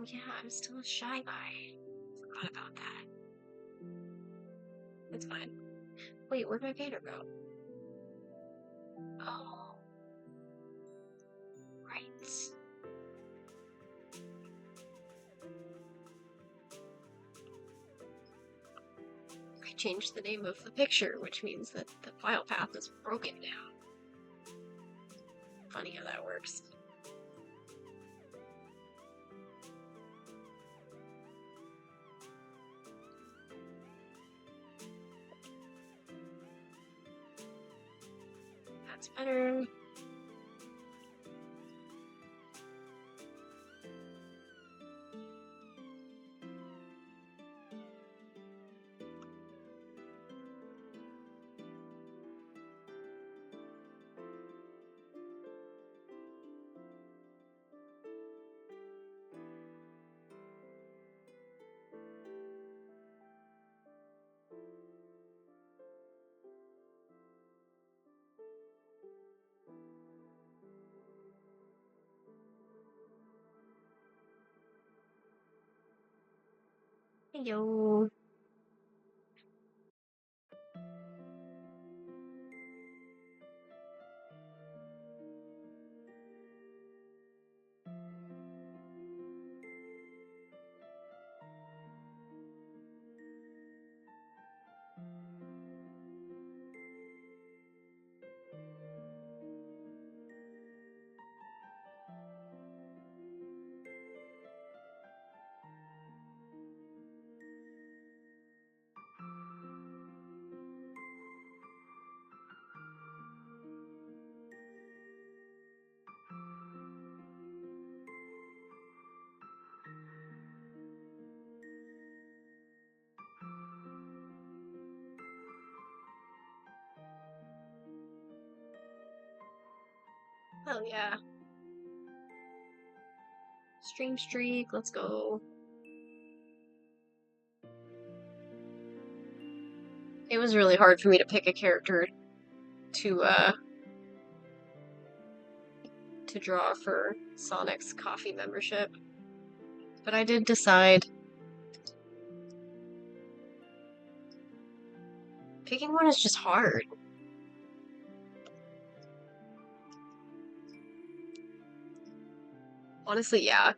yeah, I'm still a shy guy. Forgot about that. It's fine. Wait, where'd my gator go? Oh, right. I changed the name of the picture, which means that the file path is broken now. Funny how that works. That's better. Heyo. Hell yeah. Stream streak, let's go. It was really hard for me to pick a character to draw for Sonic's coffee membership. But I did decide. Picking one is just hard. Honestly, yeah.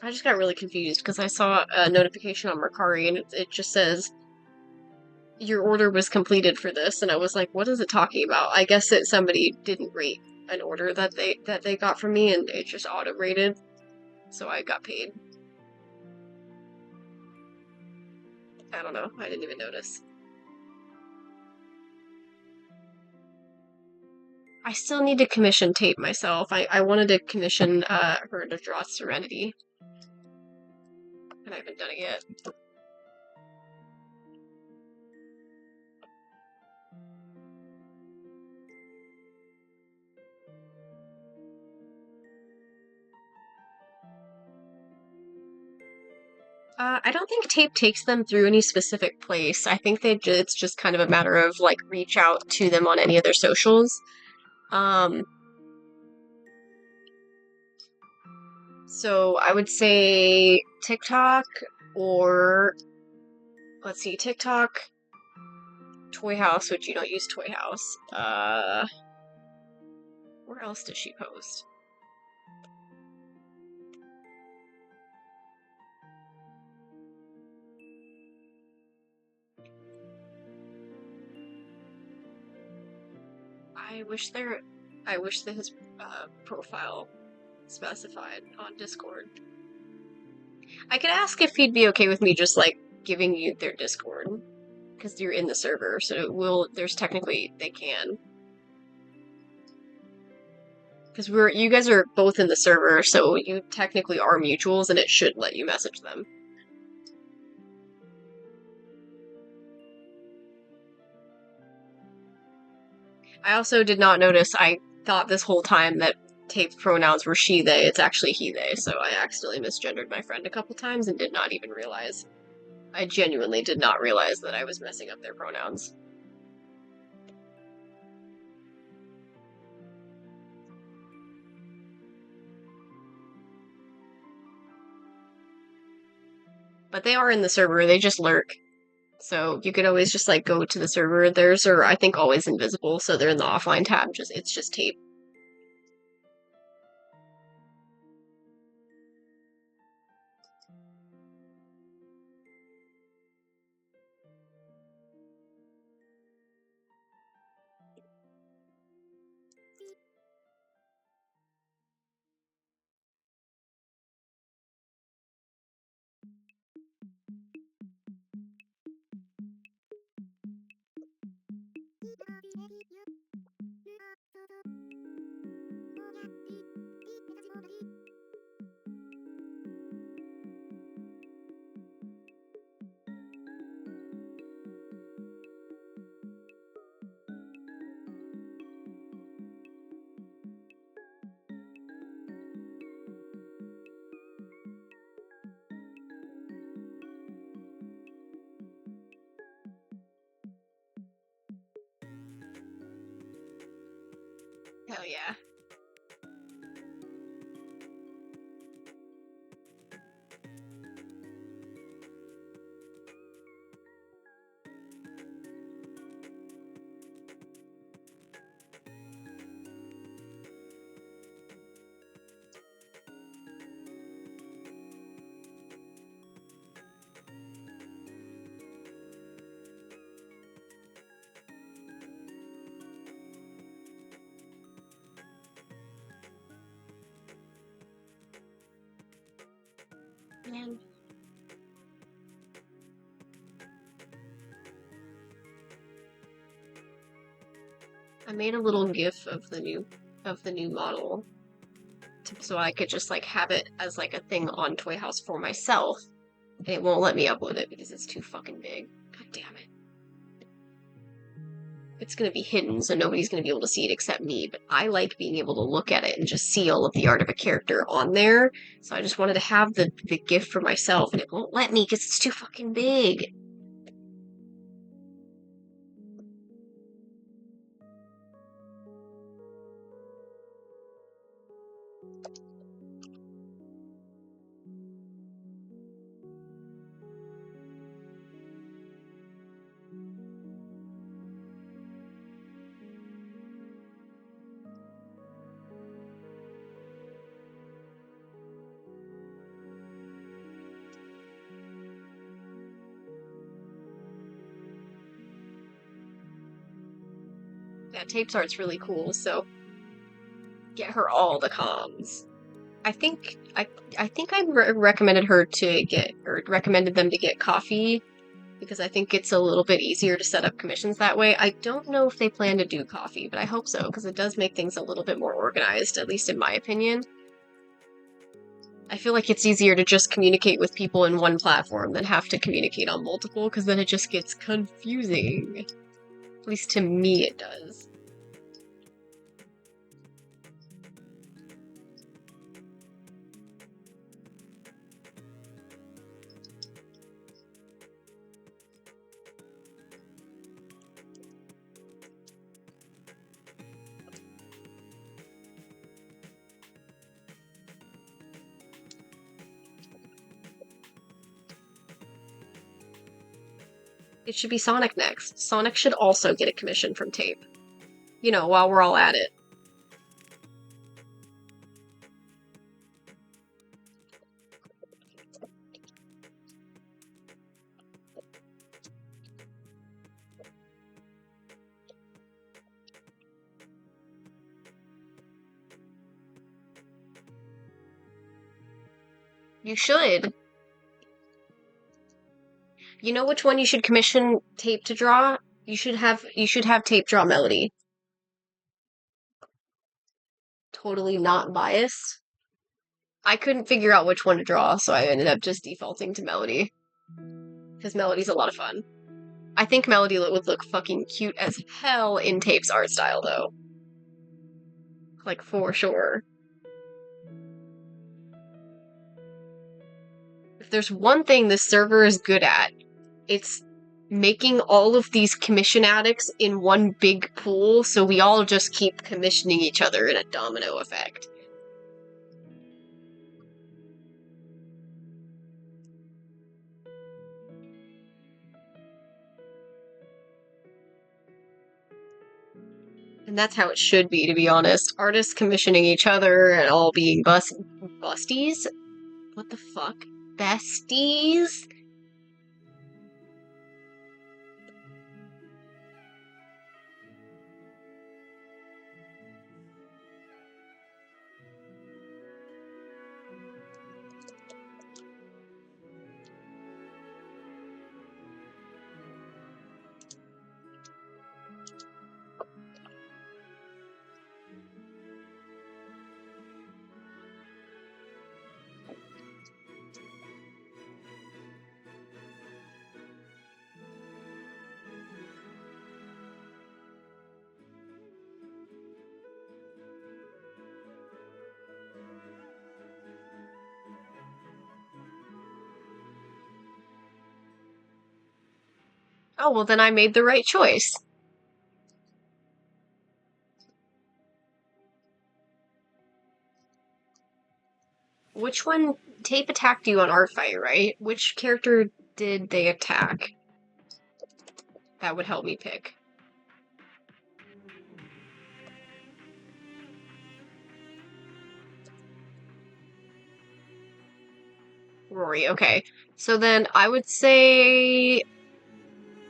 I just got really confused because I saw a notification on Mercari and it just says your order was completed for this, and I was like, what is it talking about? I guess that somebody didn't rate an order that they got from me and it just auto rated, so I got paid. I don't know, I didn't even notice. I still need to commission tape myself. I wanted to commission her to draw Serenity, and I haven't done it yet. I don't think tape takes them through any specific place. I think it's just kind of a matter of like reach out to them on any of their socials. So I would say TikTok or let's see, TikTok, Toy House, which you don't use Toy House. Where else does she post? I wish his profile specified on Discord. I could ask if he'd be okay with me just like giving you their Discord because you're in the server, so there's technically they can. Because you guys are both in the server, so you technically are mutuals, and it should let you message them. I also did not notice, I thought this whole time that tape pronouns were she, they, it's actually he, they, so I accidentally misgendered my friend a couple times and did not even realize. I genuinely did not realize that I was messing up their pronouns. But they are in the server, they just lurk. So you could always just like go to the server. Theirs are, I think, always invisible, so they're in the offline tab. It's just tape. Hell yeah. Man. I made a little GIF of the new model so I could just like have it as like a thing on Toy House for myself. And it won't let me upload it because it's too fucking big. God damn it. It's gonna be hidden, so nobody's gonna be able to see it except me, but I like being able to look at it and just see all of the art of a character on there. So I just wanted to have the GIF for myself, and it won't let me because it's too fucking big. Yeah, Tape's art's really cool, so get her all the comms. I think I recommended her to get, or recommended them to get coffee because I think it's a little bit easier to set up commissions that way. I don't know if they plan to do coffee, but I hope so because it does make things a little bit more organized, at least in my opinion. I feel like it's easier to just communicate with people in one platform than have to communicate on multiple because then it just gets confusing. At least to me it does. It should be Sonic next. Sonic should also get a commission from Tape. You know, while we're all at it. You should. You know which one you should commission Tape to draw? You should have Tape draw Melody. Totally not biased. I couldn't figure out which one to draw, so I ended up just defaulting to Melody. Because Melody's a lot of fun. I think Melody would look fucking cute as hell in Tape's art style, though. Like, for sure. If there's one thing this server is good at, it's making all of these commission addicts in one big pool, so we all just keep commissioning each other in a domino effect. And that's how it should be, to be honest. Artists commissioning each other and all being busties? What the fuck? Besties? Oh, well, then I made the right choice. Which one? Tape attacked you on Art Fight, right? Which character did they attack? That would help me pick. Rory, okay. So then I would say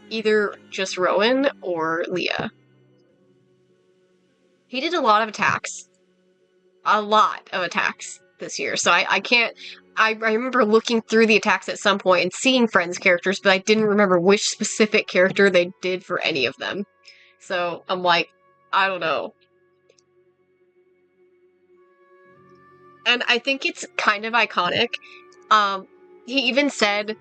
either just Rowan or Leah. He did a lot of attacks. A lot of attacks this year. So I can't. I remember looking through the attacks at some point and seeing Friends characters, but I didn't remember which specific character they did for any of them. So I'm like, I don't know. And I think it's kind of iconic. He even said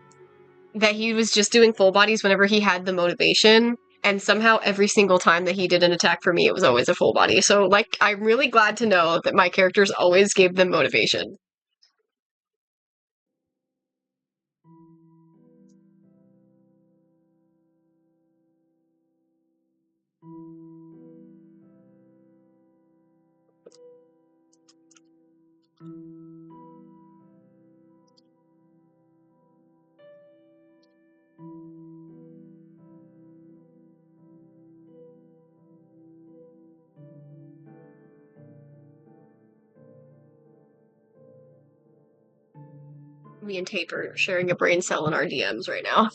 that he was just doing full bodies whenever he had the motivation. And somehow every single time that he did an attack for me, it was always a full body. So, like, I'm really glad to know that my characters always gave them motivation. Me and Tape are sharing a brain cell in our DMs right now.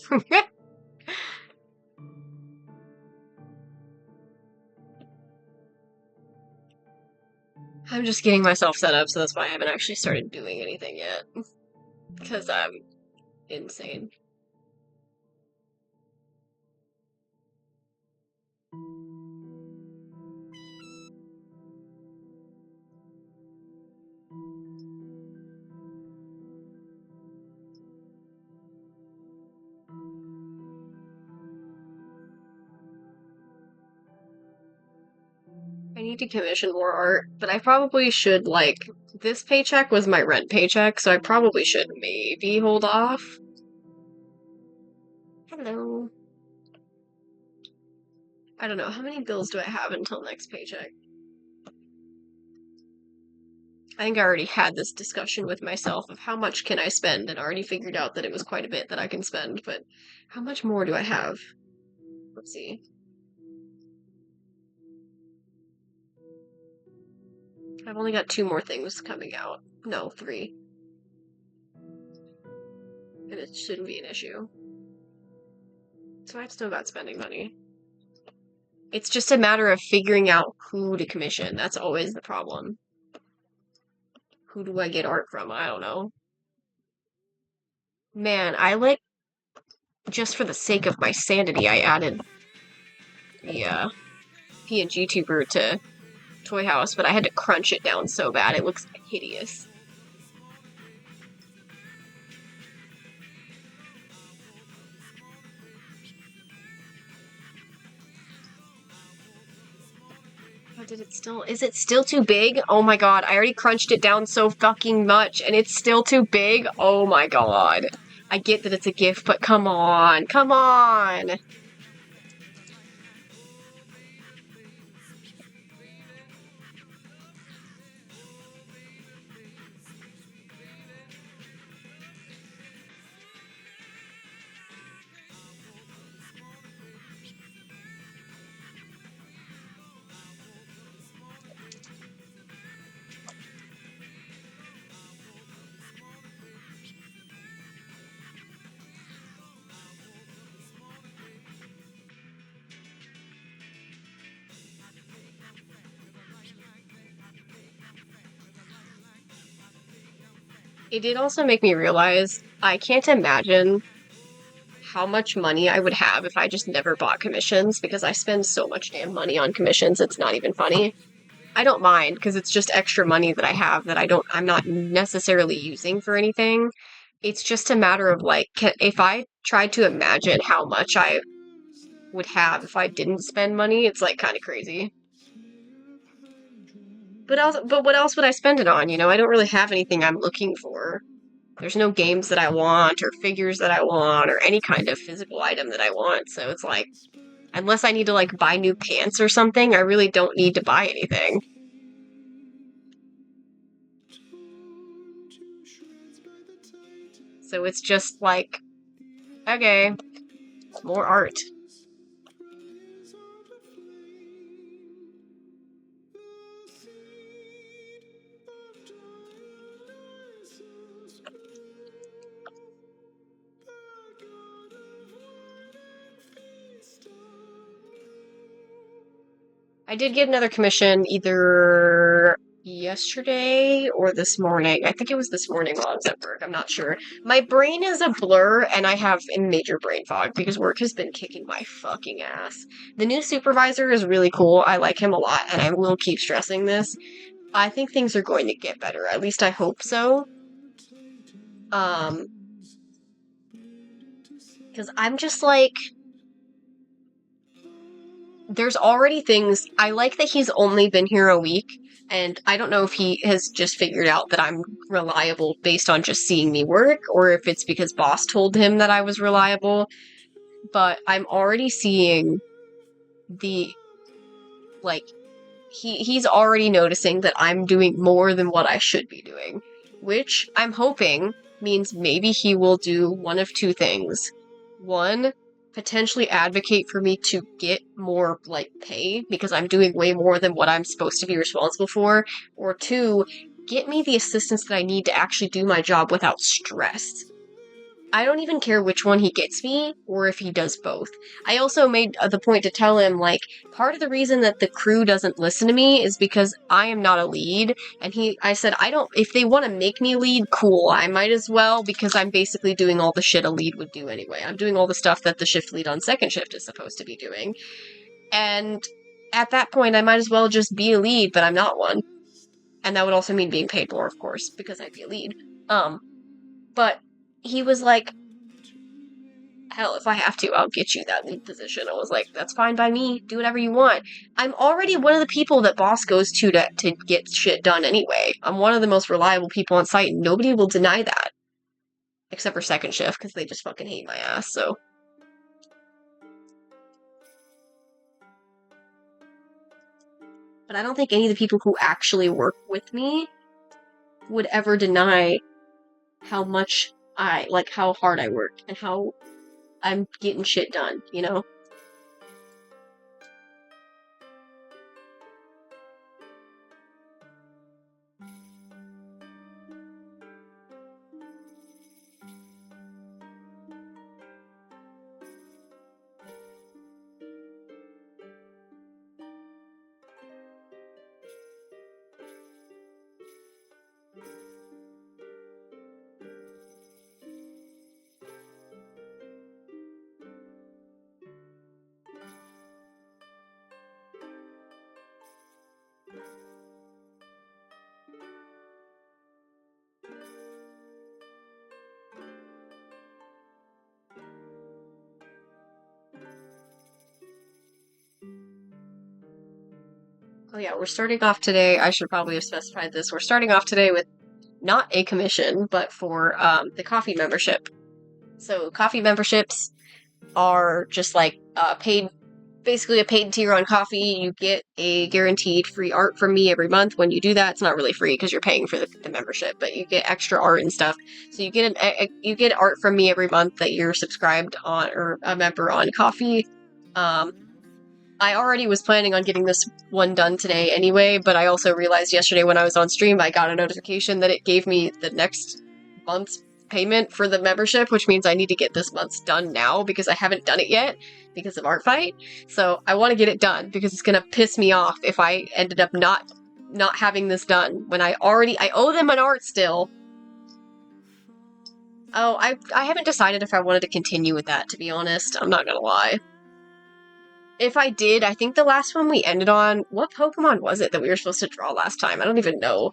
I'm just getting myself set up, so that's why I haven't actually started doing anything yet. Because I'm insane. I need to commission more art, but I probably should, like, this paycheck was my rent paycheck, so I probably should maybe hold off. Hello. I don't know, how many bills do I have until next paycheck? I think I already had this discussion with myself of how much can I spend, and already figured out that it was quite a bit that I can spend, but how much more do I have? Let's see. I've only got 2 more things coming out. No, 3. And it shouldn't be an issue. So I've still got spending money. It's just a matter of figuring out who to commission. That's always the problem. Who do I get art from? I don't know. Man, I like, just for the sake of my sanity, I added the PNG tuber to Toy House, but I had to crunch it down so bad. It looks hideous. Oh, is it still too big? Oh my god, I already crunched it down so fucking much, and it's still too big? Oh my god. I get that it's a gift, but come on, come on! It did also make me realize I can't imagine how much money I would have if I just never bought commissions, because I spend so much damn money on commissions, it's not even funny. I don't mind because it's just extra money that I have that I'm not necessarily using for anything. It's just a matter of like, if I tried to imagine how much I would have if I didn't spend money, it's like kind of crazy. But what else would I spend it on? I don't really have anything I'm looking for. There's no games that I want or figures that I want or any kind of physical item that I want. So it's like, unless I need to like buy new pants or something, I really don't need to buy anything. So it's just like, okay, more art. I did get another commission either yesterday or this morning. I think it was this morning while I was at work. I'm not sure. My brain is a blur and I have a major brain fog because work has been kicking my fucking ass. The new supervisor is really cool. I like him a lot and I will keep stressing this. I think things are going to get better. At least I hope so. Um, because I'm just like, there's already things. I like that he's only been here a week, and I don't know if he has just figured out that I'm reliable based on just seeing me work, or if it's because boss told him that I was reliable, but I'm already seeing the, like, he's already noticing that I'm doing more than what I should be doing, which I'm hoping means maybe he will do one of two things. One, potentially advocate for me to get more, like, pay, because I'm doing way more than what I'm supposed to be responsible for, or two, get me the assistance that I need to actually do my job without stress. I don't even care which one he gets me, or if he does both. I also made the point to tell him, like, part of the reason that the crew doesn't listen to me is because I am not a lead, and I said, if they want to make me lead, cool, I might as well, because I'm basically doing all the shit a lead would do anyway. I'm doing all the stuff that the shift lead on second shift is supposed to be doing. And at that point, I might as well just be a lead, but I'm not one. And that would also mean being paid more, of course, because I'd be a lead. But he was like, hell, if I have to, I'll get you that lead position. I was like, that's fine by me. Do whatever you want. I'm already one of the people that boss goes to get shit done anyway. I'm one of the most reliable people on site, and nobody will deny that. Except for second shift, because they just fucking hate my ass, so. But I don't think any of the people who actually work with me would ever deny how much how hard I work, and how I'm getting shit done, you know? Oh yeah, we're starting off today. I should probably have specified this. We're starting off today with not a commission, but for the coffee membership. So coffee memberships are just like basically a paid tier on coffee. You get a guaranteed free art from me every month. When you do that, it's not really free because you're paying for the membership, but you get extra art and stuff. So you get art from me every month that you're subscribed on or a member on coffee. I already was planning on getting this one done today anyway, but I also realized yesterday when I was on stream, I got a notification that it gave me the next month's payment for the membership, which means I need to get this month's done now because I haven't done it yet because of Art Fight. So I want to get it done because it's gonna piss me off if I ended up not having this done when I owe them an art still. Oh, I haven't decided if I wanted to continue with that, to be honest. I'm not gonna lie. If I did, I think the last one we ended on, what Pokemon was it that we were supposed to draw last time? I don't even know.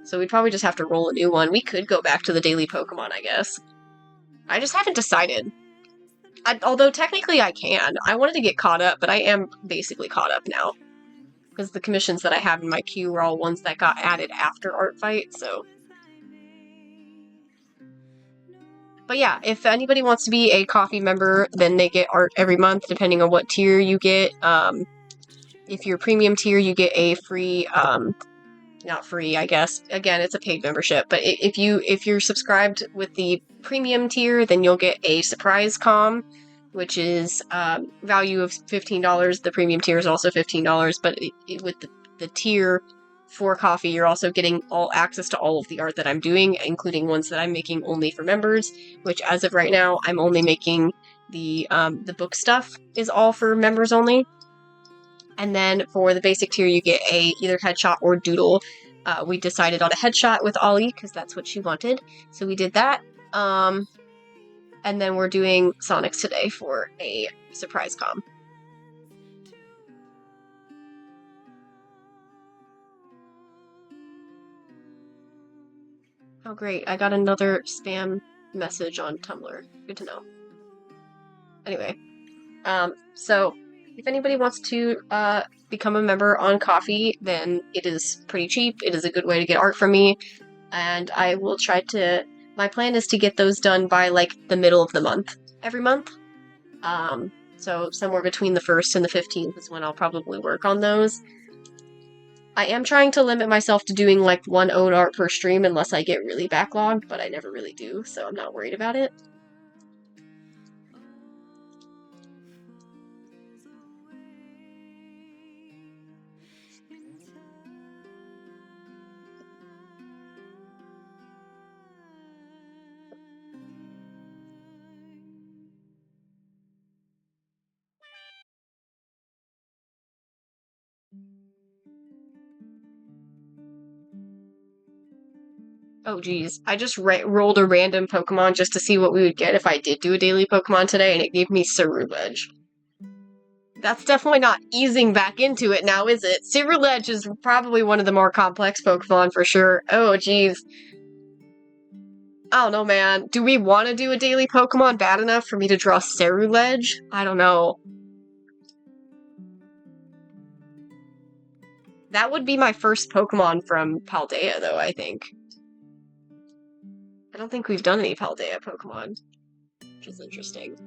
So we'd probably just have to roll a new one. We could go back to the daily Pokemon, I guess. I just haven't decided. Although technically I can. I wanted to get caught up, but I am basically caught up now. Because the commissions that I have in my queue were all ones that got added after Art Fight, so... But yeah, if anybody wants to be a coffee member, then they get art every month, depending on what tier you get. If you're premium tier, you get a free, not free, I guess. Again, it's a paid membership, but if you're subscribed with the premium tier, then you'll get a surprise comm, which is value of $15. The premium tier is also $15, but with the tier for coffee, you're also getting all access to all of the art that I'm doing, including ones that I'm making only for members, which as of right now, I'm only making the book stuff is all for members only. And then for the basic tier, you get a either headshot or doodle. We decided on a headshot with Ollie because that's what she wanted, so we did that. And then we're doing Sonics today for a surprise comm. Oh great, I got another spam message on Tumblr. Good to know. Anyway, so if anybody wants to become a member on Ko-fi, then it is pretty cheap. It is a good way to get art from me, and I will try to... My plan is to get those done by, like, the middle of the month, every month. So somewhere between the 1st and the 15th is when I'll probably work on those. I am trying to limit myself to doing, like, one own art per stream unless I get really backlogged, but I never really do, so I'm not worried about it. Oh geez, I just rolled a random Pokemon just to see what we would get if I did do a daily Pokemon today, and it gave me Ceruledge. That's definitely not easing back into it now, is it? Ceruledge is probably one of the more complex Pokemon for sure. Oh geez. I don't know, man. Do we want to do a daily Pokemon bad enough for me to draw Ceruledge? I don't know. That would be my first Pokemon from Paldea, though, I think. I don't think we've done any Paldea Pokemon, which is interesting.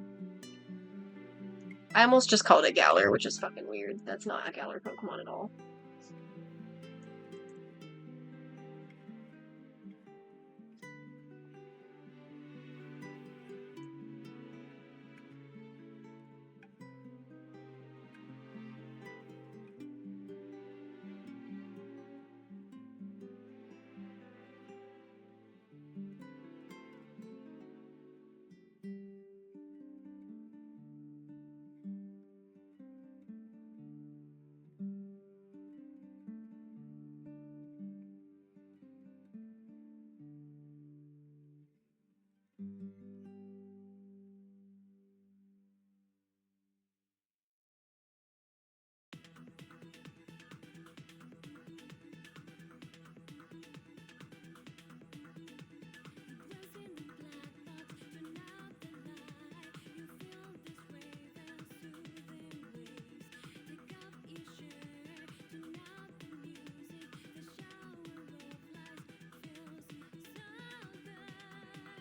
I almost just called it Galar, which is fucking weird. That's not a Galar Pokemon at all.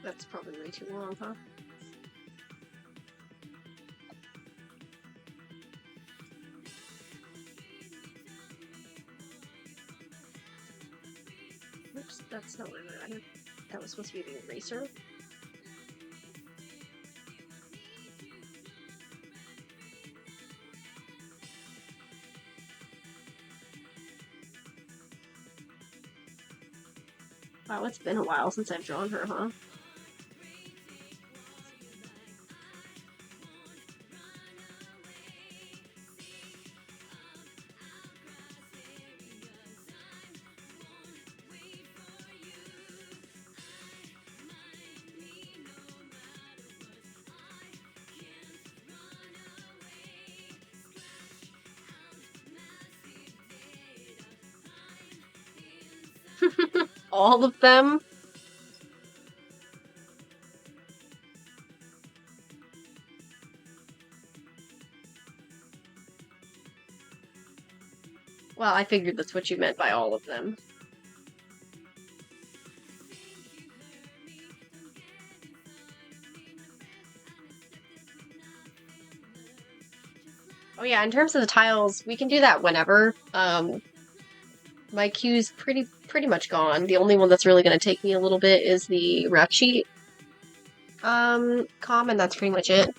That's probably way too long, huh? Oops, that's not what I wanted. That was supposed to be the eraser. Wow, it's been a while since I've drawn her, huh? All of them? Well, I figured that's what you meant by all of them. Oh yeah, in terms of the tiles, we can do that whenever. My queue's pretty much gone. The only one that's really going to take me a little bit is the rep sheet and that's pretty much it.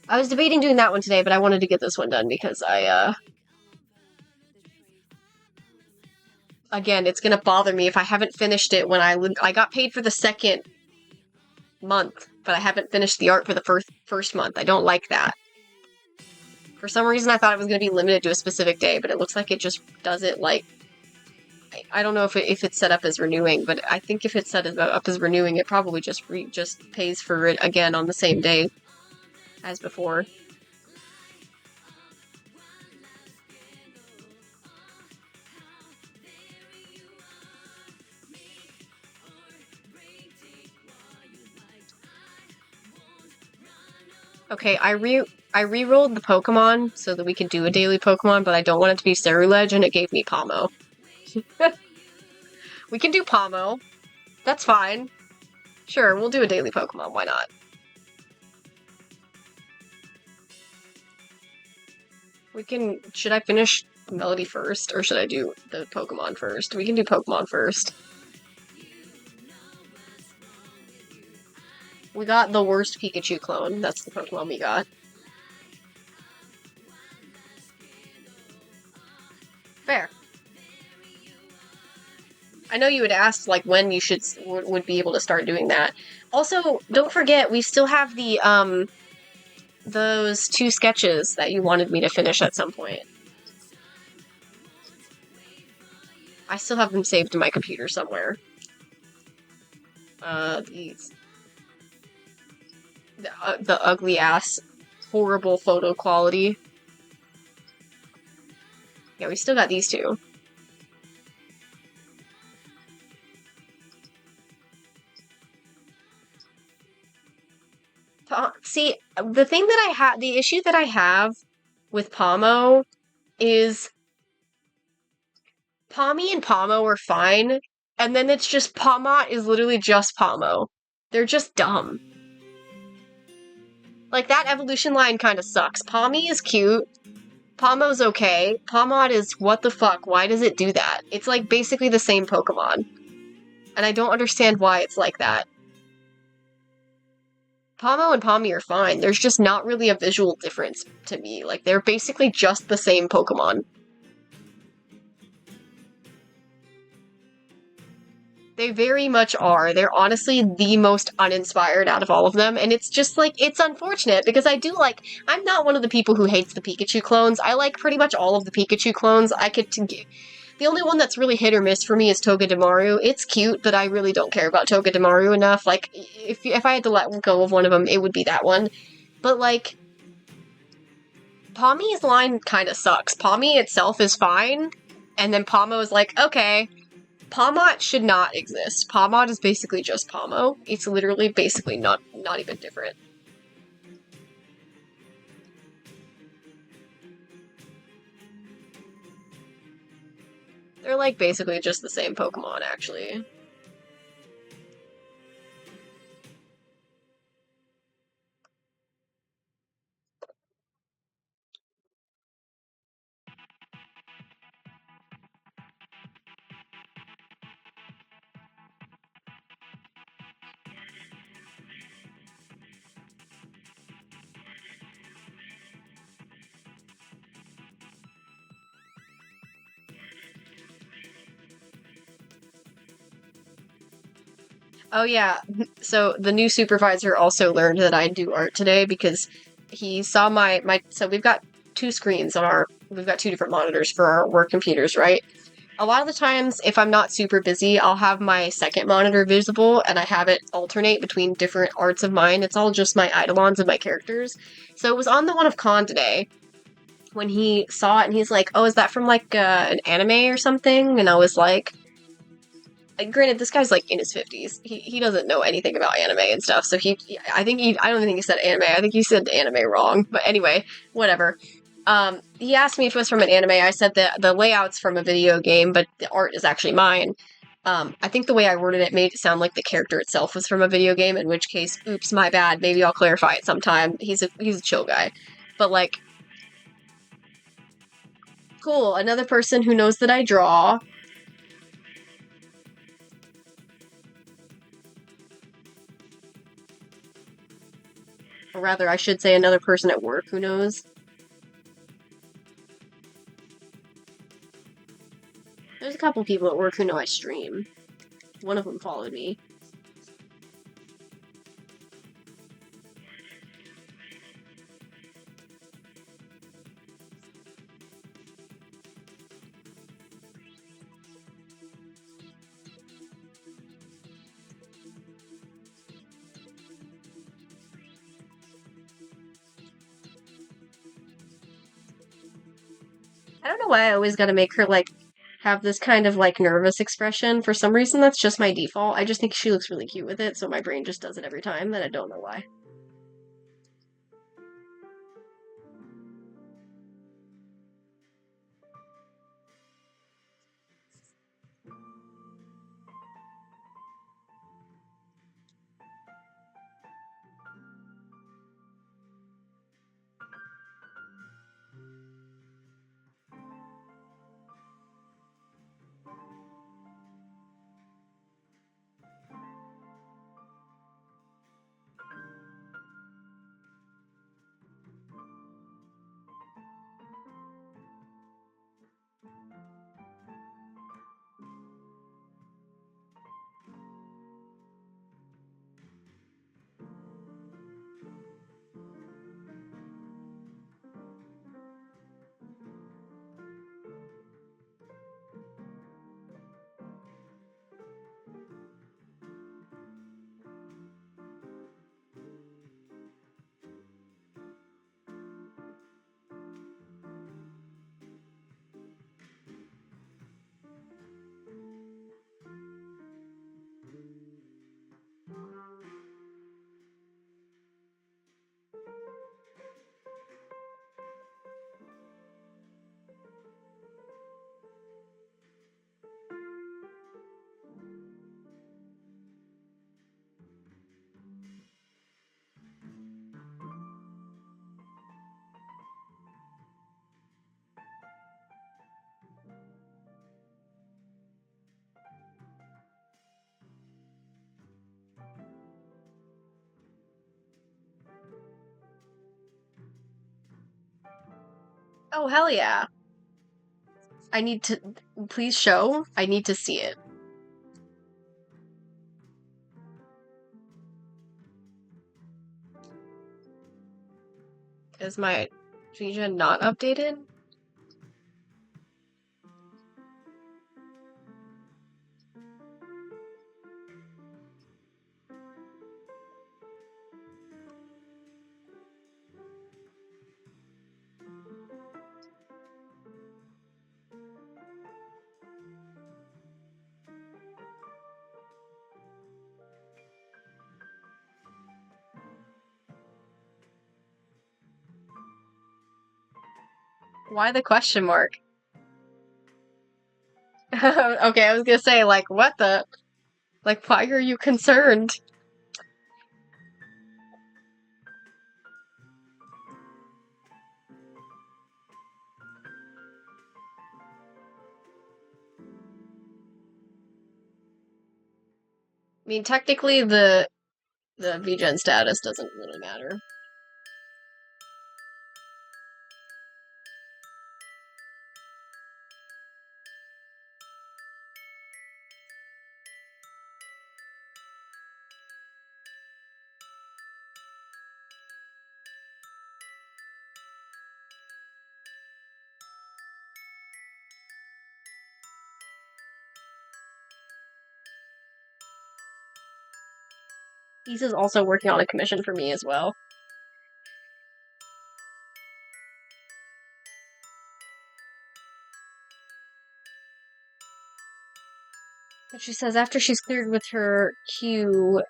I was debating doing that one today, but I wanted to get this one done because again, it's gonna bother me if I haven't finished it when I got paid for the second month, but I haven't finished the art for the first month. I don't like that. For some reason, I thought it was gonna be limited to a specific day, but it looks like it just does it like I don't know if it's set up as renewing, but I think if it's set up as renewing, it probably just pays for it again on the same day as before. Okay, I re-rolled the Pokemon so that we could do a daily Pokemon, but I don't want it to be Ceruledge, and it gave me Pomo. We can do Pomo. That's fine. Sure, we'll do a daily Pokemon, why not? Should I finish Melody first, or should I do the Pokemon first? We can do Pokemon first. We got the worst Pikachu clone. That's the Pokemon we got. Fair. I know you had asked, like, when you would be able to start doing that. Also, don't forget, we still have the, those 2 sketches that you wanted me to finish at some point. I still have them saved in my computer somewhere. These. The ugly-ass, horrible photo quality. Yeah, we still got these 2. See, the issue that I have with Pomo is Pommy and Pomo are fine, and then it's just Pomot is literally just Pomo. They're just dumb. Like, that evolution line kind of sucks. Pommy is cute. Pomo's okay. Pomot is what the fuck? Why does it do that? It's like basically the same Pokemon. And I don't understand why it's like that. Pomo and Pommy are fine. There's just not really a visual difference to me. Like, they're basically just the same Pokemon. They very much are. They're honestly the most uninspired out of all of them, and it's just, like, it's unfortunate, because I'm not one of the people who hates the Pikachu clones. I like pretty much all of the Pikachu clones. The only one that's really hit or miss for me is Togedemaru. It's cute, but I really don't care about Togedemaru enough. Like, if I had to let go of one of them, it would be that one. But, like, Pommy's line kind of sucks. Pommy itself is fine, and then Pomo is like, okay, Pomot should not exist. Pomot is basically just Pomo. It's literally basically not even different. They're like basically just the same Pokemon, actually. Oh yeah, so the new supervisor also learned that I do art today because he saw so we've got 2 screens we've got 2 different monitors for our work computers, right? A lot of the times, if I'm not super busy, I'll have my second monitor visible and I have it alternate between different arts of mine. It's all just my eidolons of my characters. So it was on the one of Khan today when he saw it and he's like, oh, is that from like an anime or something? And I was like, granted, this guy's like in his 50s. He doesn't know anything about anime and stuff. So I don't even think he said anime. I think he said anime wrong. But anyway, whatever. He asked me if it was from an anime. I said that the layout's from a video game, but the art is actually mine. I think the way I worded it made it sound like the character itself was from a video game, in which case, oops, my bad. Maybe I'll clarify it sometime. He's a chill guy. But like, cool, another person who knows that I draw. Or rather, I should say another person at work who knows. There's a couple people at work who know I stream. One of them followed me. I don't know why I always gotta make her, like, have this kind of, like, nervous expression. For some reason, that's just my default. I just think she looks really cute with it, so my brain just does it every time, and I don't know why. Oh, hell yeah. I need to... Please show. I need to see it. Is my VGen not updated? Why the question mark? Okay, I was gonna say, like, what the... Like, why are you concerned? I mean, technically, the VGen status doesn't really matter. Lisa's also working on a commission for me as well. She says after she's cleared with her Q,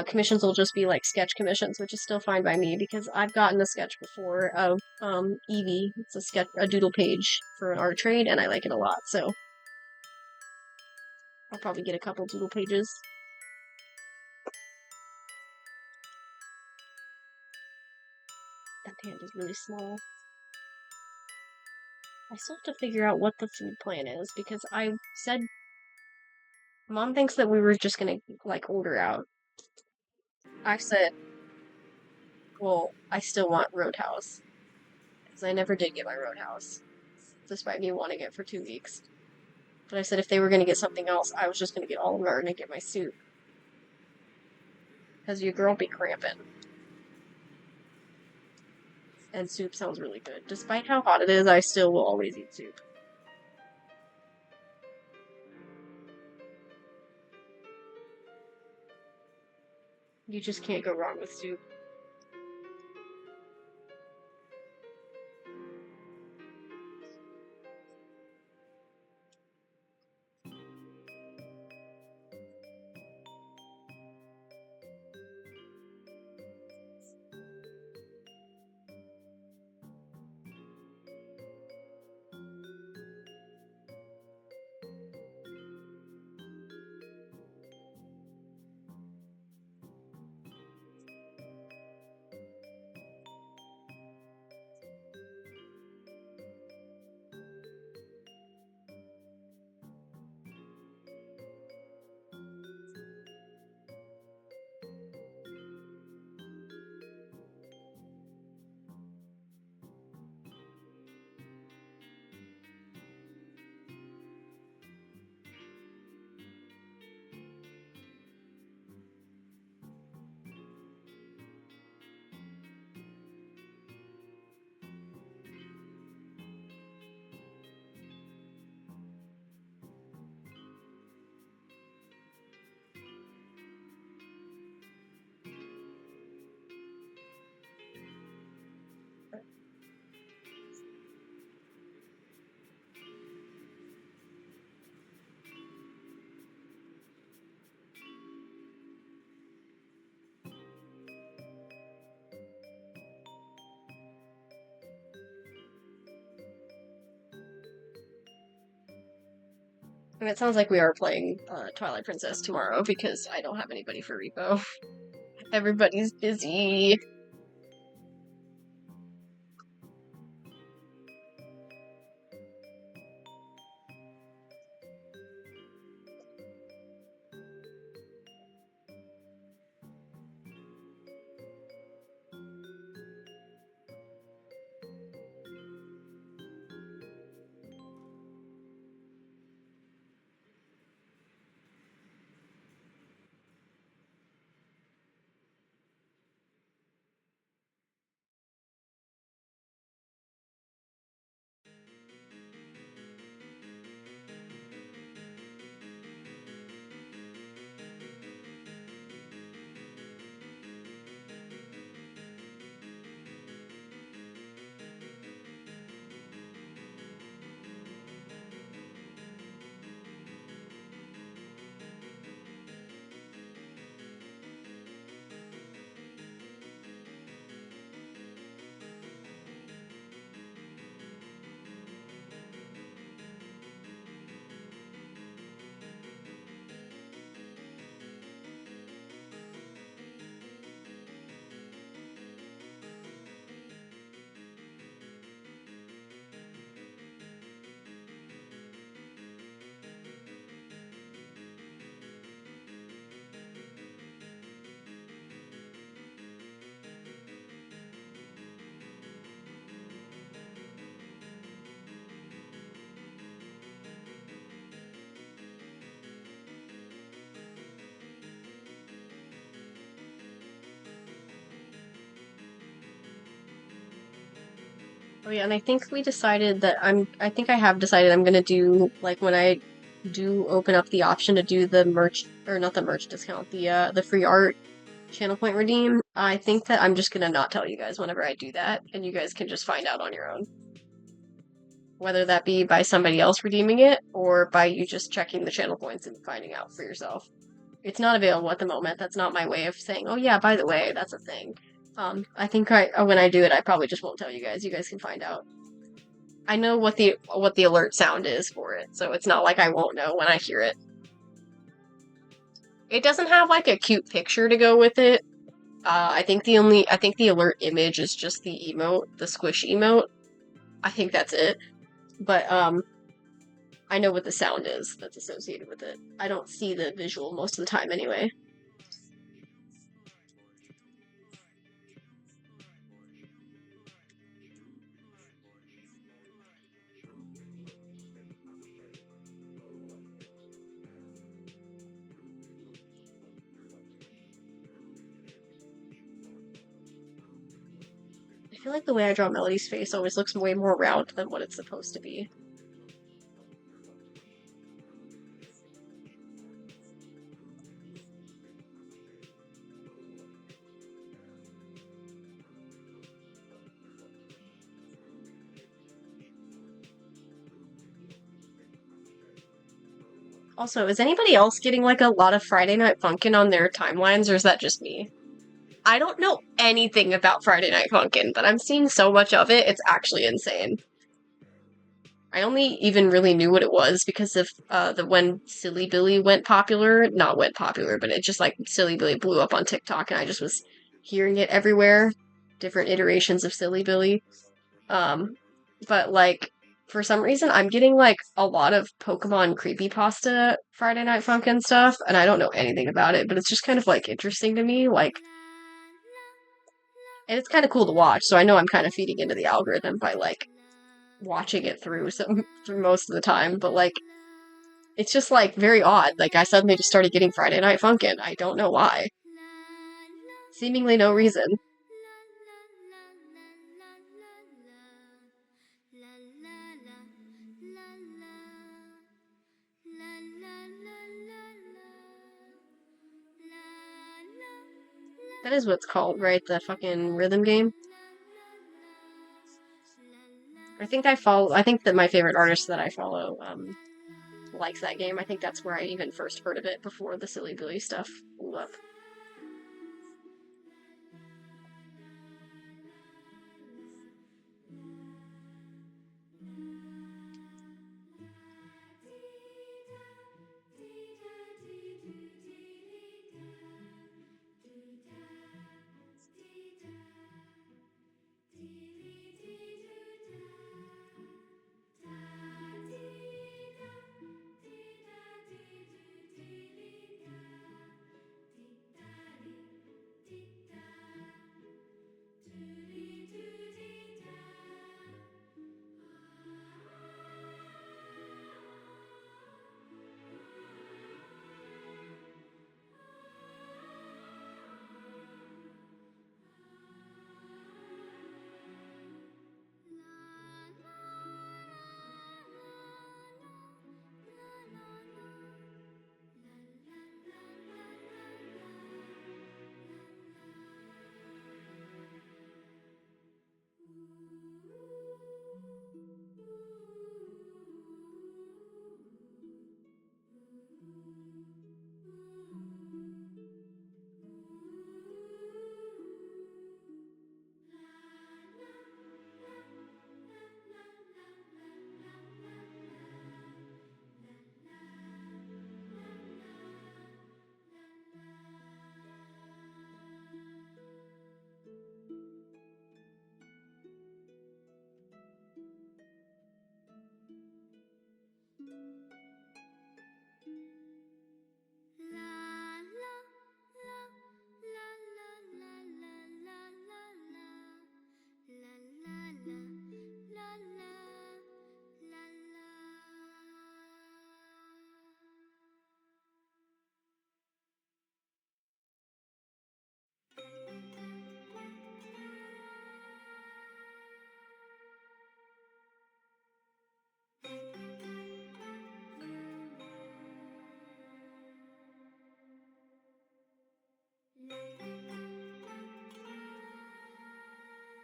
commissions will just be like sketch commissions, which is still fine by me because I've gotten a sketch before of Evie. It's a doodle page for an art trade, and I like it a lot. So I'll probably get a couple doodle pages. That hand is really small. I still have to figure out what the food plan is because I said Mom thinks that we were just gonna like order out. I said, well, I still want Roadhouse because I never did get my Roadhouse, despite me wanting it for 2 weeks. But I said if they were gonna get something else, I was just gonna get Olive Garden and get my soup because your girl be cramping. And soup sounds really good. Despite how hot it is, I still will always eat soup. You just can't go wrong with soup. And it sounds like we are playing Twilight Princess tomorrow because I don't have anybody for repo. Everybody's busy. Oh yeah, and I think we decided that I think I have decided I'm gonna do like when I do open up the option to do the merch or not the merch discount, the free art channel point redeem. I think that I'm just gonna not tell you guys whenever I do that, and you guys can just find out on your own. whether that be by somebody else redeeming it or by you just checking the channel points and finding out for yourself. It's not available at the moment. That's not my way of saying, oh yeah, by the way, that's a thing. I think when I do it, I probably just won't tell you guys. You guys can find out. I know what the alert sound is for it, so it's not like I won't know when I hear it. It doesn't have like a cute picture to go with it. I think the alert image is just the emote, the squish emote. I think that's it. But I know what the sound is that's associated with it. I don't see the visual most of the time anyway. I feel like the way I draw Melody's face always looks way more round than what it's supposed to be. Also, is anybody else getting like a lot of Friday Night Funkin' on their timelines, or is that just me? I don't know anything about Friday Night Funkin', but I'm seeing so much of it, it's actually insane. I only even really knew what it was because of the when Silly Billy went popular, not went popular, but it just like Silly Billy blew up on TikTok, and I just was hearing it everywhere, different iterations of Silly Billy. Um, but like for some reason, I'm getting like a lot of Pokemon creepypasta Friday Night Funkin' stuff, and I don't know anything about it, but it's just kind of like interesting to me, like, and it's kind of cool to watch. So I know I'm kind of feeding into the algorithm by like watching it through some through most of the time, but like it's just like very odd. Like I suddenly just started getting Friday Night Funkin'. I don't know why. Seemingly no reason. That is what's called, right? The fucking rhythm game. I think that my favorite artist that I follow likes that game. I think that's where I even first heard of it before the Silly Billy stuff blew up.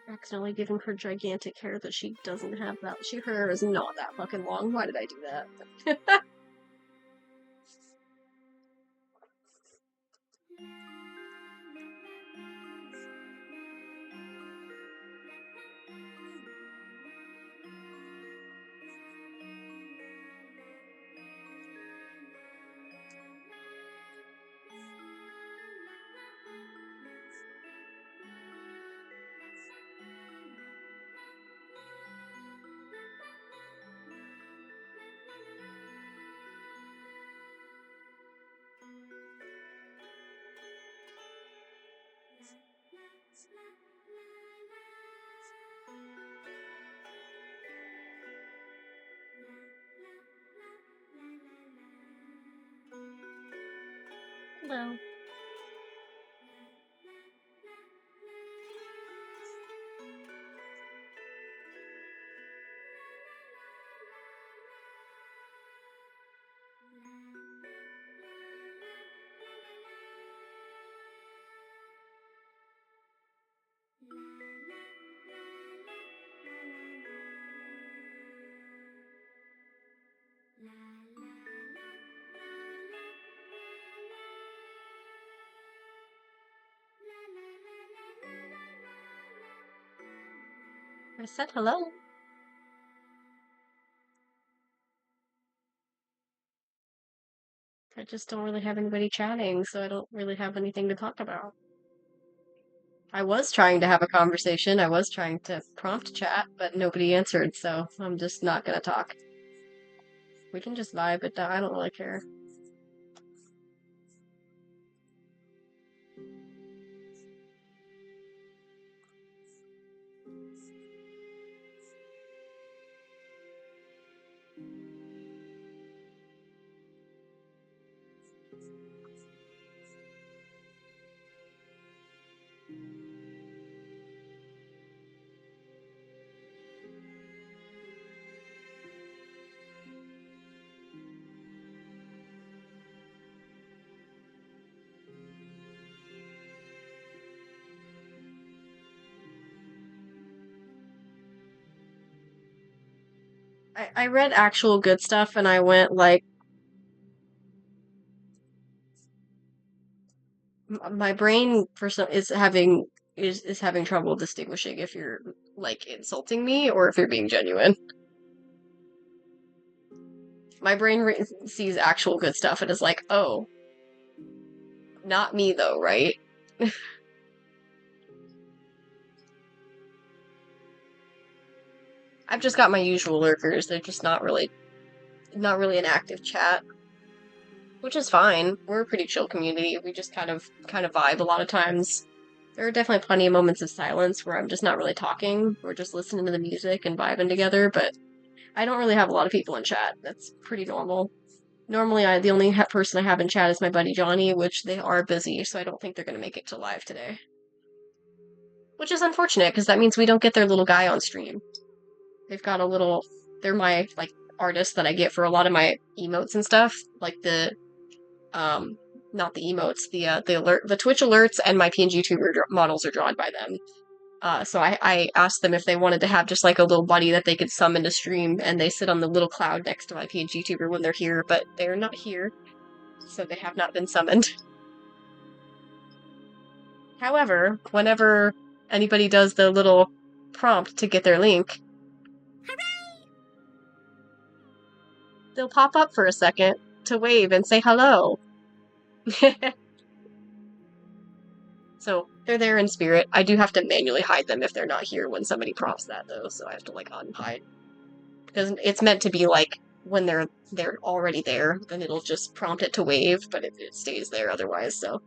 Accidentally giving her gigantic hair that she doesn't have that. Her hair is not that fucking long. Why did I do that? Hello. I said hello. I just don't really have anybody chatting, so I don't really have anything to talk about. I was trying to have a conversation, I was trying to prompt chat, but nobody answered, so I'm just not gonna talk. We can just vibe it down, I don't really care. I read actual good stuff and I went like, my brain for some is having trouble distinguishing if you're like insulting me or if you're being genuine. My brain sees actual good stuff and is like, oh, not me though, right? I've just got my usual lurkers. They're just not really an active chat, which is fine. We're a pretty chill community. We just kind of vibe a lot of times. There are definitely plenty of moments of silence where I'm just not really talking. We're just listening to the music and vibing together, but I don't really have a lot of people in chat. That's pretty normal. Normally, the only person I have in chat is my buddy Johnny, which they are busy, so I don't think they're going to make it to live today. Which is unfortunate, because that means we don't get their little guy on stream. They've got a little, they're my, like, artists that I get for a lot of my emotes and stuff. Like um, not the emotes, the Twitch alerts and my PNG tuber models are drawn by them. So I asked them if they wanted to have just like a little buddy that they could summon to stream, and they sit on the little cloud next to my PNG tuber when they're here, but they're not here, so they have not been summoned. However, whenever anybody does the little prompt to get their link, they'll pop up for a second to wave and say hello. So they're there in spirit. I do have to manually hide them if they're not here when somebody prompts that though, so I have to like unhide. Because it's meant to be like when they're already there, then it'll just prompt it to wave, but it stays there otherwise, so.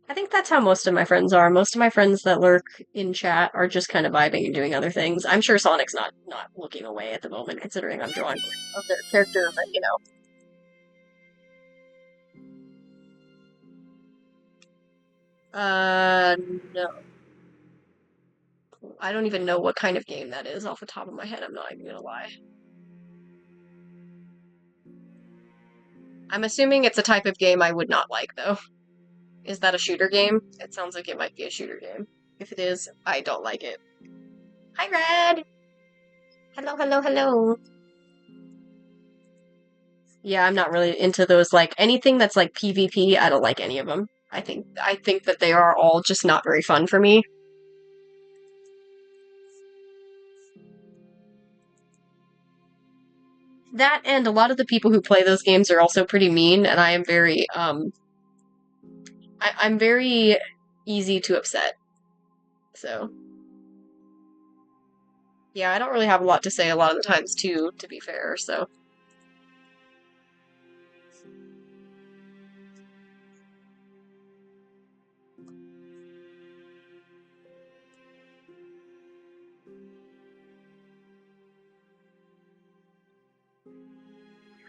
I think that's how most of my friends are. Most of my friends that lurk in chat are just kind of vibing and doing other things. I'm sure Sonic's not looking away at the moment, considering I'm drawing of their character, but you know. Uh, no. I don't even know what kind of game that is off the top of my head, I'm not even gonna lie. I'm assuming it's a type of game I would not like, though. Is that a shooter game? It sounds like it might be a shooter game. If it is, I don't like it. Hi, Red! Hello, hello, hello. Yeah, I'm not really into those, like, anything that's like PvP, I don't like any of them. I think that they are all just not very fun for me. That and a lot of the people who play those games are also pretty mean, and I am very, I'm very easy to upset. So, yeah, I don't really have a lot to say a lot of the times, too, to be fair, so.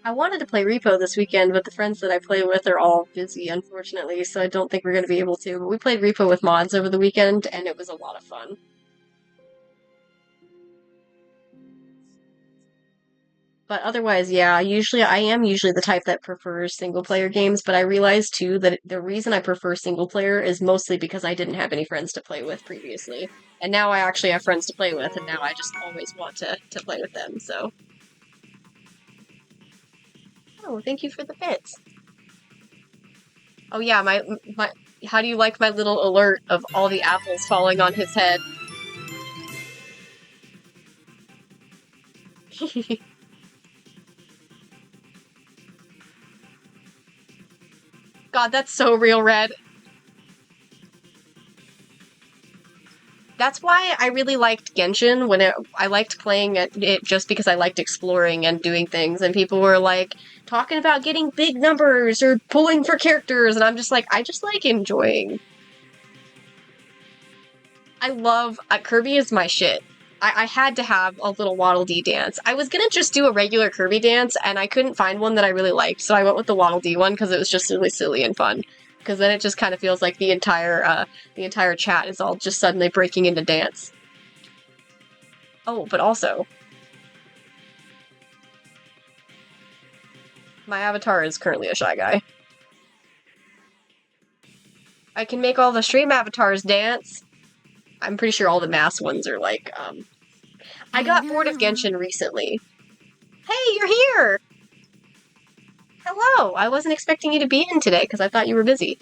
I wanted to play Repo this weekend, but the friends that I play with are all busy, unfortunately, so I don't think we're going to be able to. But we played Repo with mods over the weekend, and it was a lot of fun. But otherwise, yeah, I am usually the type that prefers single player games, but I realized too that the reason I prefer single player is mostly because I didn't have any friends to play with previously. And now I actually have friends to play with, and now I just always want to play with them, so. Oh, thank you for the bits. Oh yeah, my how do you like my little alert of all the apples falling on his head? God, that's so real, Red. That's why I really liked Genshin I liked playing it just because I liked exploring and doing things, and people were like talking about getting big numbers or pulling for characters, and I'm just like, I just like enjoying. I love Kirby is my shit. I had to have a little Waddle Dee dance. I was gonna just do a regular Kirby dance, and I couldn't find one that I really liked, so I went with the Waddle Dee one because it was just really silly and fun. Because then it just kind of feels like the entire chat is all just suddenly breaking into dance. Oh, but also, my avatar is currently a shy guy. I can make all the stream avatars dance. I'm pretty sure all the mass ones are like, I got bored of Genshin recently. Hey, you're here! Hello! I wasn't expecting you to be in today because I thought you were busy.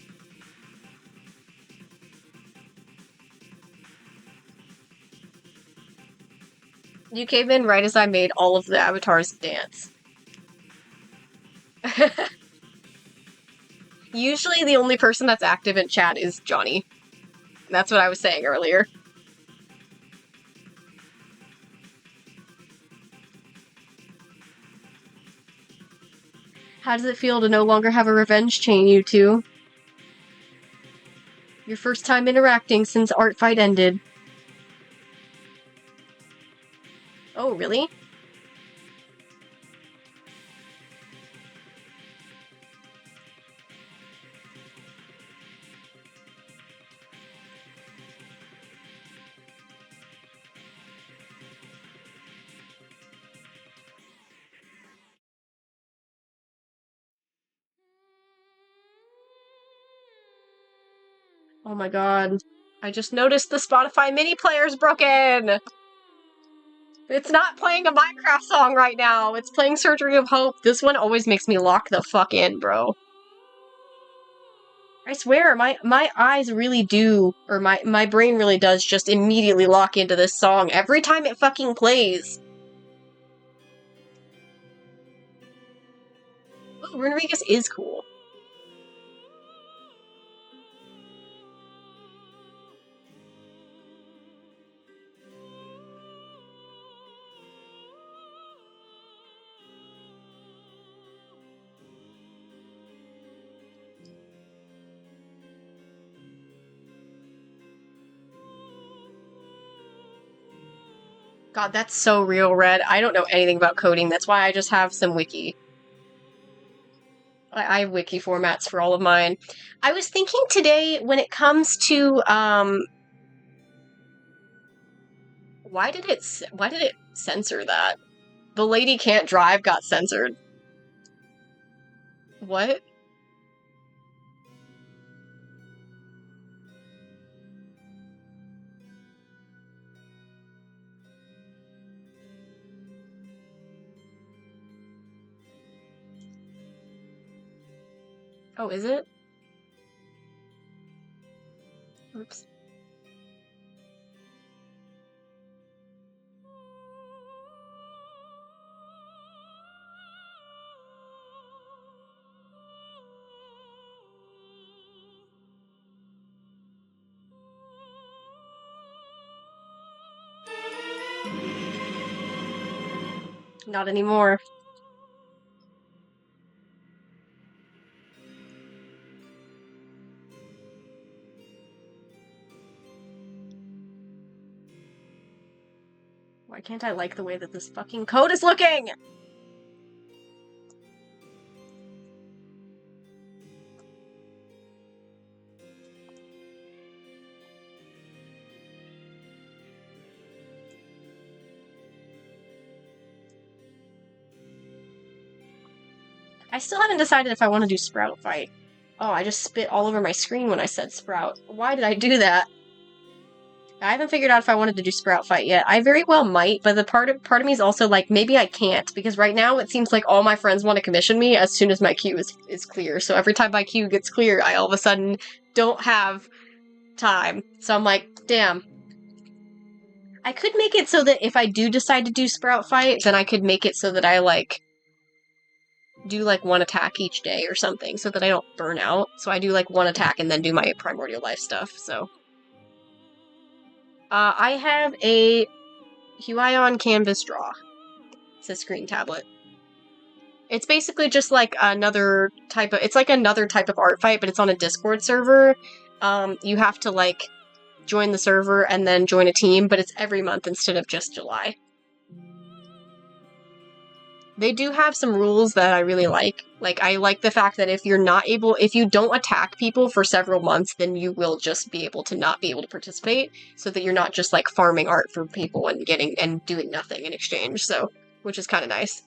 You came in right as I made all of the avatars dance. Usually the only person that's active in chat is Johnny. That's what I was saying earlier. How does it feel to no longer have a revenge chain, you two? Your first time interacting since Art Fight ended. Oh, really? Oh my god. I just noticed the Spotify mini player's broken! It's not playing a Minecraft song right now. It's playing Surgery of Hope. This one always makes me lock the fuck in, bro. I swear, my eyes really do, or my brain really does just immediately lock into this song every time it fucking plays. Oh, Rodriguez is cool. God, that's so real, Red. I don't know anything about coding. That's why I just have some wiki. I have wiki formats for all of mine. I was thinking today when it comes to why did it censor that? The lady can't drive got censored. What? Oh, is it? Oops. Not anymore. Why can't I like the way that this fucking code is looking? I still haven't decided if I want to do Sprout Fight. Oh, I just spit all over my screen when I said Sprout. Why did I do that? I haven't figured out if I wanted to do Sprout Fight yet. I very well might, but the part of me is also like, maybe I can't, because right now it seems like all my friends want to commission me as soon as my queue is clear. So every time my queue gets clear, I all of a sudden don't have time. So I'm like, damn. I could make it so that if I do decide to do Sprout Fight, then I could make it so that I, like, do, like, one attack each day or something, so that I don't burn out. So I do, like, one attack and then do my Primordial Life stuff, so. I have a Huion Canvas Draw. It's a screen tablet. It's basically just, like, another type of... It's like another type of art fight, but it's on a Discord server. You have to, like, join the server and then join a team, but it's every month instead of just July. They do have some rules that I really like. Like, I like the fact that if you don't attack people for several months, then you will just be able to not be able to participate, so that you're not just, like, farming art for people and doing nothing in exchange, so, which is kind of nice.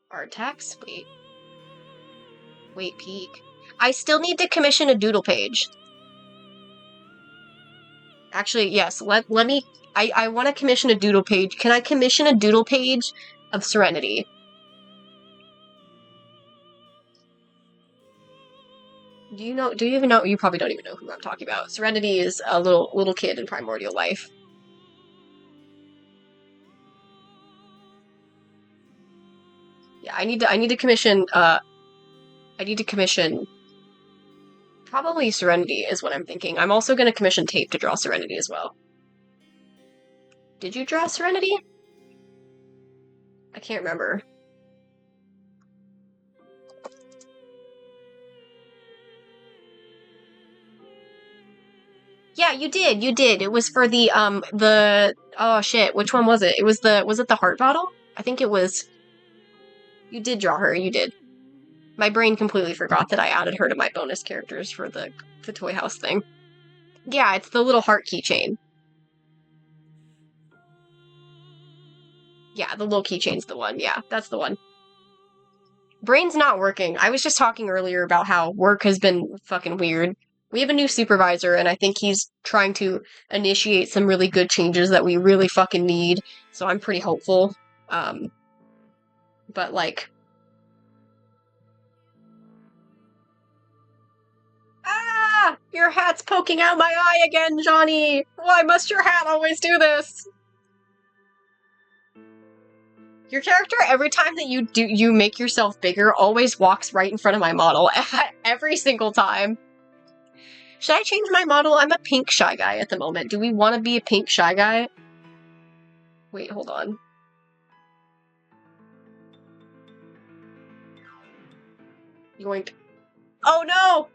Art tax? Wait, peak. I still need to commission a doodle page. Actually, yes, let me... I want to commission a doodle page. Can I commission a doodle page of Serenity? Do you even know? You probably don't even know who I'm talking about. Serenity is a little kid in Primordial Life. Yeah, I need to commission, probably Serenity is what I'm thinking. I'm also gonna commission tape to draw Serenity as well. Did you draw Serenity? I can't remember. Yeah, you did. It was for the oh shit, which one was it? Was it the heart bottle? I think it was. You did draw her, you did. My brain completely forgot that I added her to my bonus characters for the Toy House thing. Yeah, it's the little heart keychain. Yeah, the little keychain's the one. Yeah, that's the one. Brain's not working. I was just talking earlier about how work has been fucking weird. We have a new supervisor, and I think he's trying to initiate some really good changes that we really fucking need, so I'm pretty hopeful. But, like... Ah! Your hat's poking out my eye again, Johnny! Why must your hat always do this? Your character, every time that you make yourself bigger, always walks right in front of my model. Every single time. Should I change my model? I'm a pink Shy Guy at the moment. Do we want to be a pink Shy Guy? Wait, hold on. Yoink. Oh no!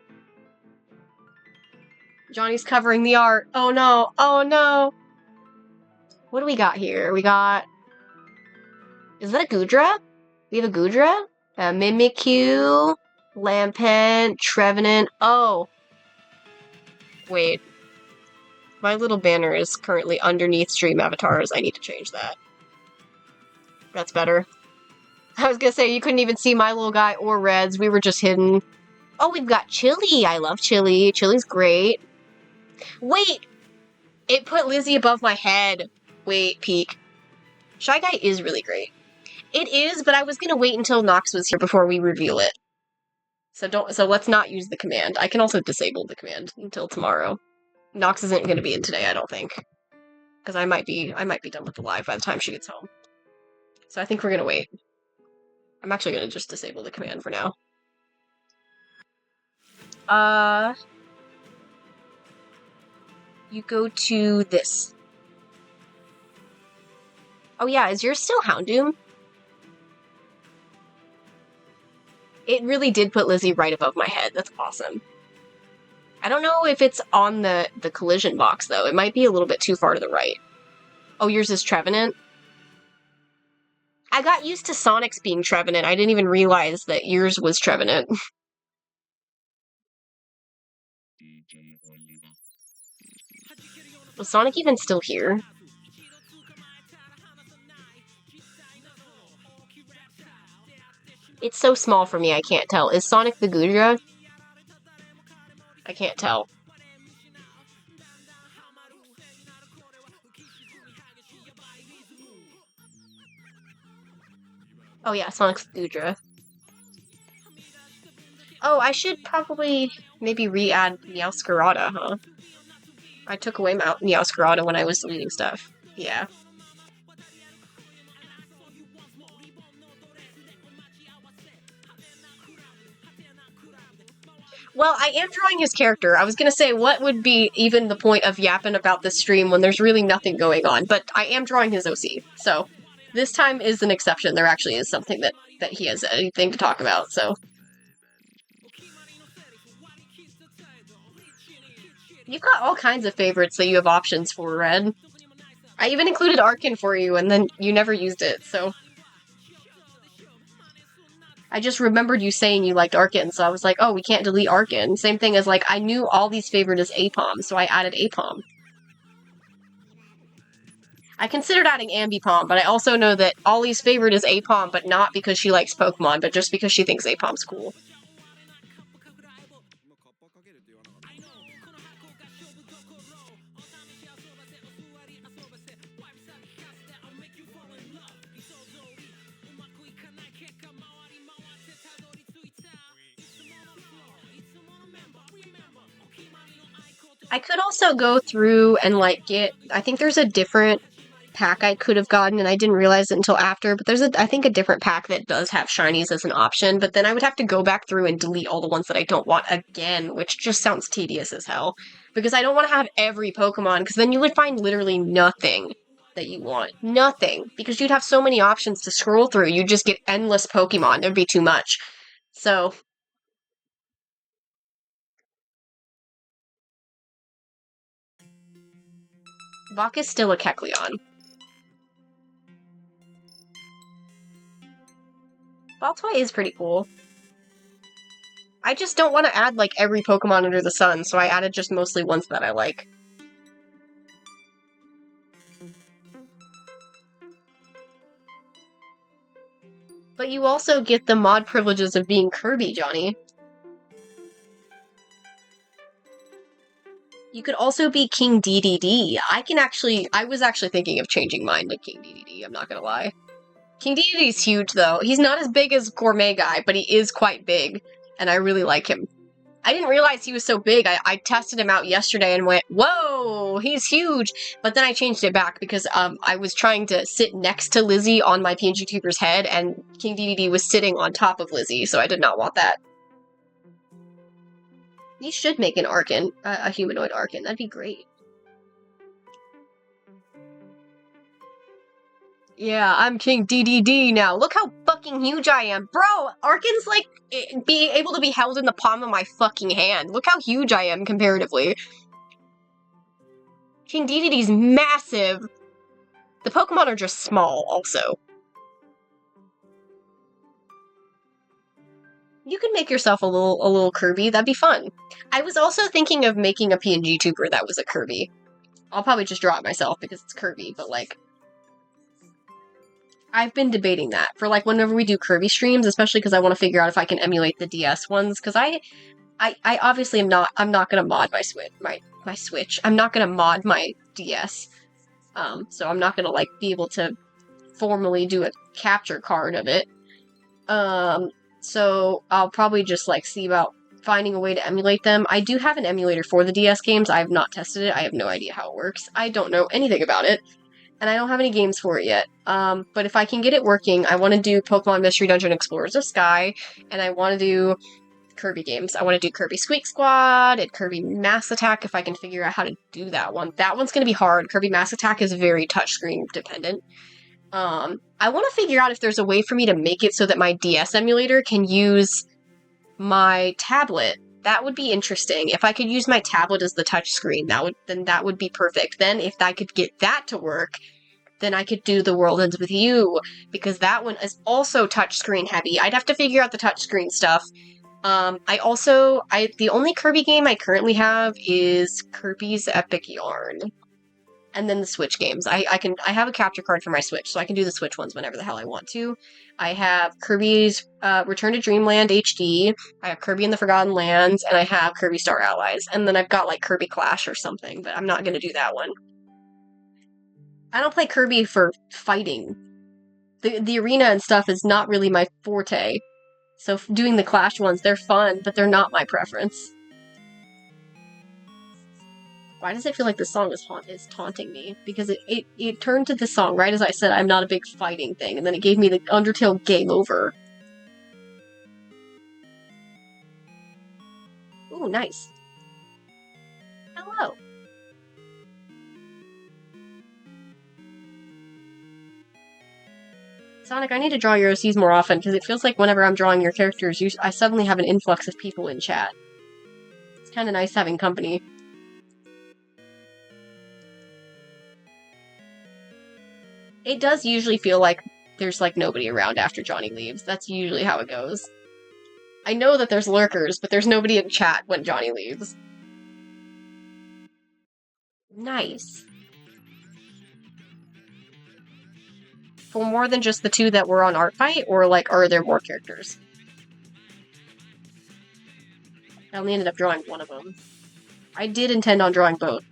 Johnny's covering the art. Oh no! Oh no! What do we got here? We got... Is that a Goodra? We have a Goodra? A Mimikyu, Lampent, Trevenant. Oh. Wait. My little banner is currently underneath stream avatars. I need to change that. That's better. I was gonna say, you couldn't even see my little guy or Red's. We were just hidden. Oh, we've got Chili. I love Chili. Chili's great. Wait! It put Lizzie above my head. Wait, peek. Shy Guy is really great. It is, but I was gonna wait until Nox was here before we reveal it. So let's not use the command. I can also disable the command until tomorrow. Nox isn't gonna be in today, I don't think. Because I might be done with the live by the time she gets home. So I think we're gonna wait. I'm actually gonna just disable the command for now. You go to this. Oh yeah, is yours still Houndoom? It really did put Lizzie right above my head. That's awesome. I don't know if it's on the collision box, though. It might be a little bit too far to the right. Oh, yours is Trevenant? I got used to Sonic's being Trevenant. I didn't even realize that yours was Trevenant. Was Sonic even still here? It's so small for me, I can't tell. Is Sonic the Gudra? I can't tell. Oh yeah, Sonic's the Gudra. Oh, I should probably maybe re-add Meowscarada, huh? I took away Meowscarada when I was deleting stuff. Yeah. Well, I am drawing his character. I was gonna say, what would be even the point of yapping about this stream when there's really nothing going on? But I am drawing his OC, so this time is an exception. There actually is something that he has anything to talk about, so. You've got all kinds of favorites that you have options for, Red. I even included Arkin for you, and then you never used it, so. I just remembered you saying you liked Arkin, so I was like, oh, we can't delete Arkin. Same thing as, like, I knew all these favored as Apom, so I added Apom. I considered adding Ambipom, but I also know that Ollie's favorite is Apom, but not because she likes Pokemon, but just because she thinks Apom's cool. I could also go through and, like, I think there's a different pack I could have gotten, and I didn't realize it until after, but there's I think a different pack that does have shinies as an option, but then I would have to go back through and delete all the ones that I don't want again, which just sounds tedious as hell. Because I don't want to have every Pokemon, because then you would find literally nothing that you want. Nothing. Because you'd have so many options to scroll through, you'd just get endless Pokemon. There'd be too much. So, Bach is still a Kecleon. Baltoy is pretty cool. I just don't want to add, like, every Pokemon under the sun, so I added just mostly ones that I like. But you also get the mod privileges of being Kirby, Johnny. You could also be King DDD. I was actually thinking of changing mine to King DDD, I'm not gonna lie. King DDD's huge, though. He's not as big as Gourmet Guy, but he is quite big, and I really like him. I didn't realize he was so big. I tested him out yesterday and went, whoa, he's huge! But then I changed it back because I was trying to sit next to Lizzie on my PNG Tuber's head, and King DDD was sitting on top of Lizzie, so I did not want that. You should make an Arkin, a humanoid Arkin. That'd be great. Yeah, I'm King DDD now. Look how fucking huge I am. Bro, Arkin's like, be able to be held in the palm of my fucking hand. Look how huge I am comparatively. King DDD's massive. The Pokemon are just small, also. You could make yourself a little Kirby. That'd be fun. I was also thinking of making a PNG tuber that was a Kirby. I'll probably just draw it myself because it's Kirby, but like, I've been debating that for like whenever we do Kirby streams, especially because I want to figure out if I can emulate the DS ones, because I obviously I'm not gonna mod my Switch. I'm not gonna mod my DS. So I'm not gonna like be able to formally do a capture card of it. So I'll probably just like see about finding a way to emulate them. I do have an emulator for the DS games. I have not tested it. I have no idea how it works. I don't know anything about it, and I don't have any games for it yet. But if I can get it working, I want to do Pokemon Mystery Dungeon Explorers of Sky, and I want to do Kirby games. I want to do Kirby Squeak Squad and Kirby Mass Attack if I can figure out how to do that one. That one's going to be hard. Kirby Mass Attack is very touchscreen dependent. I want to figure out if there's a way for me to make it so that my DS emulator can use my tablet. That would be interesting. If I could use my tablet as the touchscreen, that would be perfect. Then if I could get that to work, then I could do The World Ends With You, because that one is also touchscreen heavy. I'd have to figure out the touchscreen stuff. The only Kirby game I currently have is Kirby's Epic Yarn. And then the Switch games. I have a capture card for my Switch, so I can do the Switch ones whenever the hell I want to. I have Kirby's Return to Dreamland HD, I have Kirby and the Forgotten Lands, and I have Kirby Star Allies. And then I've got like Kirby Clash or something, but I'm not gonna do that one. I don't play Kirby for fighting. The arena and stuff is not really my forte. So doing the Clash ones, they're fun, but they're not my preference. Why does it feel like this song is taunting me? Because it turned to this song right as I said I'm not a big fighting thing, and then it gave me the Undertale game over. Ooh, nice. Hello. Sonic, I need to draw your OCs more often, because it feels like whenever I'm drawing your characters, I suddenly have an influx of people in chat. It's kind of nice having company. It does usually feel like there's like nobody around after Johnny leaves. That's usually how it goes. I know that there's lurkers, but there's nobody in chat when Johnny leaves. Nice. For more than just the two that were on Art Fight, or like, are there more characters? I only ended up drawing one of them. I did intend on drawing both.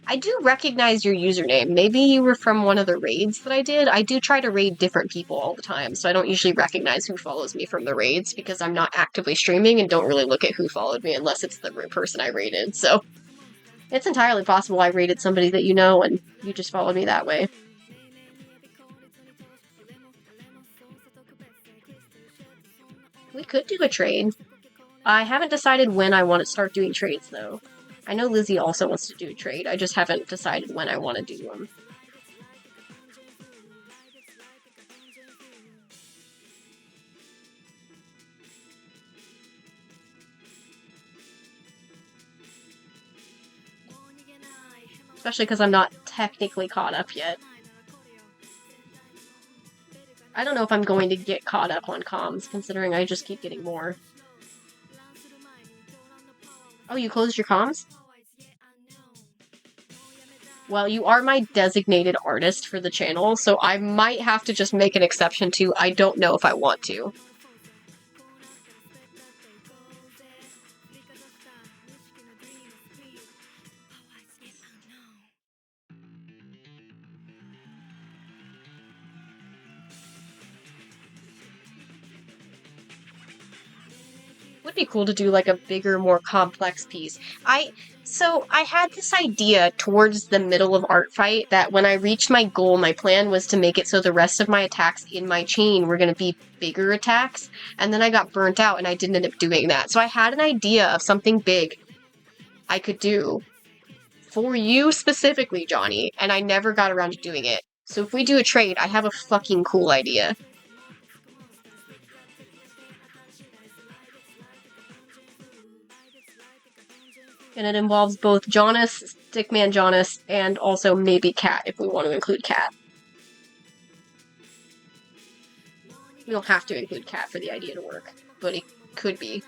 I do recognize your username. Maybe you were from one of the raids that I did. I do try to raid different people all the time, so I don't usually recognize who follows me from the raids because I'm not actively streaming and don't really look at who followed me unless it's the person I raided, so it's entirely possible I raided somebody that you know and you just followed me that way. We could do a trade. I haven't decided when I want to start doing trades, though. I know Lizzie also wants to do a trade, I just haven't decided when I want to do them. Especially because I'm not technically caught up yet. I don't know if I'm going to get caught up on comms, considering I just keep getting more. Oh, you closed your comms? Well, you are my designated artist for the channel, so I might have to just make an exception to I don't know if I want to. Would be cool to do like a bigger, more complex piece. So I had this idea towards the middle of Art Fight that when I reached my goal, my plan was to make it so the rest of my attacks in my chain were going to be bigger attacks, and then I got burnt out and I didn't end up doing that. So I had an idea of something big I could do for you specifically, Johnny, and I never got around to doing it. So if we do a trade, I have a fucking cool idea. And it involves both Jonas, Stickman Jonas, and also maybe Cat, if we want to include Cat. We don't have to include Cat for the idea to work, but it could be.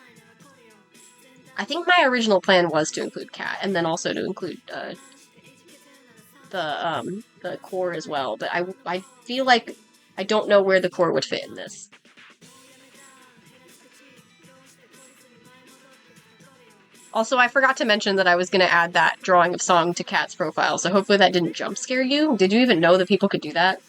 I think my original plan was to include cat, and then also to include the core as well. But I feel like I don't know where the core would fit in this. Also, I forgot to mention that I was going to add that drawing of Song to Cat's profile, so hopefully that didn't jump scare you. Did you even know that people could do that?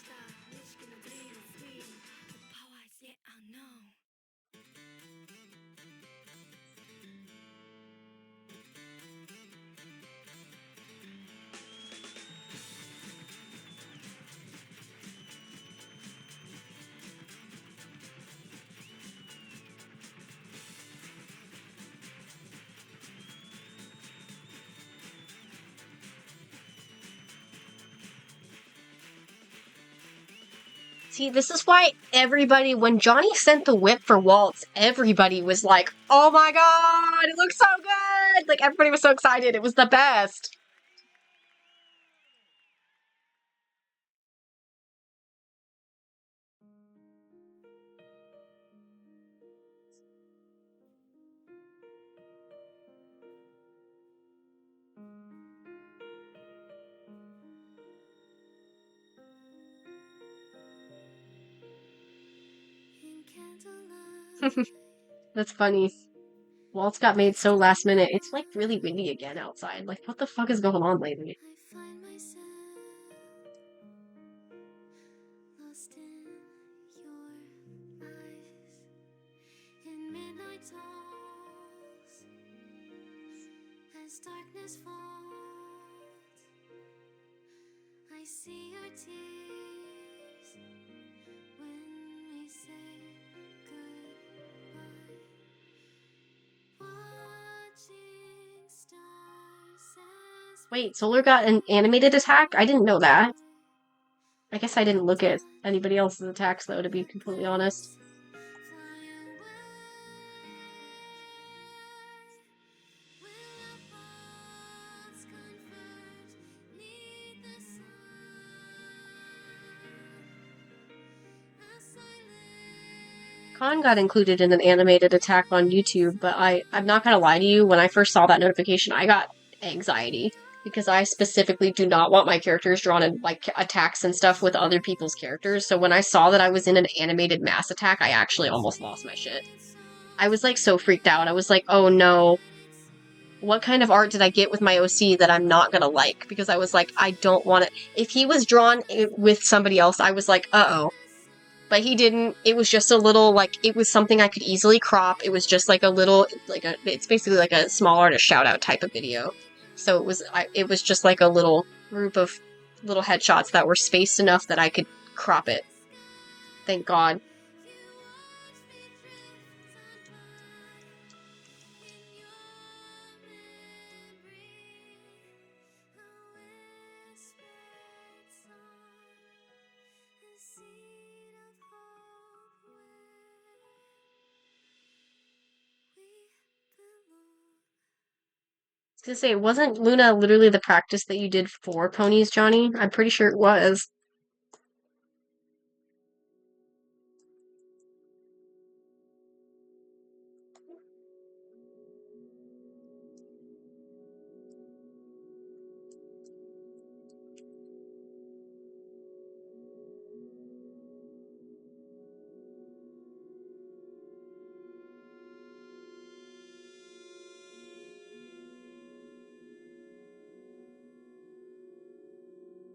See, this is why everybody, when Johnny sent the whip for Waltz, everybody was like, oh my god, it looks so good! Like, everybody was so excited, it was the best! That's funny. Waltz got made so last minute. It's like really windy again outside. Like, what the fuck is going on lately? Darkness falls, I see your tears when we say goodbye. Watching stars as Wait, Solar got an animated attack? I didn't know that. I guess I didn't look at anybody else's attacks, though, to be completely honest. Khan got included in an animated attack on YouTube, but I'm not gonna lie to you, when I first saw that notification, I got anxiety. Because I specifically do not want my characters drawn in, like, attacks and stuff with other people's characters, so when I saw that I was in an animated mass attack, I actually almost lost my shit. I was, like, so freaked out. I was like, oh no. What kind of art did I get with my OC that I'm not gonna like? Because I was like, I don't want it. If he was drawn with somebody else, I was like, uh-oh. But he didn't. It was just a little, like, it was something I could easily crop. It was just like a little, it's basically like a small artist shout out type of video. So it was just like a little group of little headshots that were spaced enough that I could crop it. Thank God. I was gonna say, wasn't Luna literally the practice that you did for ponies, Johnny? I'm pretty sure it was.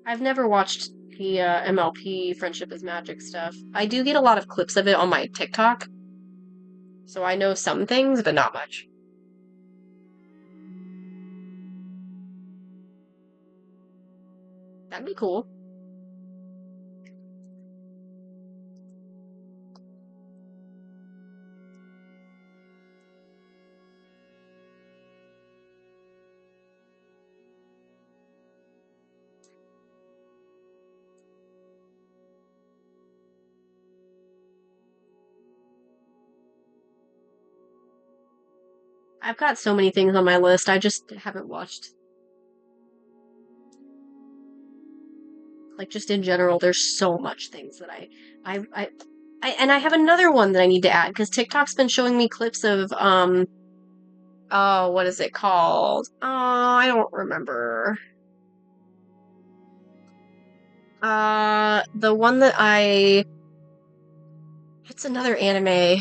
I've never watched the MLP Friendship is Magic stuff. I do get a lot of clips of it on my TikTok, so I know some things, but not much. That'd be cool. I've got so many things on my list, I just haven't watched. Like, just in general, there's so much things that and I have another one that I need to add, because TikTok's been showing me clips of, Oh, what is it called? Oh, I don't remember. The one that it's another anime.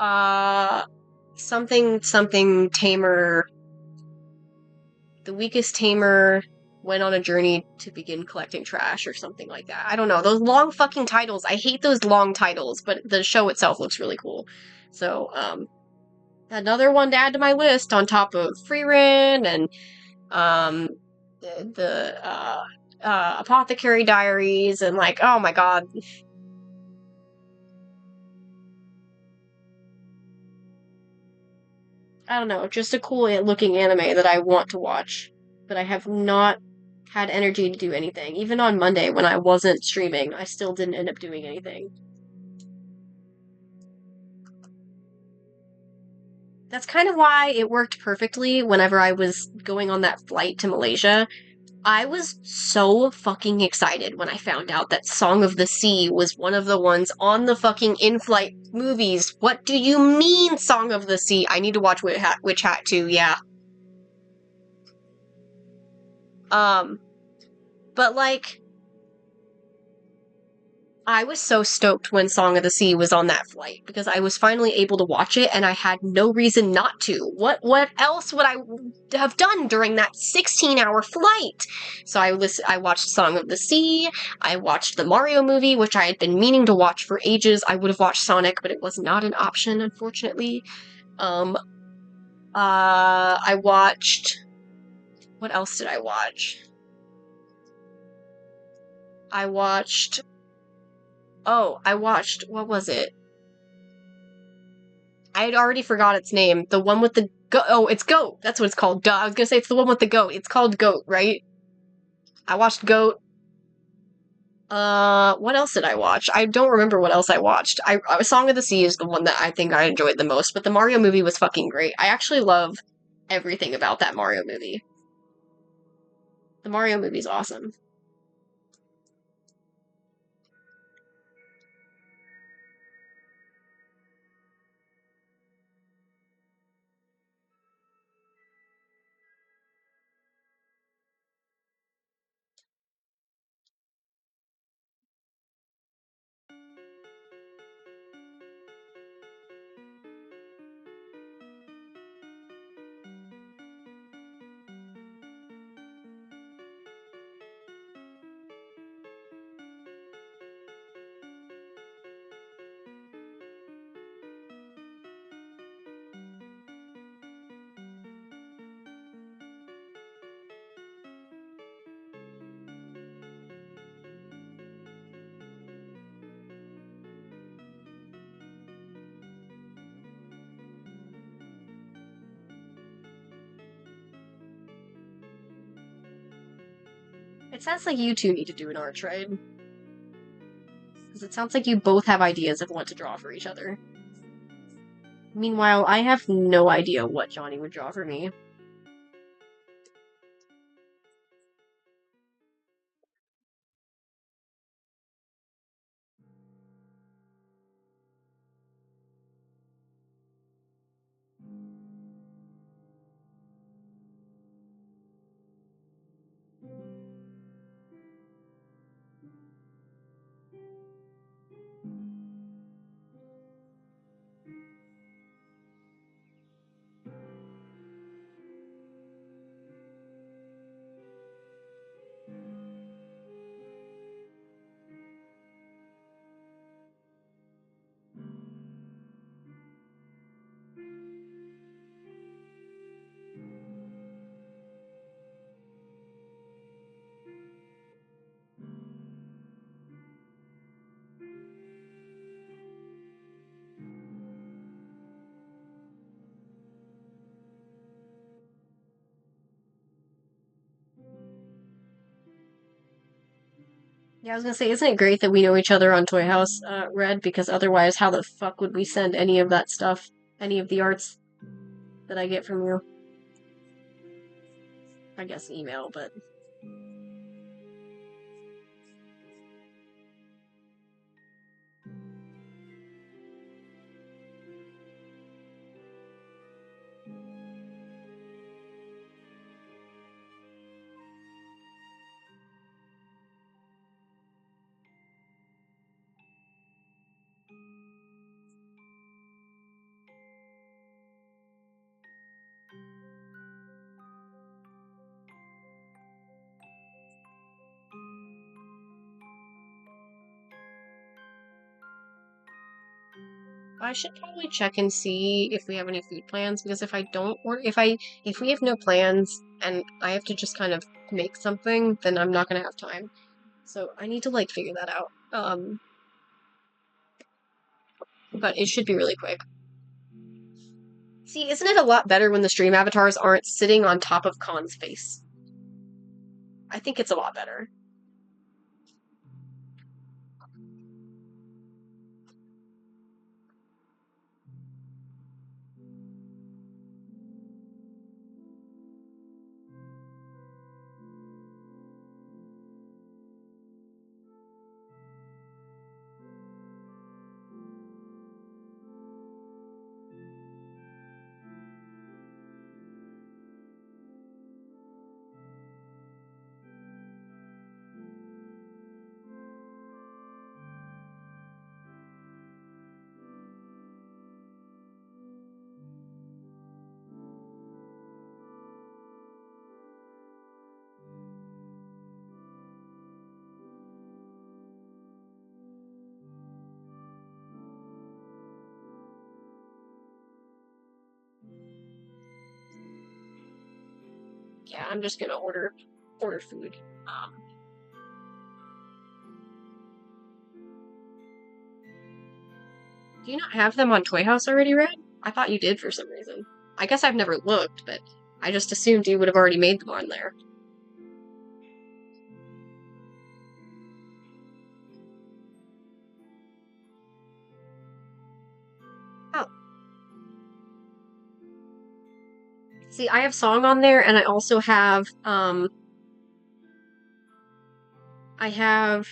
Uh, something tamer. The weakest tamer went on a journey to begin collecting trash or something like that. I don't know. Those long fucking titles. I hate those long titles, but the show itself looks really cool. So, another one to add to my list on top of Freerin and um the Apothecary Diaries and like, oh my god. I don't know, just a cool looking anime that I want to watch, but I have not had energy to do anything. Even on Monday when I wasn't streaming, I still didn't end up doing anything. That's kind of why it worked perfectly whenever I was going on that flight to Malaysia. I was so fucking excited when I found out that Song of the Sea was one of the ones on the fucking in-flight movies. What do you mean, Song of the Sea? I need to watch Witch Hat too, yeah. Um, but like, I was so stoked when Song of the Sea was on that flight because I was finally able to watch it and I had no reason not to. What else would I have done during that 16-hour flight? So I watched Song of the Sea, I watched the Mario movie, which I had been meaning to watch for ages. I would have watched Sonic, but it was not an option, unfortunately. Um I watched what else did I watch? I watched I watched what was it? I had already forgot its name. The one with the it's Goat. That's what it's called. Duh. I was gonna say it's the one with the goat. It's called Goat, right? I watched Goat. What else did I watch? I don't remember what else I watched. Song of the Sea is the one that I think I enjoyed the most, but the Mario movie was fucking great. I actually love everything about that Mario movie. The Mario movie's awesome. It sounds like you two need to do an art trade. Because it sounds like you both have ideas of what to draw for each other. Meanwhile, I have no idea what Johnny would draw for me. Yeah, I was gonna say, isn't it great that we know each other on Toy House, Red? Because otherwise, how the fuck would we send any of that stuff, any of the arts that I get from you? I guess email, but I should probably check and see if we have any food plans, because if I don't order, if we have no plans and I have to just kind of make something, then I'm not gonna have time. So I need to like figure that out. But it should be really quick. See, isn't it a lot better when the stream avatars aren't sitting on top of Khan's face? I think it's a lot better. Yeah, I'm just gonna order food. Do you not have them on Toy House already, Red? I thought you did for some reason. I guess I've never looked, but I just assumed you would have already made them on there. Oh. See, I have Song on there, and I also have, I have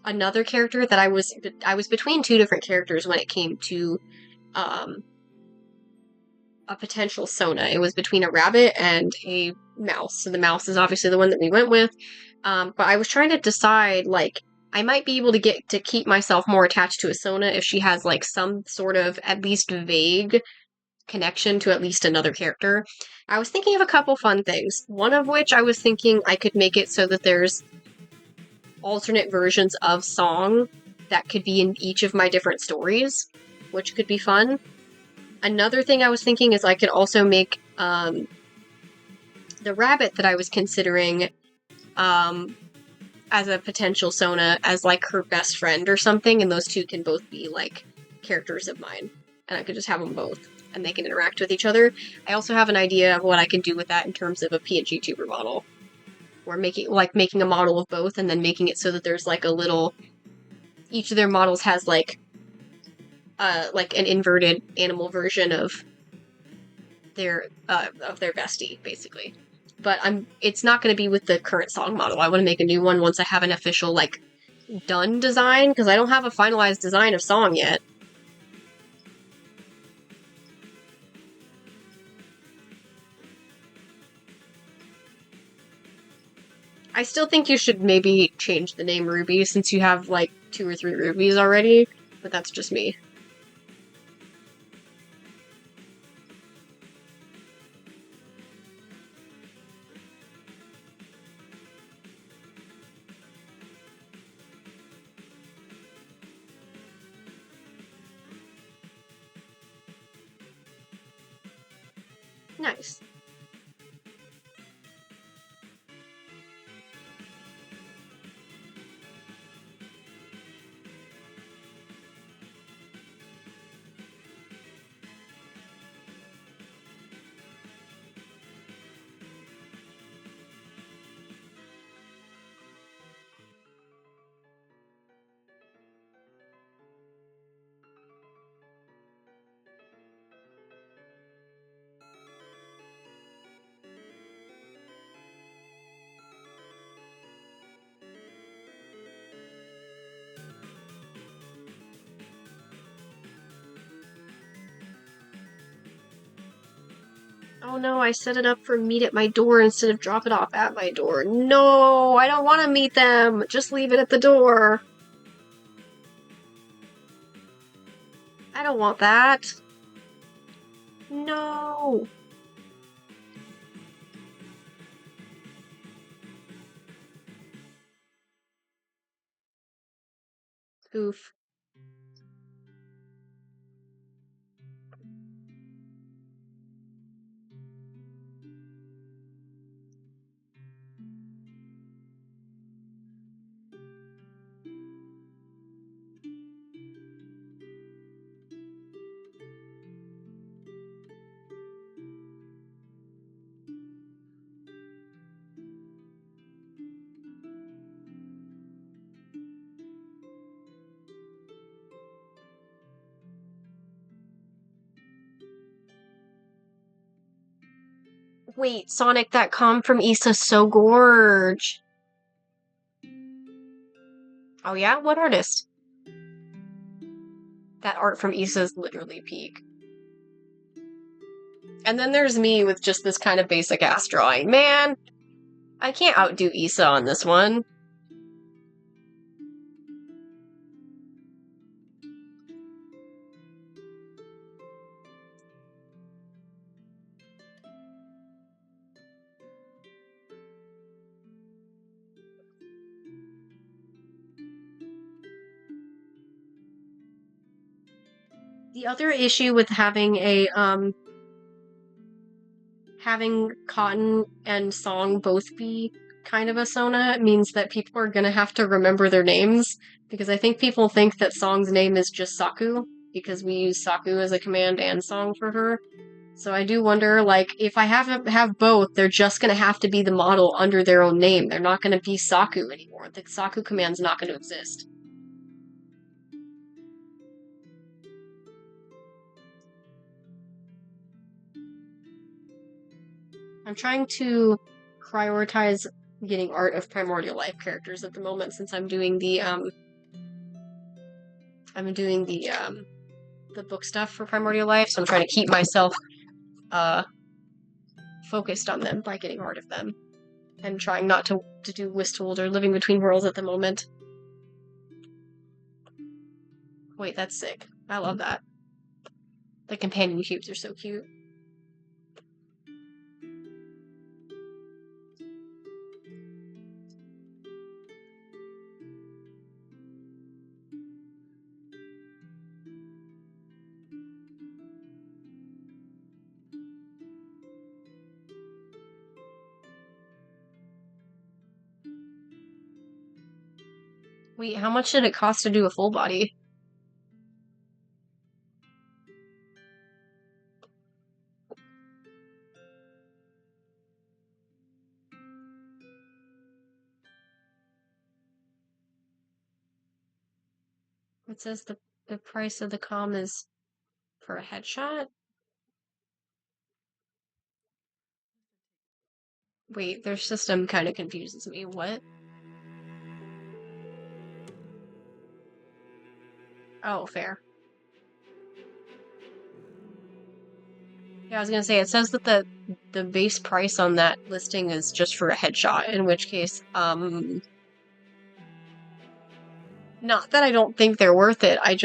another character that I was between two different characters when it came to, um, a potential Sona. It was between a rabbit and a mouse. So the mouse is obviously the one that we went with. But I was trying to decide, like, I might be able to get to keep myself more attached to a Sona if she has like some sort of at least vague connection to at least another character. I was thinking of a couple fun things. One of which I was thinking I could make it so that there's alternate versions of Song that could be in each of my different stories, which could be fun. Another thing I was thinking is I could also make the rabbit that I was considering as a potential Sona as like her best friend or something, and those two can both be like characters of mine. And I could just have them both, and they can interact with each other. I also have an idea of what I can do with that in terms of a PNG tuber model. Or making a model of both, and then making it so that there's like a little. Each of their models has like an inverted animal version of their bestie, basically. But it's not going to be with the current Song model. I want to make a new one once I have an official like done design, because I don't have a finalized design of Song yet. I still think you should maybe change the name Ruby, since you have like 2 or 3 rubies already, but that's just me. Nice. Oh no, I set it up for meet at my door instead of drop it off at my door. No, I don't want to meet them. Just leave it at the door. I don't want that. No. Oof. Wait, Sonic, that comm from Issa's so gorge. Oh yeah? What artist? That art from Issa's literally peak. And then there's me with just this kind of basic ass drawing. Man, I can't outdo Issa on this one. The other issue with having Cotton and Song both be kind of a Sona means that people are gonna have to remember their names, because I think people think that Song's name is just Saku, because we use Saku as a command and Song for her. So I do wonder, like, if I have both, they're just gonna have to be the model under their own name. They're not gonna be Saku anymore. The Saku command's not gonna exist. I'm trying to prioritize getting art of Primordial Life characters at the moment, since I'm doing the book stuff for Primordial Life, so I'm trying to keep myself uh focused on them by getting art of them. And trying not to do Wistful or Living Between Worlds at the moment. Wait, that's sick. I love that. The companion cubes are so cute. Wait, how much did it cost to do a full body? It says the price of the comm is for a headshot? Wait, their system kind of confuses me. What? Oh, fair. Yeah, I was gonna say, it says that the base price on that listing is just for a headshot, in which case, not that I don't think they're worth it, I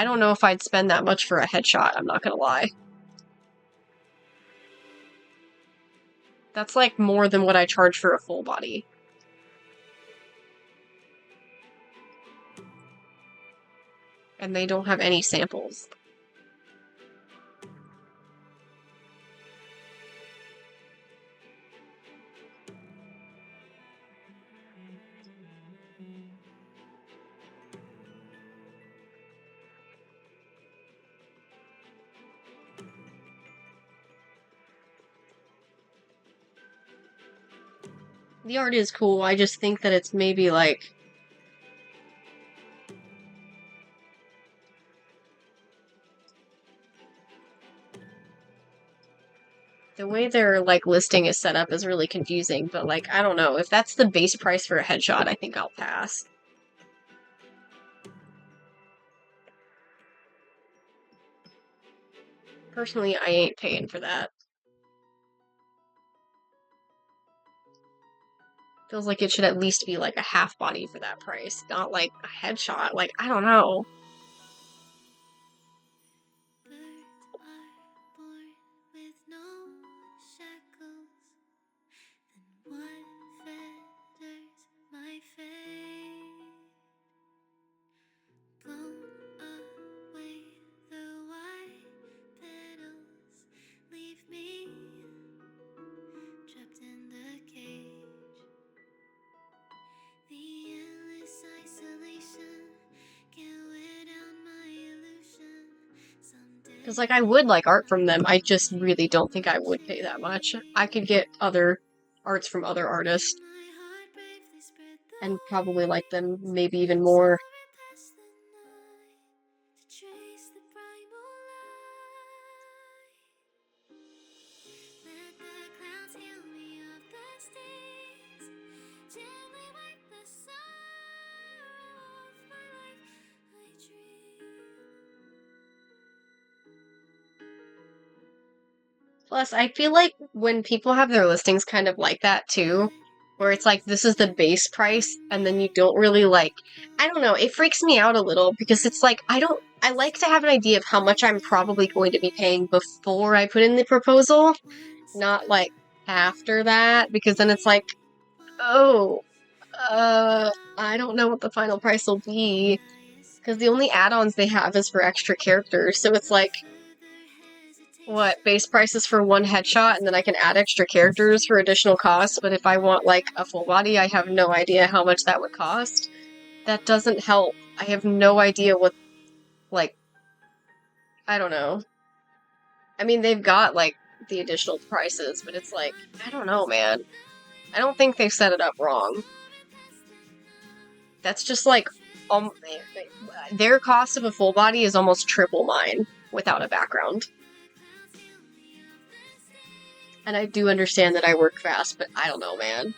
don't know if I'd spend that much for a headshot, I'm not gonna lie. That's like more than what I charge for a full body. And they don't have any samples. The art is cool, I just think that it's maybe like... The way their, like, listing is set up is really confusing, but, like, I don't know. If that's the base price for a headshot, I think I'll pass. Personally, I ain't paying for that. Feels like it should at least be, like, a half body for that price, not, like, a headshot. Like, I don't know. Because, like, I would like art from them. I just really don't think I would pay that much. I could get other arts from other artists My heart bravely spread the and probably like them wings, maybe even soar more. past the night to trace the primal light. Let the clouds heal me of the stains, gently wipe the sorrow of my life. I dream. Plus, I feel like when people have their listings kind of like that too, where it's like, this is the base price, and then you don't really like, I don't know, it freaks me out a little because it's like, I like to have an idea of how much I'm probably going to be paying before I put in the proposal, not like after that, because then it's like, oh, I don't know what the final price will be, because the only add-ons they have is for extra characters, so it's like, what, base prices for one headshot, and then I can add extra characters for additional costs, but if I want, like, a full body, I have no idea how much that would cost. That doesn't help. I have no idea what, like, I don't know. I mean, they've got, like, the additional prices, but it's like, I don't know, man. I don't think they set it up wrong. That's just, like, um, their cost of a full body is almost triple mine without a background. And I do understand that I work fast, but I don't know, man.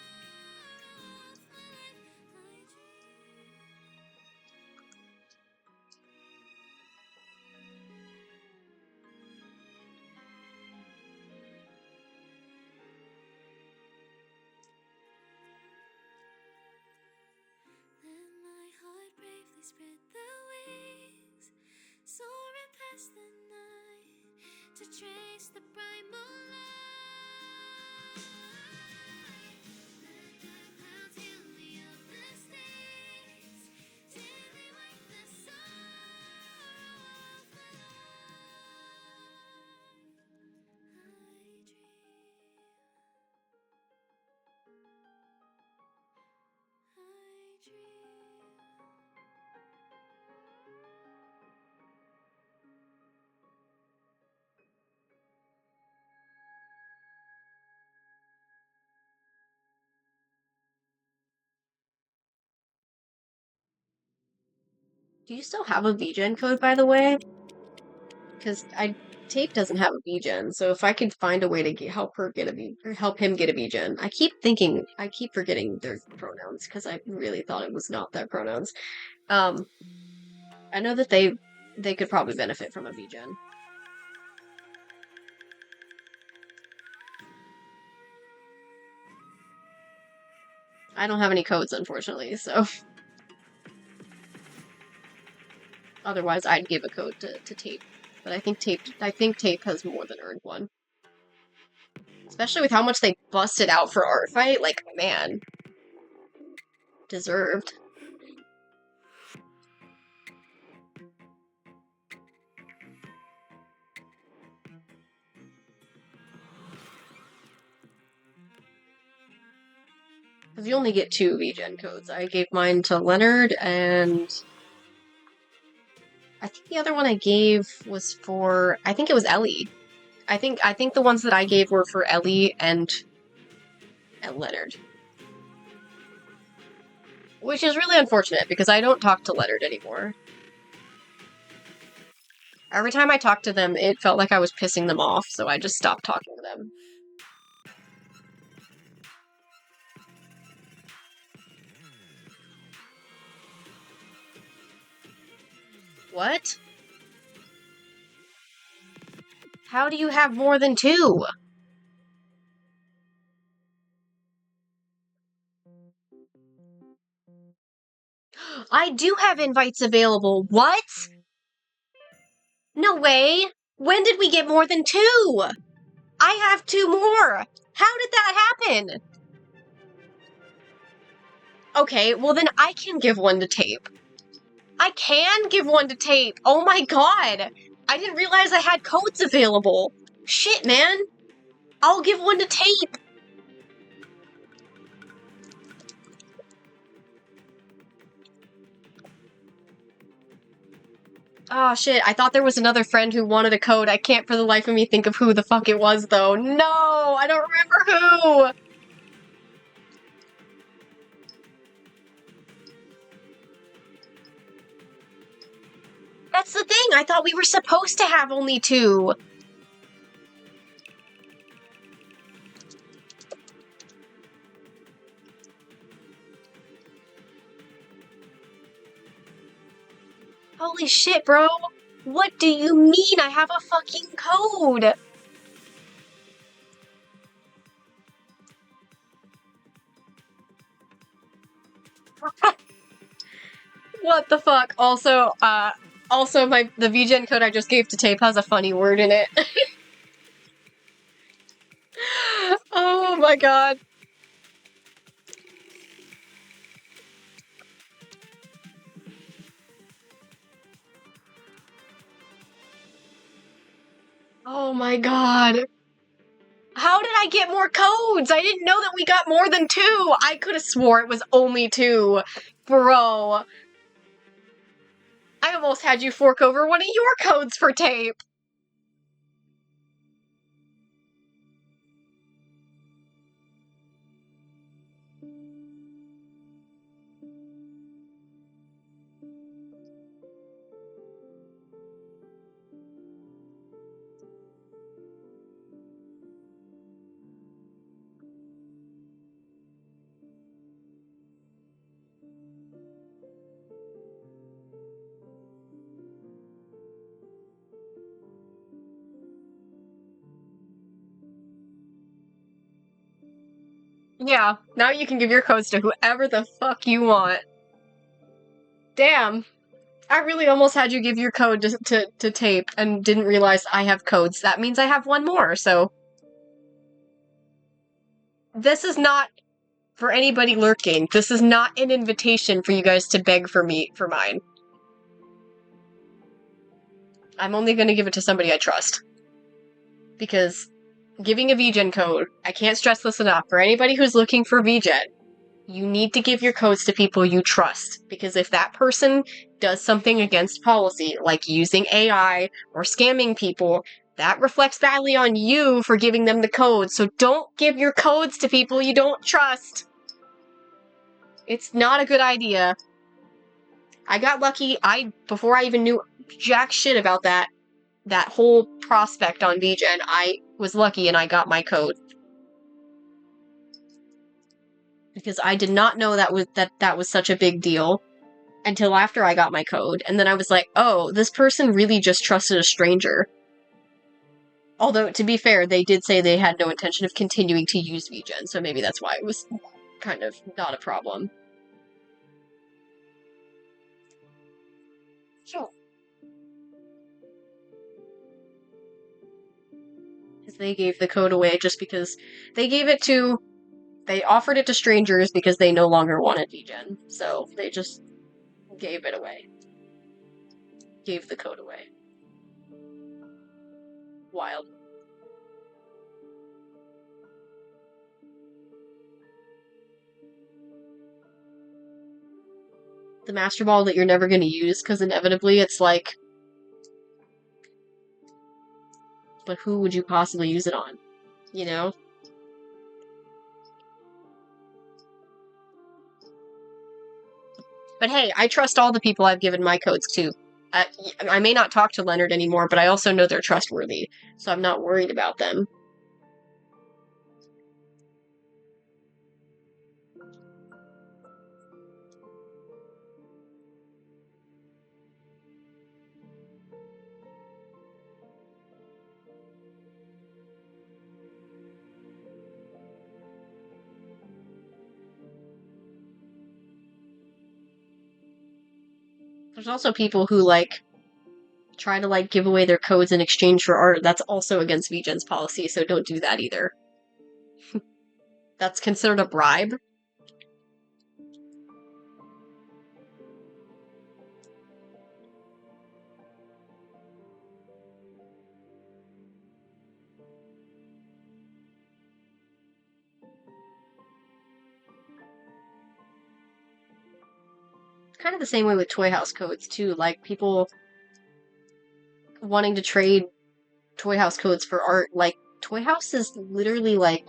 Let my heart bravely spread the wings, soaring past the night to trace the primal light. Let the clouds heal me of the stains, gently wipe the sorrow of my life. I dream. Do you still have a VGen code, by the way? Because Tape doesn't have a VGen, so if I could find a way to help her get a V or help him get a VGen, I keep forgetting their pronouns because I really thought it was not their pronouns. Um, I know that they could probably benefit from a VGen. I don't have any codes, unfortunately, so otherwise I'd give a code to Tape. But I think Tape has more than earned one. Especially with how much they busted out for Art Fight, like, man, deserved. Because you only get two VGen codes. I gave mine to Leonard, and I think the other one I gave was for, I think it was Ellie. I think the ones that I gave were for Ellie and Leonard. Which is really unfortunate because I don't talk to Leonard anymore. Every time I talked to them, it felt like I was pissing them off, so I just stopped talking to them. What? How do you have more than two? I do have invites available. What? No way. When did we get more than two? I have two more. How did that happen? Okay, well then I can give one to Tape. I can give one to Tape. Oh my god. I didn't realize I had codes available. Shit, man. I'll give one to Tape. Oh shit, I thought there was another friend who wanted a code. I can't for the life of me think of who the fuck it was though. No, I don't remember who! That's the thing, I thought we were supposed to have only two. Holy shit, bro. What do you mean I have a fucking code? What the fuck? Also the VGen code I just gave to Tape has a funny word in it. Oh my god. Oh my god. How did I get more codes? I didn't know that we got more than two. I could have swore it was only two. Bro. I almost had you fork over one of your codes for Tape. Yeah, now you can give your codes to whoever the fuck you want. Damn. I really almost had you give your code to Tape and didn't realize I have codes. That means I have one more, so. This is not for anybody lurking. This is not an invitation for you guys to beg for me for mine. I'm only gonna give it to somebody I trust. Because giving a VGen code, I can't stress this enough, for anybody who's looking for VGen, you need to give your codes to people you trust. Because if that person does something against policy, like using AI or scamming people, that reflects badly on you for giving them the code. So don't give your codes to people you don't trust. It's not a good idea. I got lucky. Before I even knew jack shit about that whole prospect on VGen, I was lucky and I got my code. Because I did not know that was such a big deal until after I got my code, and then I was like, oh, this person really just trusted a stranger. Although, to be fair, they did say they had no intention of continuing to use VGen, so maybe that's why it was kind of not a problem. Sure. Because they gave the code away just because they offered it to strangers because they no longer wanted VGen, so they just gave it away. Gave the code away. Wild. The Master Ball that you're never going to use, because inevitably it's like, but who would you possibly use it on? You know? But hey, I trust all the people I've given my codes to. I may not talk to Leonard anymore, but I also know they're trustworthy, so I'm not worried about them. There's also people who, like, try to, like, give away their codes in exchange for art. That's also against VGen's policy, so don't do that either. That's considered a bribe. Kind of the same way with Toy House codes, too. Like, people wanting to trade Toy House codes for art. Like, Toy House is literally like,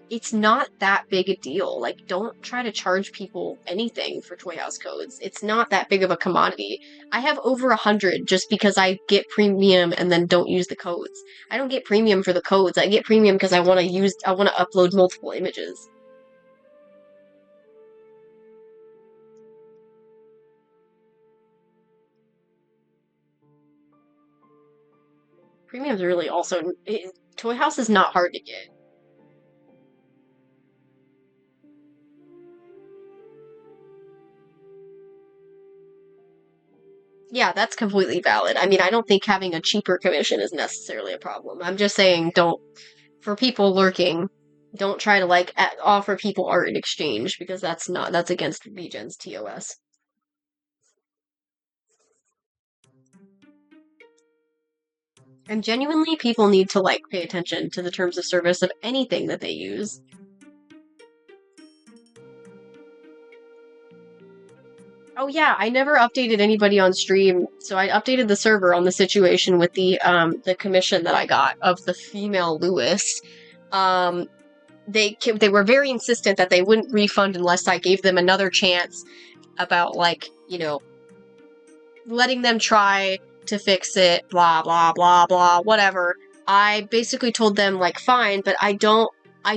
it's not that big a deal. Like, don't try to charge people anything for Toy House codes. It's not that big of a commodity. I have over 100 just because I get premium and then don't use the codes. I don't get premium for the codes. I get premium because I want to upload multiple images. Premium's really also, Toy House is not hard to get. Yeah, that's completely valid. I mean, I don't think having a cheaper commission is necessarily a problem. I'm just saying, don't, for people lurking, don't try to like offer people art in exchange because that's against VGen's TOS. And genuinely, people need to like pay attention to the terms of service of anything that they use. Oh yeah, I never updated anybody on stream, so I updated the server on the situation with the commission that I got of the female Lewis. Um, they were very insistent that they wouldn't refund unless I gave them another chance about like, letting them try to fix it, blah blah blah blah, whatever. I basically told them like fine, but I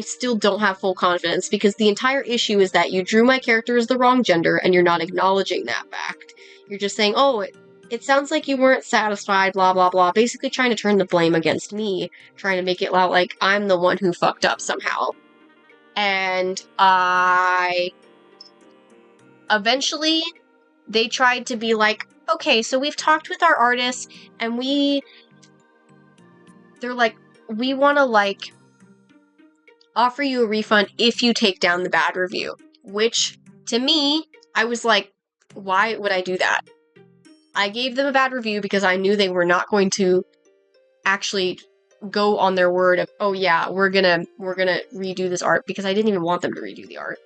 still don't have full confidence because the entire issue is that you drew my character as the wrong gender and you're not acknowledging that fact. You're just saying, "Oh, it sounds like you weren't satisfied, blah blah blah," basically trying to turn the blame against me, trying to make it loud like I'm the one who fucked up somehow. And I eventually they tried to be like, okay, so we've talked with our artists and they're like, we want to like offer you a refund if you take down the bad review, which to me, I was like, why would I do that? I gave them a bad review because I knew they were not going to actually go on their word of, oh yeah, we're gonna redo this art, because I didn't even want them to redo the art.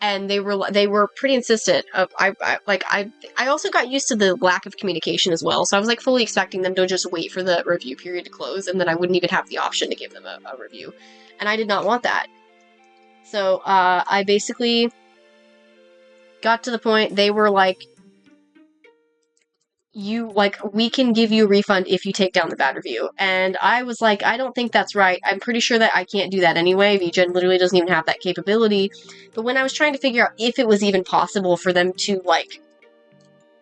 And they were pretty insistent of I also got used to the lack of communication as well, so I was like fully expecting them to just wait for the review period to close and then I wouldn't even have the option to give them a review, and I did not want that. So I basically got to the point they were like, we can give you a refund if you take down the bad review. And I was like, I don't think that's right. I'm pretty sure that I can't do that anyway. VGen literally doesn't even have that capability. But when I was trying to figure out if it was even possible for them to,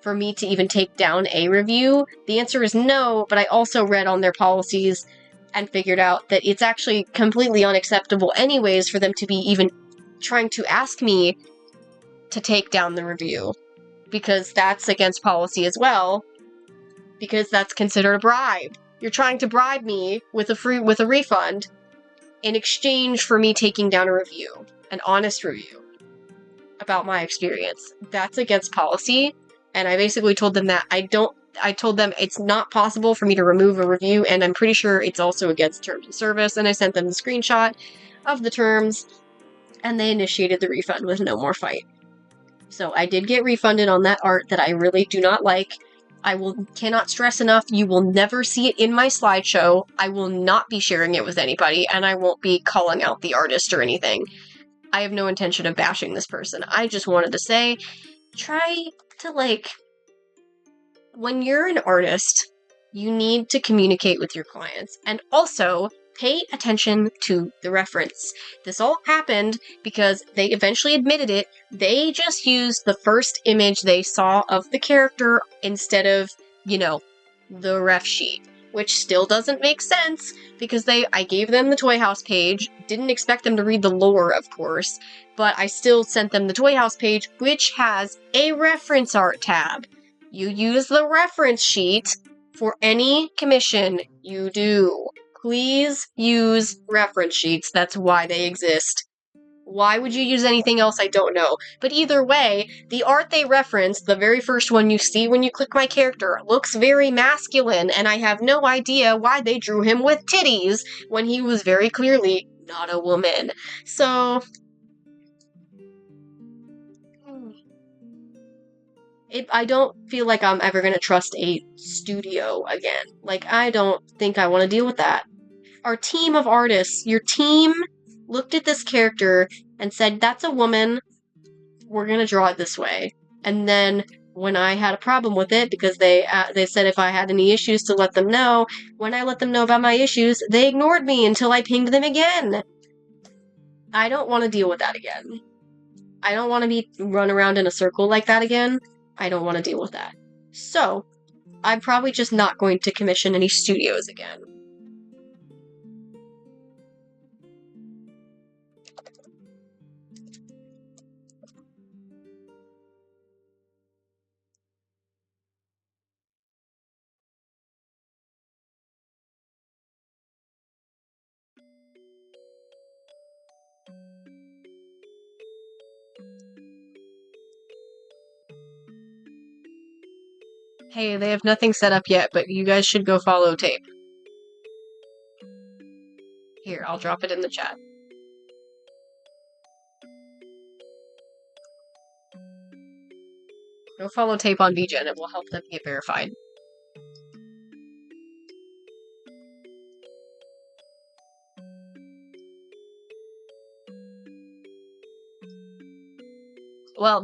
for me to even take down a review, the answer is no, but I also read on their policies and figured out that it's actually completely unacceptable anyways for them to be even trying to ask me to take down the review, because that's against policy as well, because that's considered a bribe. You're trying to bribe me with a refund in exchange for me taking down a review, an honest review about my experience. That's against policy, and I basically told them that I told them it's not possible for me to remove a review, and I'm pretty sure it's also against terms of service, and I sent them the screenshot of the terms, and they initiated the refund with no more fight. So I did get refunded on that art that I really do not like. Cannot stress enough, you will never see it in my slideshow. I will not be sharing it with anybody, and I won't be calling out the artist or anything. I have no intention of bashing this person. I just wanted to say, try to, when you're an artist, you need to communicate with your clients. And also, pay attention to the reference. This all happened because they eventually admitted it. They just used the first image they saw of the character instead of, the ref sheet, which still doesn't make sense because I gave them the Toy House page, didn't expect them to read the lore, of course, but I still sent them the Toy House page, which has a reference art tab. You use the reference sheet for any commission you do. Please use reference sheets. That's why they exist. Why would you use anything else? I don't know. But either way, the art they reference, the very first one you see when you click my character, looks very masculine, and I have no idea why they drew him with titties when he was very clearly not a woman. So, I don't feel like I'm ever gonna trust a studio again. Like, I don't think I want to deal with that. Our team of artists, your team looked at this character and said, that's a woman, we're gonna draw it this way. And then when I had a problem with it, because they said if I had any issues to let them know, when I let them know about my issues, they ignored me until I pinged them again. I don't want to deal with that again. I don't want to be run around in a circle like that again. I don't want to deal with that. So, I'm probably just not going to commission any studios again. Hey, they have nothing set up yet, but you guys should go follow Tape. Here, I'll drop it in the chat. Go follow Tape on VGen, it will help them get verified. Well,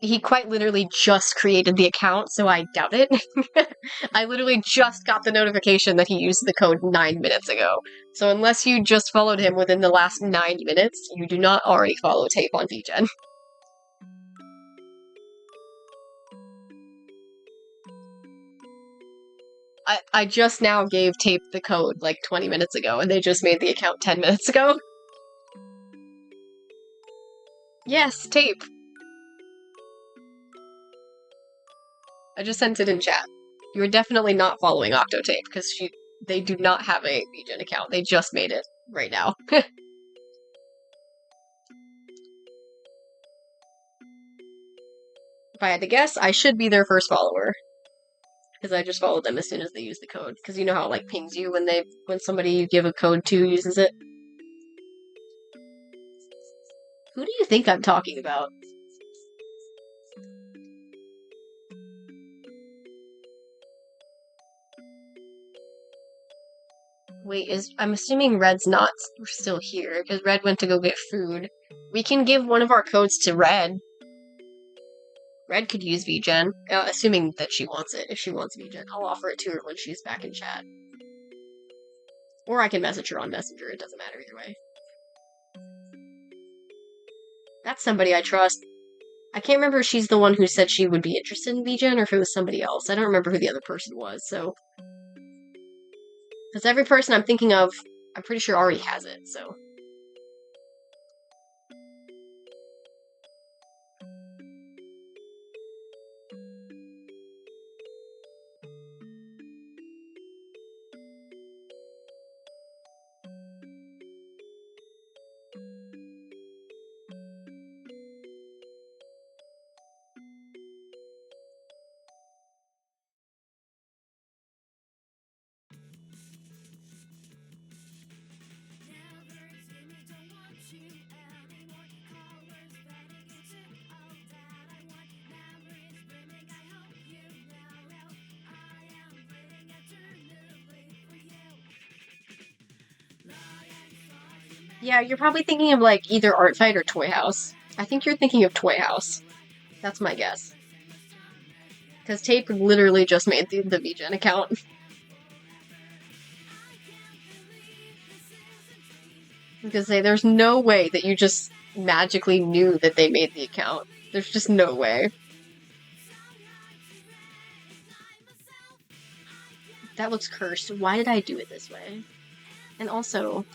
he quite literally just created the account, so I doubt it. I literally just got the notification that he used the code 9 minutes ago. So unless you just followed him within the last 9 minutes, you do not already follow Tape on VGen. I just now gave Tape the code like 20 minutes ago, and they just made the account 10 minutes ago. Yes, Tape. I just sent it in chat. You're definitely not following Octotape, because they do not have a VGen account. They just made it right now. If I had to guess, I should be their first follower. Because I just followed them as soon as they use the code. Because you know how it like pings you when somebody you give a code to uses it? Who do you think I'm talking about? Wait, I'm assuming Red's not still here, because Red went to go get food. We can give one of our codes to Red. Red could use VGen, assuming that she wants it. If she wants VGen, I'll offer it to her when she's back in chat. Or I can message her on Messenger, it doesn't matter either way. That's somebody I trust. I can't remember if she's the one who said she would be interested in VGen or if it was somebody else. I don't remember who the other person was, so. Because every person I'm thinking of, I'm pretty sure already has it, so. Yeah, you're probably thinking of like either Artfight or Toy House. I think you're thinking of Toy House. That's my guess. Because Tape literally just made the VGen account. I was gonna say, there's no way that you just magically knew that they made the account. There's just no way. That looks cursed. Why did I do it this way? And also,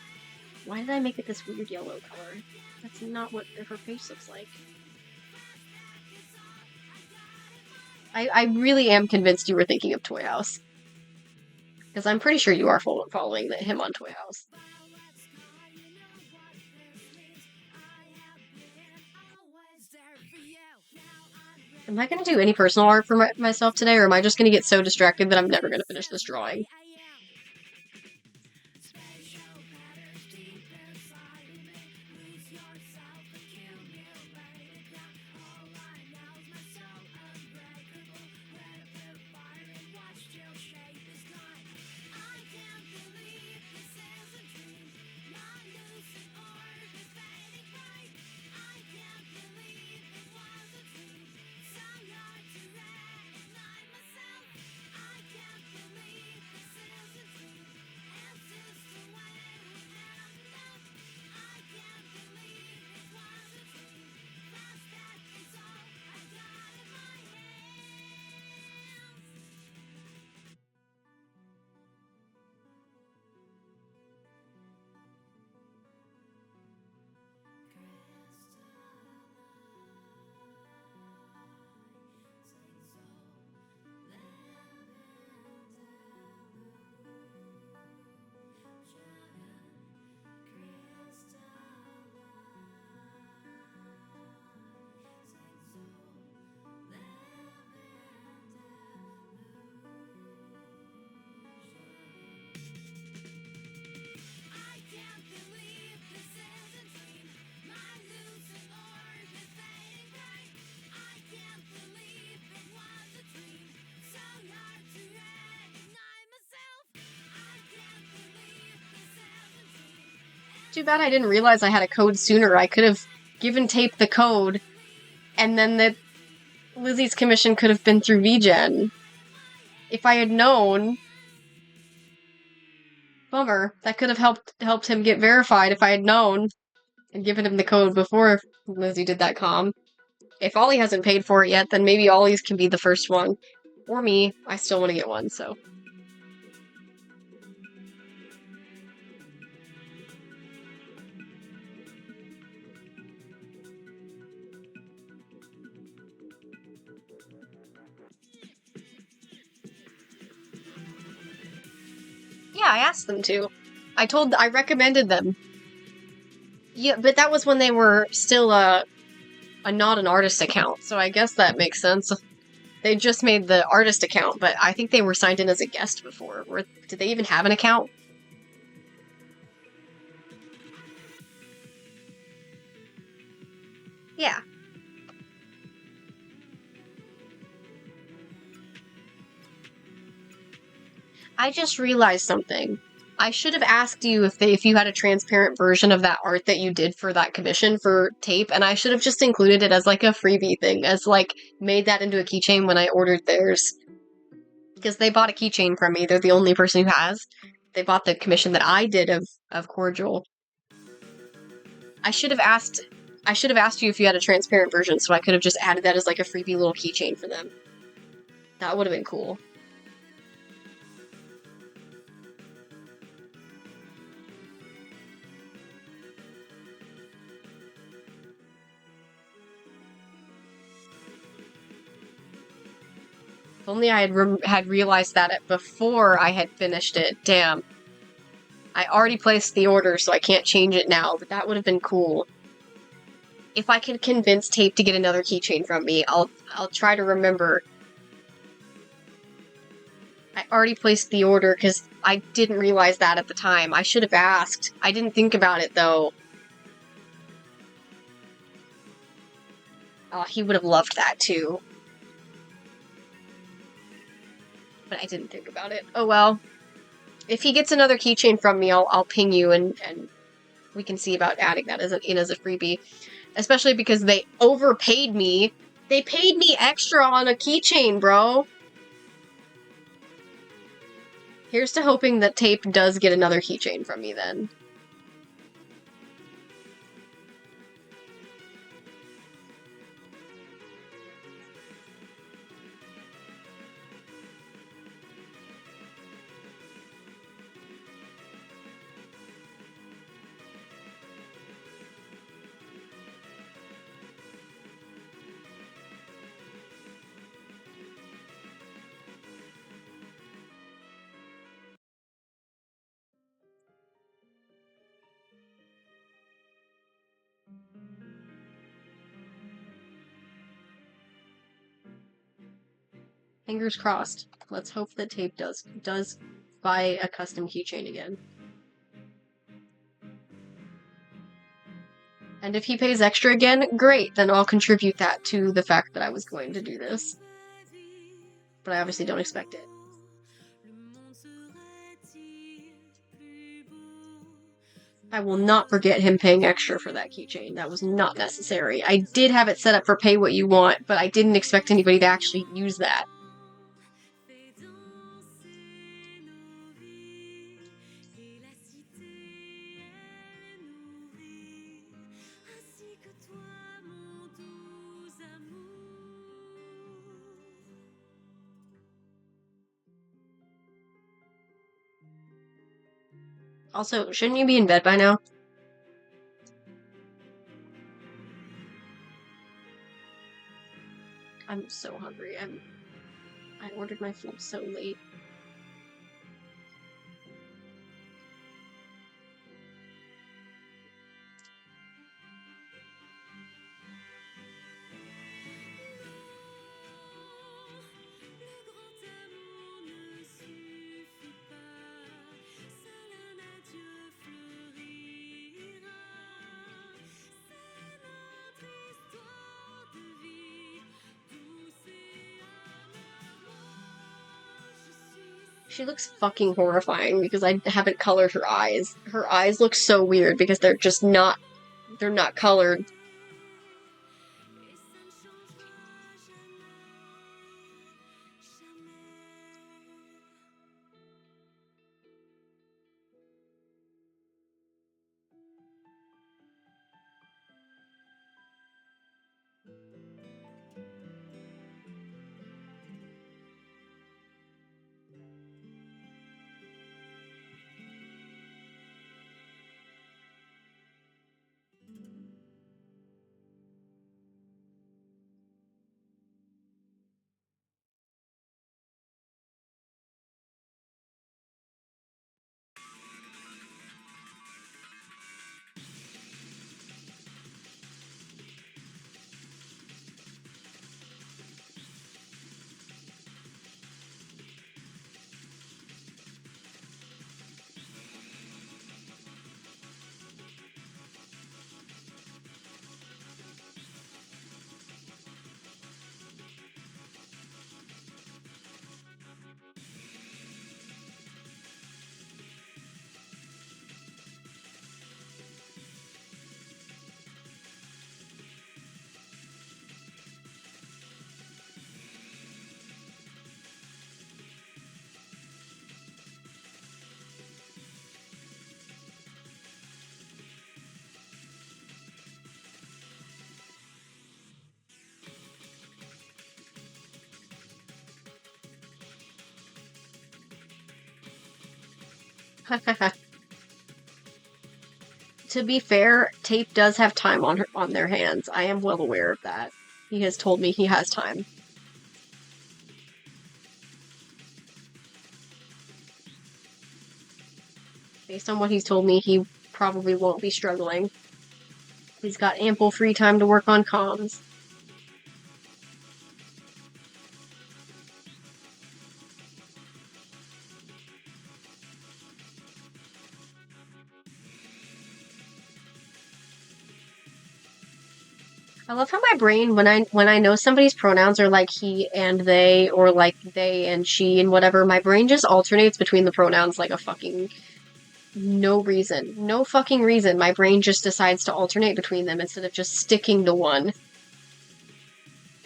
why did I make it this weird yellow color? That's not what her face looks like. I really am convinced you were thinking of Toy House. Because I'm pretty sure you are following him on Toy House. Am I going to do any personal art for myself today, or am I just going to get so distracted that I'm never going to finish this drawing? too bad I didn't realize I had a code sooner. I could have given Tape the code, and then Lizzie's commission could have been through VGen. If I had known... Bummer. That could have helped him get verified if I had known and given him the code before Lizzie did that comm. If Ollie hasn't paid for it yet, then maybe Ollie's can be the first one. Or me. I still want to get one, so... Yeah, I asked them to. I recommended them. Yeah, but that was when they were still a not an artist account, so I guess that makes sense. They just made the artist account, but I think they were signed in as a guest before. Did they even have an account? Yeah. I just realized something. I should have asked you if you had a transparent version of that art that you did for that commission for Tape, and I should have just included it as like a freebie thing, as like made that into a keychain when I ordered theirs. Because they bought a keychain from me. They're the only person who has. They bought the commission that I did of Cordial. I should have asked you if you had a transparent version, so I could have just added that as like a freebie little keychain for them. That would have been cool. If only I had realized that before I had finished it. Damn. I already placed the order, so I can't change it now, but that would have been cool. If I can convince Tape to get another keychain from me, I'll try to remember. I already placed the order because I didn't realize that at the time. I should have asked. I didn't think about it, though. Oh, he would have loved that, too. But I didn't think about it. Oh, well. If he gets another keychain from me, I'll ping you and we can see about adding that as a freebie. Especially because they overpaid me. They paid me extra on a keychain, bro. Here's to hoping that Tape does get another keychain from me then. Fingers crossed. Let's hope that Tape does buy a custom keychain again. And if he pays extra again, great, then I'll contribute that to the fact that I was going to do this. But I obviously don't expect it. I will not forget him paying extra for that keychain. That was not necessary. I did have it set up for pay what you want, but I didn't expect anybody to actually use that. Also, shouldn't you be in bed by now? I'm so hungry. I ordered my food so late. She looks fucking horrifying because I haven't colored her eyes. Her eyes look so weird because they're not colored. To be fair, Tape does have time on their hands. I am well aware of that. He has told me he has time. Based on what he's told me, he probably won't be struggling. He's got ample free time to work on comms. I love how my brain, when I know somebody's pronouns are like he and they, or like they and she and whatever, my brain just alternates between the pronouns like a fucking no reason. No fucking reason. My brain just decides to alternate between them instead of just sticking to one.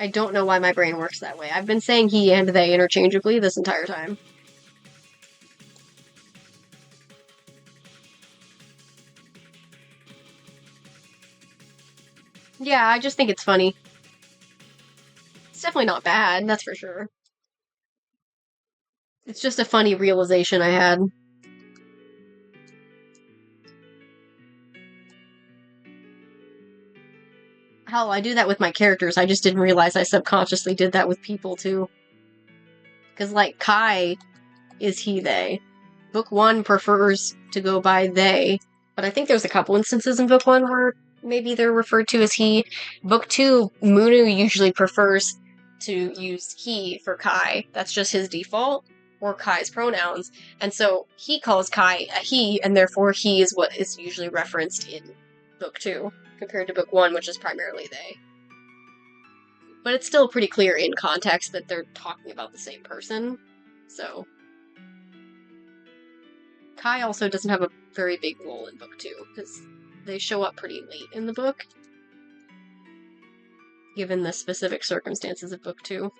I don't know why my brain works that way. I've been saying he and they interchangeably this entire time. Yeah, I just think it's funny. It's definitely not bad, that's for sure. It's just a funny realization I had. Hell, I do that with my characters. I just didn't realize I subconsciously did that with people too. Because, like, Kai is he, they. Book 1 prefers to go by they, but I think there's a couple instances in Book 1 where maybe they're referred to as he. Book 2, Munu usually prefers to use he for Kai. That's just his default, or Kai's pronouns. And so he calls Kai a he, and therefore he is what is usually referenced in Book 2, compared to Book 1, which is primarily they. But it's still pretty clear in context that they're talking about the same person, so... Kai also doesn't have a very big role in Book 2, because they show up pretty late in the book, given the specific circumstances of Book 2.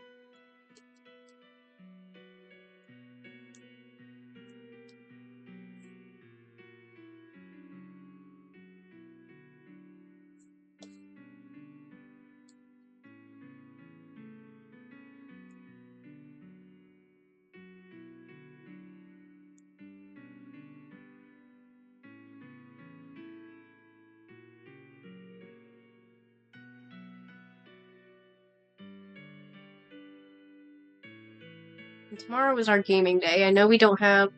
And tomorrow is our gaming day. I know we don't have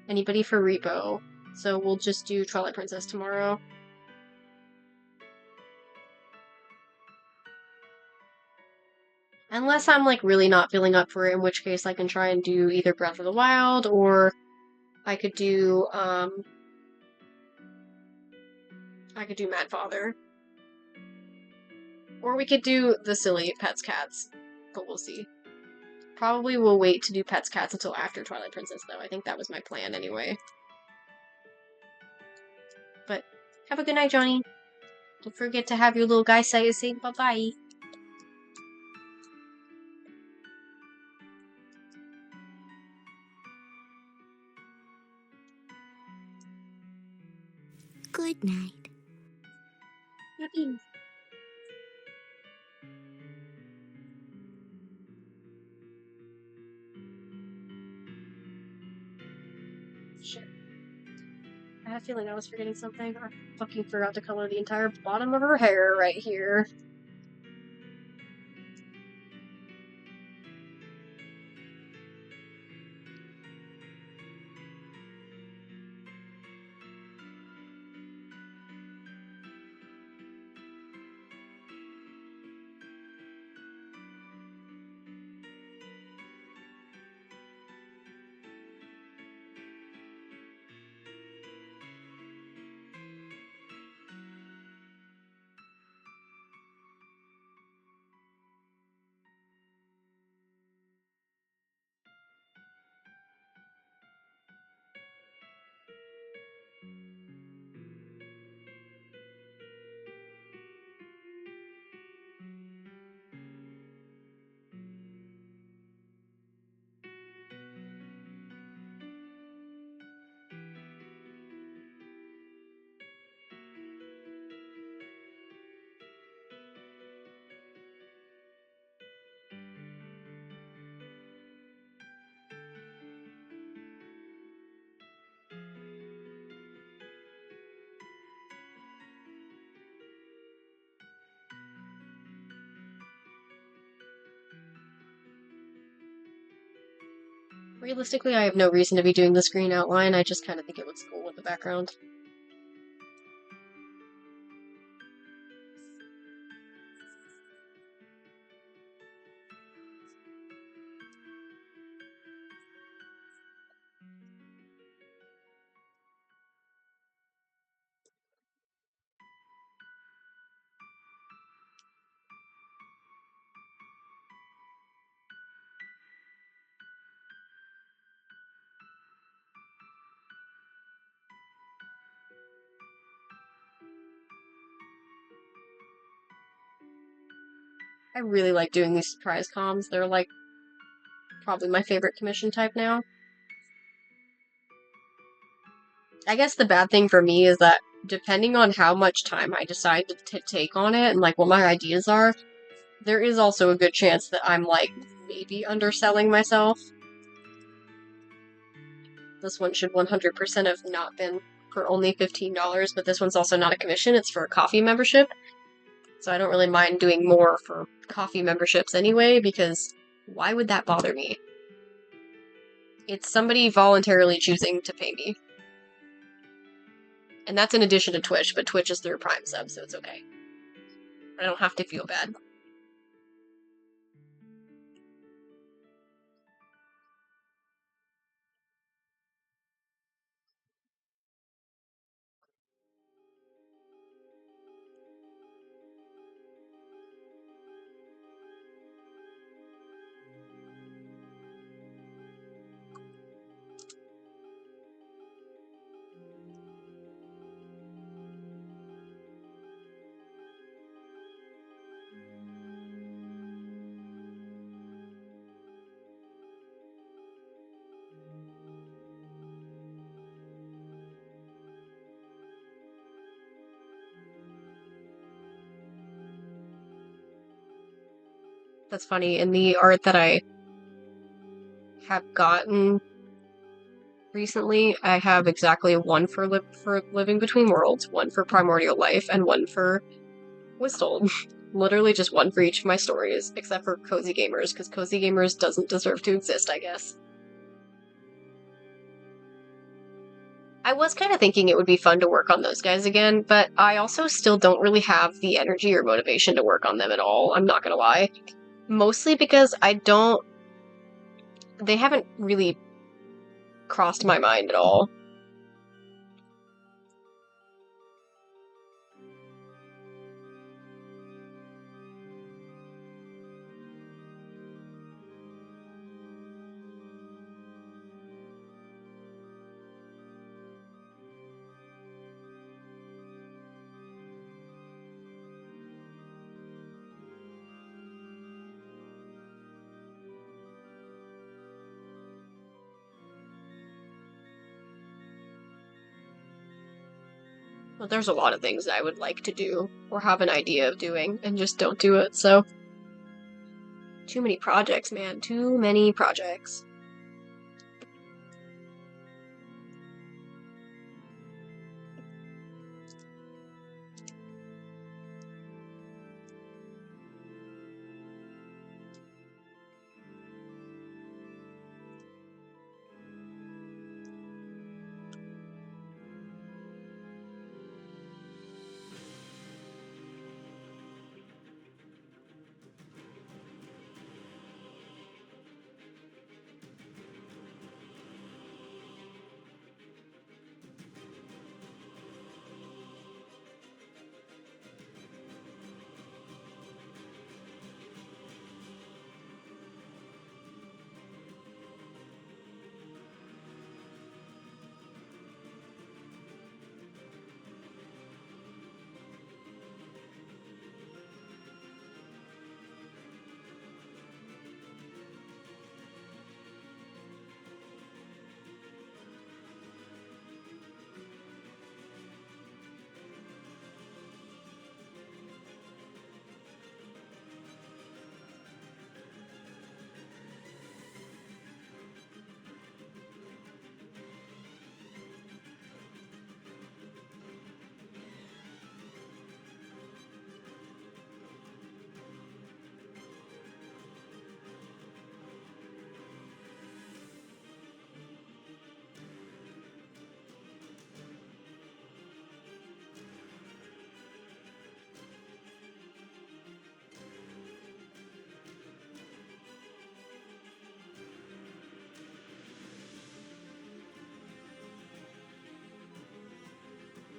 anybody for Repo, so we'll just do Twilight Princess tomorrow. Unless I'm, like, really not feeling up for it, in which case I can try and do either Breath of the Wild, or I could do, Mad Father. Or we could do the silly Pets Cats, but we'll see. probably will wait to do Pets Cats until after Twilight Princess, though. I think that was my plan anyway. But have a good night, Johnny. Don't forget to have your little guy say bye-bye. Good night. Good evening. Shit. I had a feeling I was forgetting something. I fucking forgot to color the entire bottom of her hair right here. Realistically, I have no reason to be doing this green outline. I just kind of think it looks cool with the background. I really like doing these surprise comms. They're like probably my favorite commission type now. I guess the bad thing for me is that depending on how much time I decide to take on it and like what my ideas are, there is also a good chance that I'm like maybe underselling myself. This one should 100% have not been for only $15, but this one's also not a commission, it's for a coffee membership. So I don't really mind doing more for coffee memberships anyway, because why would that bother me? It's somebody voluntarily choosing to pay me. And that's in addition to Twitch, but Twitch is through Prime sub, so it's okay. I don't have to feel bad. That's funny. In the art that I have gotten recently, I have exactly one for Living Between Worlds, one for Primordial Life, and one for Whistle. Literally just one for each of my stories, except for Cozy Gamers, because Cozy Gamers doesn't deserve to exist, I guess. I was kind of thinking it would be fun to work on those guys again, but I also still don't really have the energy or motivation to work on them at all, I'm not gonna lie. Mostly because they haven't really crossed my mind at all. Well, there's a lot of things I would like to do or have an idea of doing and just don't do it, so. Too many projects, man. Too many projects.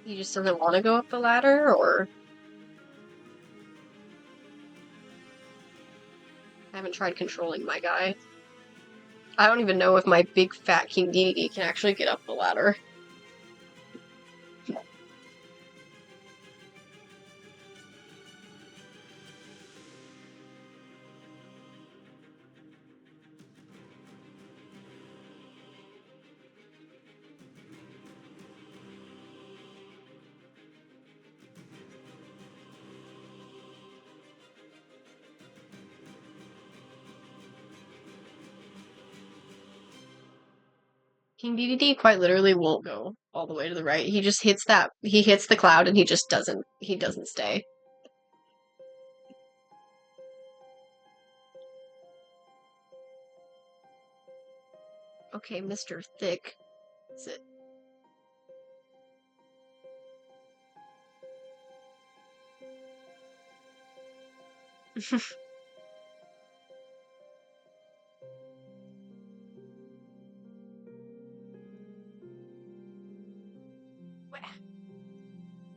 He just doesn't want to go up the ladder, or I haven't tried controlling my guy. I don't even know if my big fat King Dedede can actually get up the ladder. King Dedede quite literally won't go all the way to the right. He just hits he hits the cloud and he doesn't stay. Okay, Mr. Thick. Is it?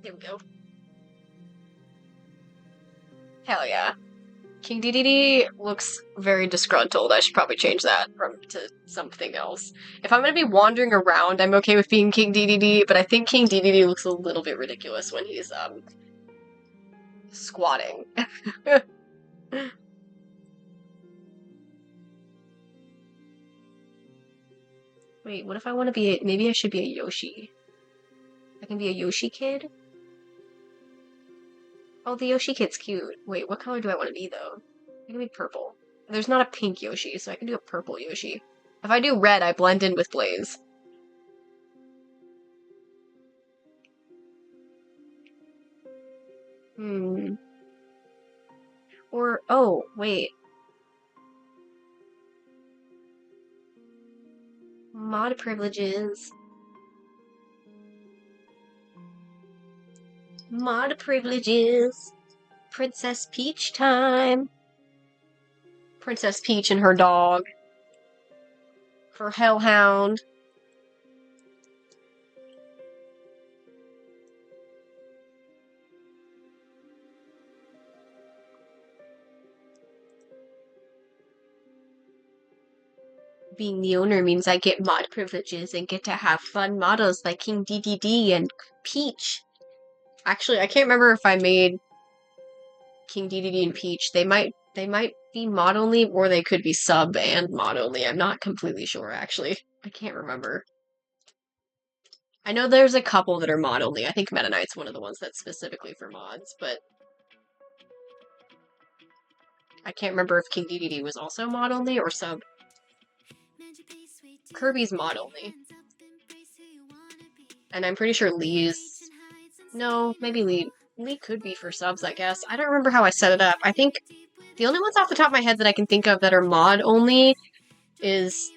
There we go. Hell yeah. King Dedede looks very disgruntled. I should probably change that to something else. If I'm gonna be wandering around, I'm okay with being King Dedede, but I think King Dedede looks a little bit ridiculous when he's squatting. Wait, what if I want to be maybe I should be a Yoshi. I can be a Yoshi kid? Oh, the Yoshi kid's cute. Wait, what color do I want to be though? I can be purple. There's not a pink Yoshi, so I can do a purple Yoshi. If I do red, I blend in with Blaze. Hmm. Or, oh, wait. Mod privileges. Mod privileges. Princess Peach time. Princess Peach and her dog. Her hellhound. Being the owner means I get mod privileges and get to have fun models like King Dedede and Peach. Actually, I can't remember if I made King Dedede and Peach. They might be mod only, or they could be sub and mod only. I'm not completely sure, actually. I can't remember. I know there's a couple that are mod only. I think Meta Knight's one of the ones that's specifically for mods, but I can't remember if King DDD was also mod only or sub. Kirby's mod only. And I'm pretty sure Lee's... No, maybe Lee. Lee could be for subs, I guess. I don't remember how I set it up. I think the only ones off the top of my head that I can think of that are mod only is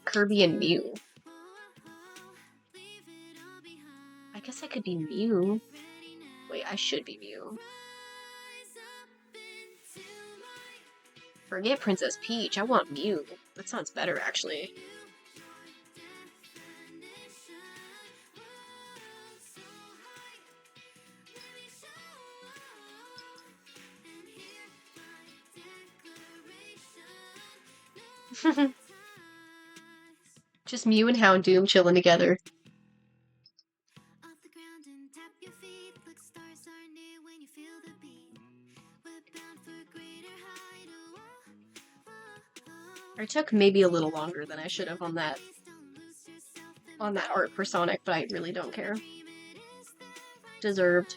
Kirby and Mew. I guess I could be Mew. Wait, I should be Mew. Forget Princess Peach. I want Mew. That sounds better, actually. Just Mew and Houndoom chilling together. I took maybe a little longer than I should have on that art for Sonic, but I really don't care. Deserved.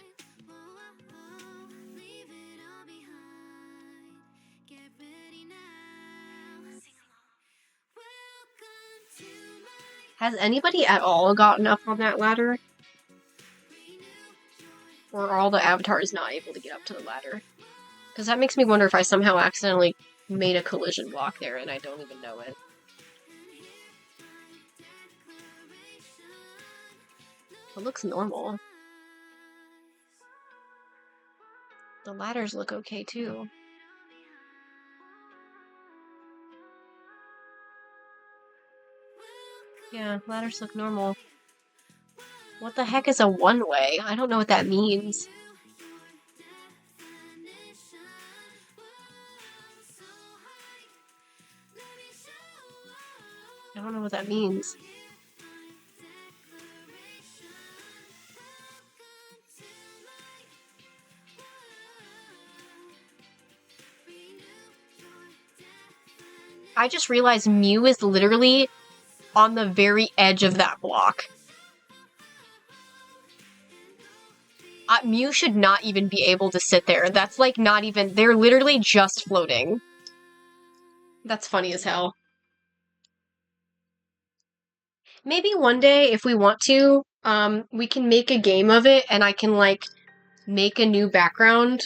Has anybody at all gotten up on that ladder? Or are all the avatars not able to get up to the ladder? Because that makes me wonder if I somehow accidentally made a collision block there and I don't even know it. It looks normal. The ladders look okay too. Yeah, ladders look normal. What the heck is a one-way? I don't know what that means. I don't know what that means. I just realized Mew is literally on the very edge of that block. Mew should not even be able to sit there. That's like not even... They're literally just floating. That's funny as hell. Maybe one day, if we want to, we can make a game of it and I can, like, make a new background.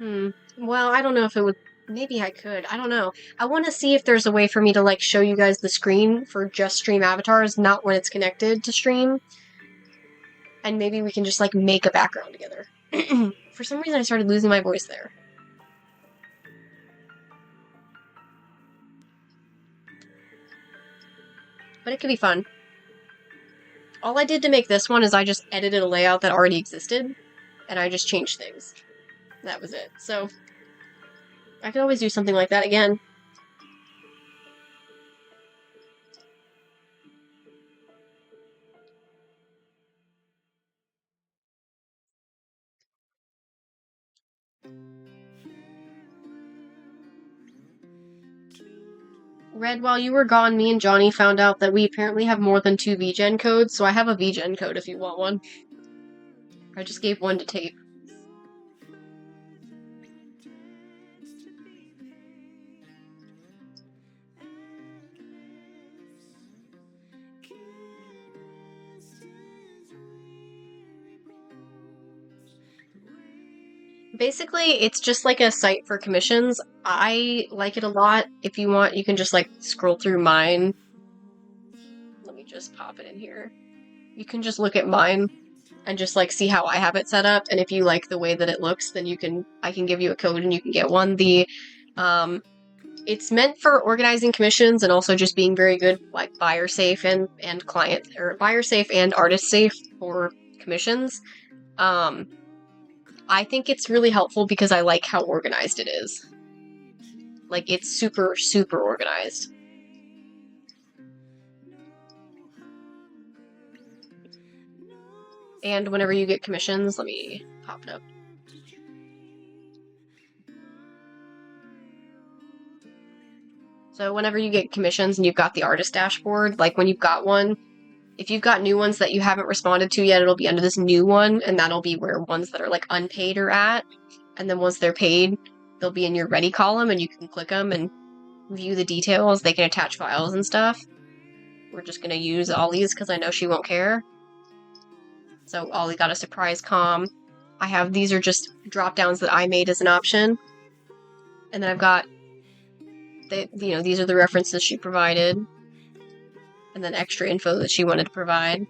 Well, I don't know if it would... Maybe I could. I don't know. I want to see if there's a way for me to, like, show you guys the screen for just stream avatars, not when it's connected to stream. And maybe we can just, like, make a background together. For some reason, I started losing my voice there. But it could be fun. All I did to make this one is I just edited a layout that already existed, and I just changed things. That was it. So, I could always do something like that again. Red, while you were gone, me and Johnny found out that we apparently have more than 2 VGen codes, so I have a VGen code if you want one. I just gave one to Tape. Basically, it's just like a site for commissions. I like it a lot. If you want, you can just like scroll through mine. Let me just pop it in here. You can just look at mine and just like see how I have it set up. And if you like the way that it looks, then I can give you a code and you can get one. It's meant for organizing commissions and also just being very good, like buyer safe and client, or buyer safe and artist safe for commissions. I think it's really helpful because I like how organized it is. Like, it's super, super organized. And whenever you get commissions, let me pop it up. So So whenever you get commissions and you've got the artist dashboard, like when you've got one, if you've got new ones that you haven't responded to yet, it'll be under this new one, and that'll be where ones that are like unpaid are at. And then once they're paid, they'll be in your ready column, and you can click them and view the details. They can attach files and stuff. We're just gonna use Ollie's because I know she won't care. So Ollie got a surprise comm. I have, these are just drop downs that I made as an option. And then I've got, these are the references she provided. And then extra info that she wanted to provide.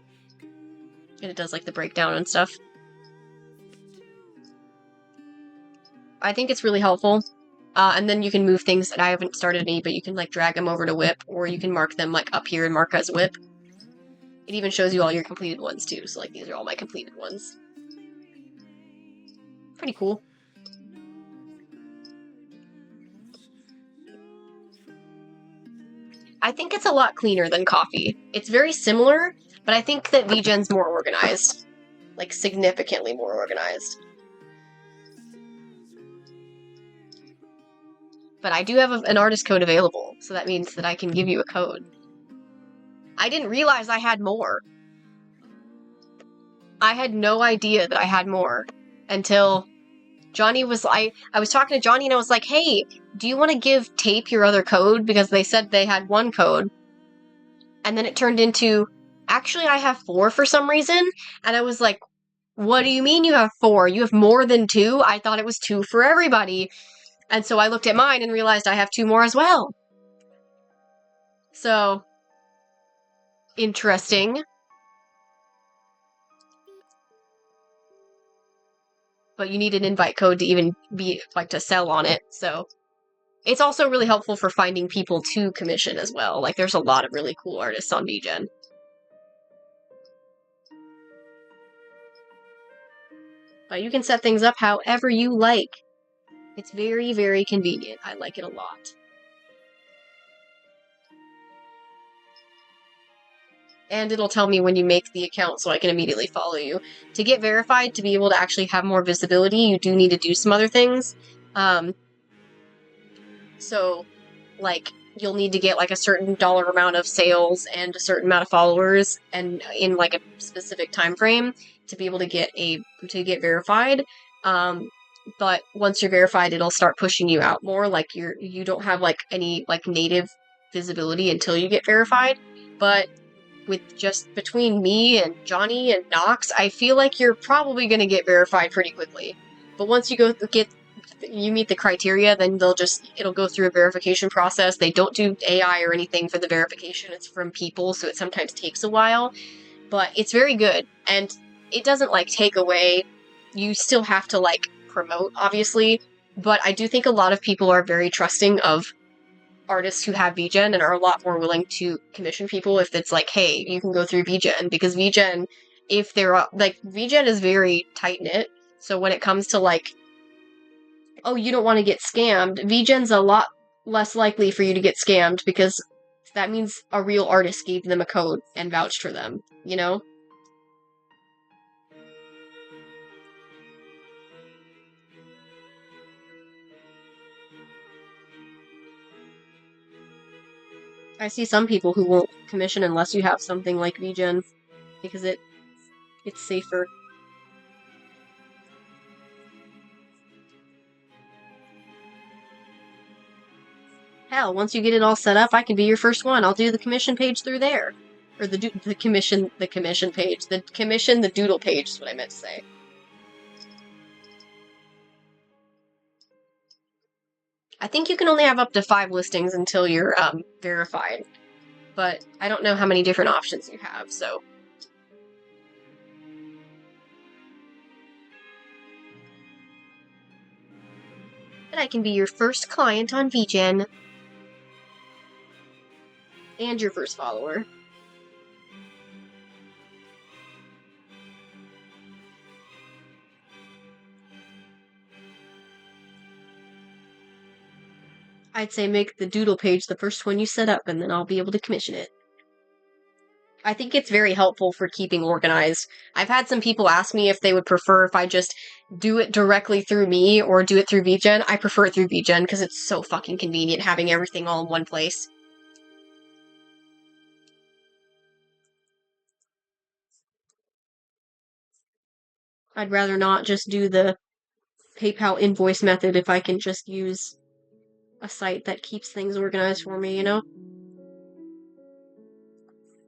And it does like the breakdown and stuff. I think it's really helpful. And then you can move things that I haven't started any, but you can like drag them over to WIP, or you can mark them like up here and mark as WIP. It even shows you all your completed ones too, so like these are all my completed ones. Pretty cool. I think it's a lot cleaner than Coffee. It's very similar, but I think that VGen's more organized. Like significantly more organized. But I do have an artist code available, so that means that I can give you a code. I didn't realize I had more. I had no idea that I had more until Johnny was, I was talking to Johnny and I was like, hey, do you want to give Tape your other code? Because they said they had one code. And then it turned into, actually I have 4 for some reason. And I was like, what do you mean you have 4? You have more than 2? I thought it was 2 for everybody. And so I looked at mine and realized I have 2 more as well. So, interesting. But you need an invite code to even be, like, to sell on it, so. It's also really helpful for finding people to commission as well. Like, there's a lot of really cool artists on VGen. But you can set things up however you like. It's very, very convenient. I like it a lot. And it'll tell me when you make the account so I can immediately follow you. To get verified, to be able to actually have more visibility, you do need to do some other things. So, like, you'll need to get, like, a certain dollar amount of sales and a certain amount of followers, and in, like, a specific time frame to be able to get verified. But once you're verified, it'll start pushing you out more. Like, you don't have, like, any, like, native visibility until you get verified. But with just between me and Johnny and Knox, I feel like you're probably going to get verified pretty quickly. But once you meet the criteria, then it'll go through a verification process. They don't do AI or anything for the verification. It's from people, so it sometimes takes a while. But it's very good, and it doesn't, like, take away. You still have to, like, promote, obviously, but I do think a lot of people are very trusting of artists who have VGen and are a lot more willing to commission people if it's like, hey, you can go through VGen, because VGen, if they're, like, VGen is very tight-knit, so when it comes to, like, oh, you don't want to get scammed, VGen's a lot less likely for you to get scammed, because that means a real artist gave them a code and vouched for them, you know? I see some people who won't commission unless you have something like VGen, because it's safer. Hell, once you get it all set up, I can be your first one. I'll do the commission page through there. Or the commission page. The doodle page is what I meant to say. I think you can only have up to 5 listings until you're verified. But I don't know how many different options you have, so. And I can be your first client on VGen. And your first follower. I'd say make the doodle page the first one you set up, and then I'll be able to commission it. I think it's very helpful for keeping organized. I've had some people ask me if they would prefer if I just do it directly through me or do it through VGen. I prefer it through VGen because it's so fucking convenient having everything all in one place. I'd rather not just do the PayPal invoice method if I can just use a site that keeps things organized for me, you know?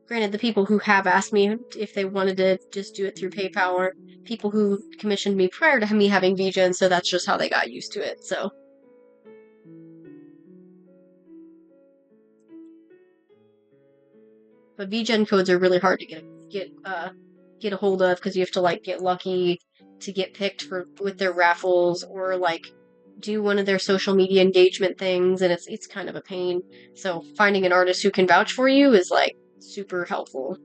Granted, the people who have asked me if they wanted to just do it through PayPal are people who commissioned me prior to me having VGen, so that's just how they got used to it, so. But VGen codes are really hard to get a hold of because you have to like get lucky to get picked for with their raffles or like do one of their social media engagement things, and it's kind of a pain. So finding an artist who can vouch for you is like super helpful.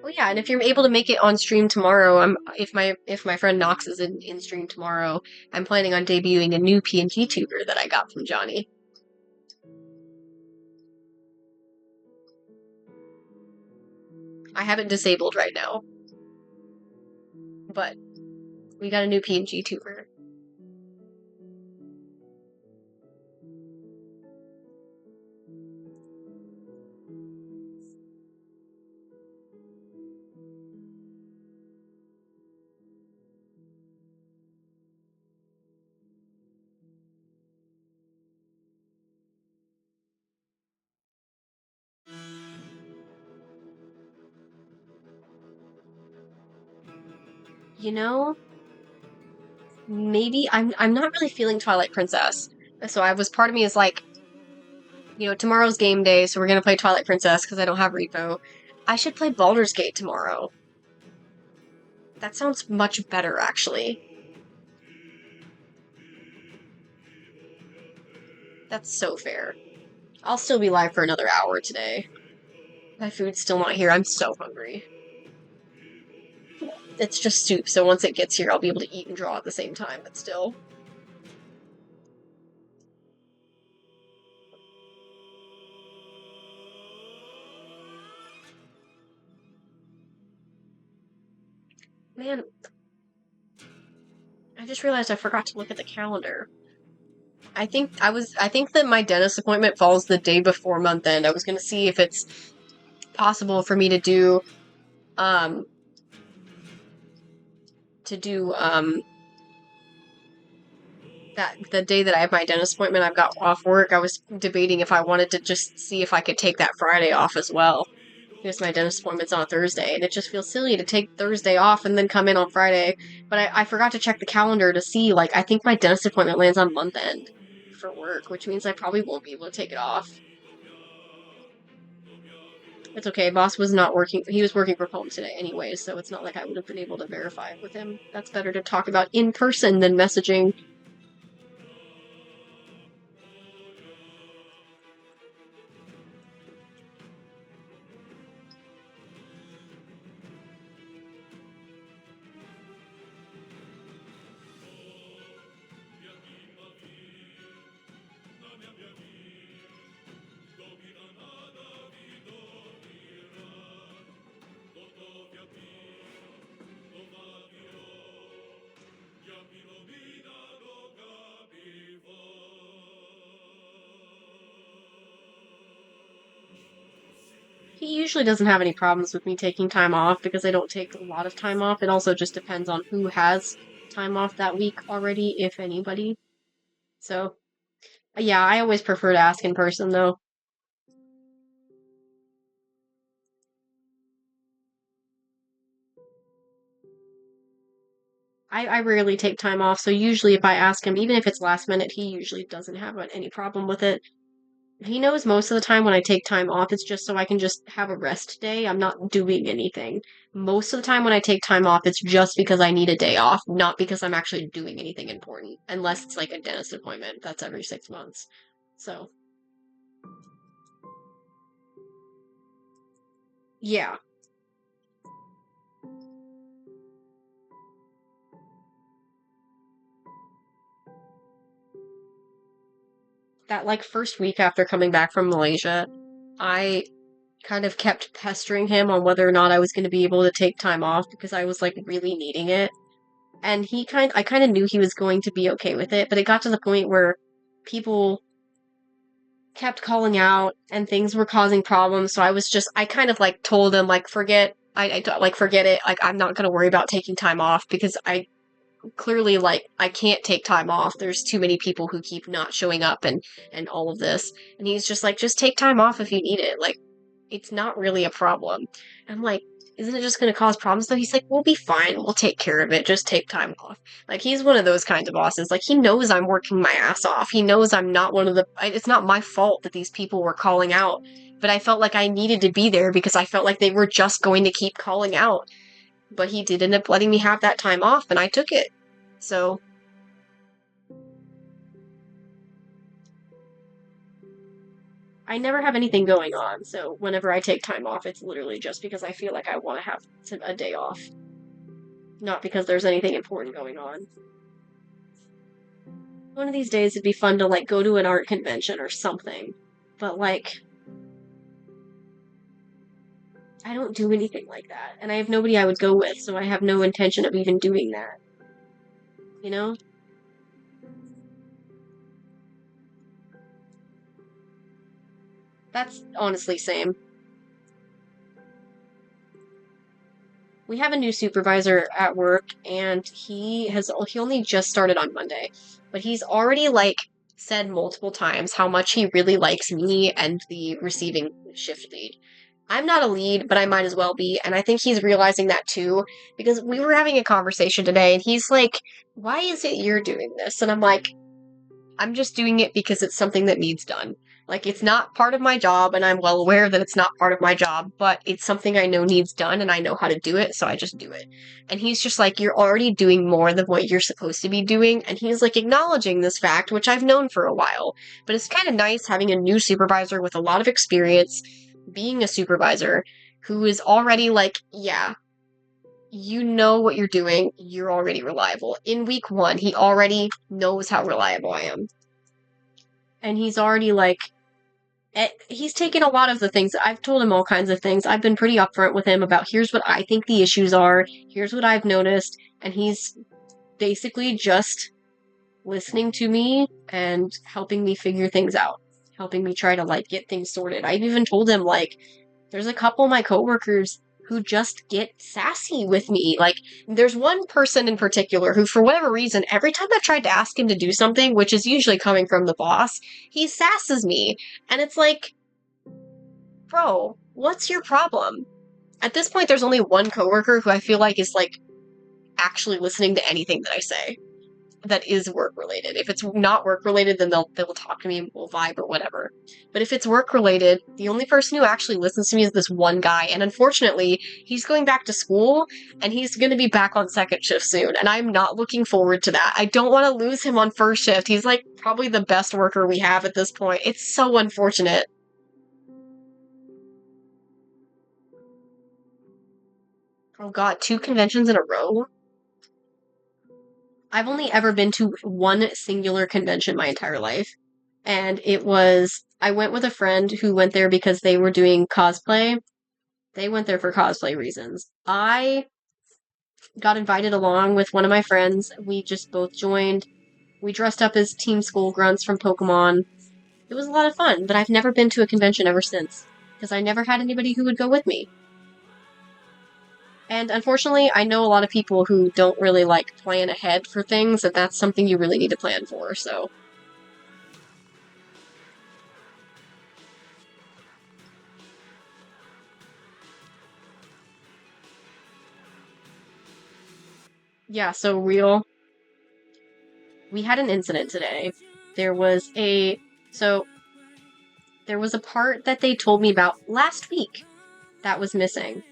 Oh yeah, and if you're able to make it on stream tomorrow, if my friend Knox is in stream tomorrow, I'm planning on debuting a new PNG tuber that I got from Johnny. I have it disabled right now, but we got a new PNG tuber. You know, maybe I'm not really feeling Twilight Princess. So I was part of me is like, tomorrow's game day, so we're gonna play Twilight Princess because I don't have repo. I should play Baldur's Gate tomorrow. That sounds much better, actually. That's so fair. I'll still be live for another hour today. My food's still not here. I'm so hungry. It's just soup, so once it gets here, I'll be able to eat and draw at the same time, but still. Man, I just realized I forgot to look at the calendar. I think that my dentist appointment falls the day before month end. I was gonna see if it's possible for me um to do that the day that I have my dentist appointment. I've got off work. I was debating if I wanted to just see if I could take that Friday off as well. Because my dentist appointment's on Thursday, and it just feels silly to take Thursday off and then come in on Friday. But I forgot to check the calendar to see, like, I think my dentist appointment lands on month end for work, which means I probably won't be able to take it off. It's okay. Boss was not working. He was working from home today anyway, so it's not like I would have been able to verify it with him. That's better to talk about in person than messaging. He usually doesn't have any problems with me taking time off because I don't take a lot of time off. It also just depends on who has time off that week already, if anybody. So, yeah, I always prefer to ask in person though. I rarely take time off, so usually if I ask him, even if it's last minute, he usually doesn't have any problem with it. He knows most of the time when I take time off, it's just so I can just have a rest day. I'm not doing anything. Most of the time when I take time off, it's just because I need a day off, not because I'm actually doing anything important, unless it's like a dentist appointment. That's every 6 months. So, yeah. that like first week after coming back from Malaysia, I kind of kept pestering him on whether or not I was going to be able to take time off because I was like really needing it. And I kind of knew he was going to be okay with it, but it got to the point where people kept calling out and things were causing problems. So I kind of like told him like, like forget it. Like I'm not going to worry about taking time off because I clearly like I can't take time off. There's too many people who keep not showing up and all of this. And he's just like, just take time off if you need it. Like it's not really a problem. I'm like, isn't it just going to cause problems though? He's like, we'll be fine. We'll take care of it. Just take time off. Like he's one of those kinds of bosses. Like he knows I'm working my ass off. He knows I'm not it's not my fault that these people were calling out. But I felt like I needed to be there because I felt like they were just going to keep calling out. But he did end up letting me have that time off and I took it. So I never have anything going on, so whenever I take time off, it's literally just because I feel like I want to have a day off. Not because there's anything important going on. One of these days it'd be fun to, like, go to an art convention or something. But, like, I don't do anything like that. And I have nobody I would go with, so I have no intention of even doing that. You know? That's honestly same. We have a new supervisor at work, and he only just started on Monday, but he's already like said multiple times how much he really likes me and the receiving shift lead. I'm not a lead, but I might as well be, and I think he's realizing that too, because we were having a conversation today, and he's like, "Why is it you're doing this?" And I'm like, I'm just doing it because it's something that needs done. Like, it's not part of my job, and I'm well aware that it's not part of my job, but it's something I know needs done, and I know how to do it, so I just do it. And he's just like, you're already doing more than what you're supposed to be doing, and he's like acknowledging this fact, which I've known for a while. But it's kind of nice having a new supervisor with a lot of experience, being a supervisor, who is already like, yeah, you know what you're doing, you're already reliable. In week 1, he already knows how reliable I am. And he's already like, he's taken a lot of the things. I've told him all kinds of things. I've been pretty upfront with him about here's what I think the issues are, here's what I've noticed, and he's basically just listening to me and helping me figure things out, helping me try to like get things sorted. I've even told him like there's a couple of my coworkers who just get sassy with me. Like, there's one person in particular who, for whatever reason, every time I've tried to ask him to do something, which is usually coming from the boss, he sasses me. And it's like, bro, what's your problem? At this point, there's only one coworker who I feel like is, like, actually listening to anything that I say that is work related. If it's not work related, then they'll talk to me, we'll vibe or whatever. But if it's work related, the only person who actually listens to me is this one guy, and unfortunately, he's going back to school, and he's going to be back on second shift soon, and I'm not looking forward to that. I don't want to lose him on first shift. He's like probably the best worker we have at this point. It's so unfortunate. Oh god, 2 conventions in a row? I've only ever been to one singular convention my entire life. And I went with a friend who went there because they were doing cosplay. They went there for cosplay reasons. I got invited along with one of my friends. We just both joined. We dressed up as Team Skull Grunts from Pokemon. It was a lot of fun, but I've never been to a convention ever since. Because I never had anybody who would go with me. And unfortunately, I know a lot of people who don't really like plan ahead for things, and that's something you really need to plan for, so. Yeah, so real. We had an incident today. There was a so there was a part that they told me about last week that was missing.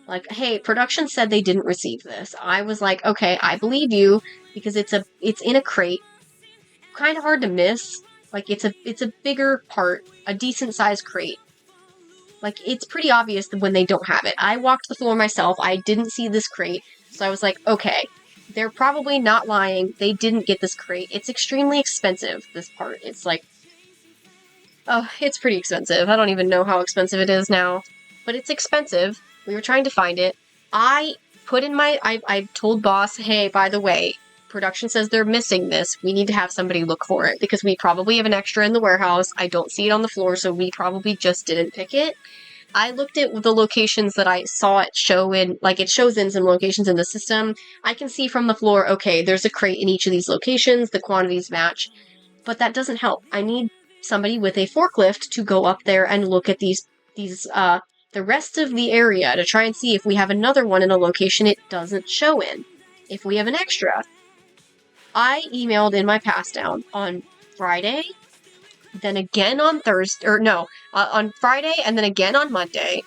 Like, hey, production said they didn't receive this. I was like, okay, I believe you because it's in a crate. Kind of hard to miss. Like it's a bigger part, a decent sized crate. Like it's pretty obvious that when they don't have it. I walked the floor myself. I didn't see this crate. So I was like, okay, they're probably not lying. They didn't get this crate. It's extremely expensive, this part. It's like Oh, it's pretty expensive. I don't even know how expensive it is now, but it's expensive. We were trying to find it. I I told boss, hey, by the way, production says they're missing this. We need to have somebody look for it because we probably have an extra in the warehouse. I don't see it on the floor, so we probably just didn't pick it. I looked at the locations that I saw it show in, like it shows in some locations in the system. I can see from the floor, okay, there's a crate in each of these locations, the quantities match, but that doesn't help. I need somebody with a forklift to go up there and look at the rest of the area to try and see if we have another one in a location it doesn't show in. If we have an extra. I emailed in my pass down on Friday, then again on Thursday, or no, on Friday and then again on Monday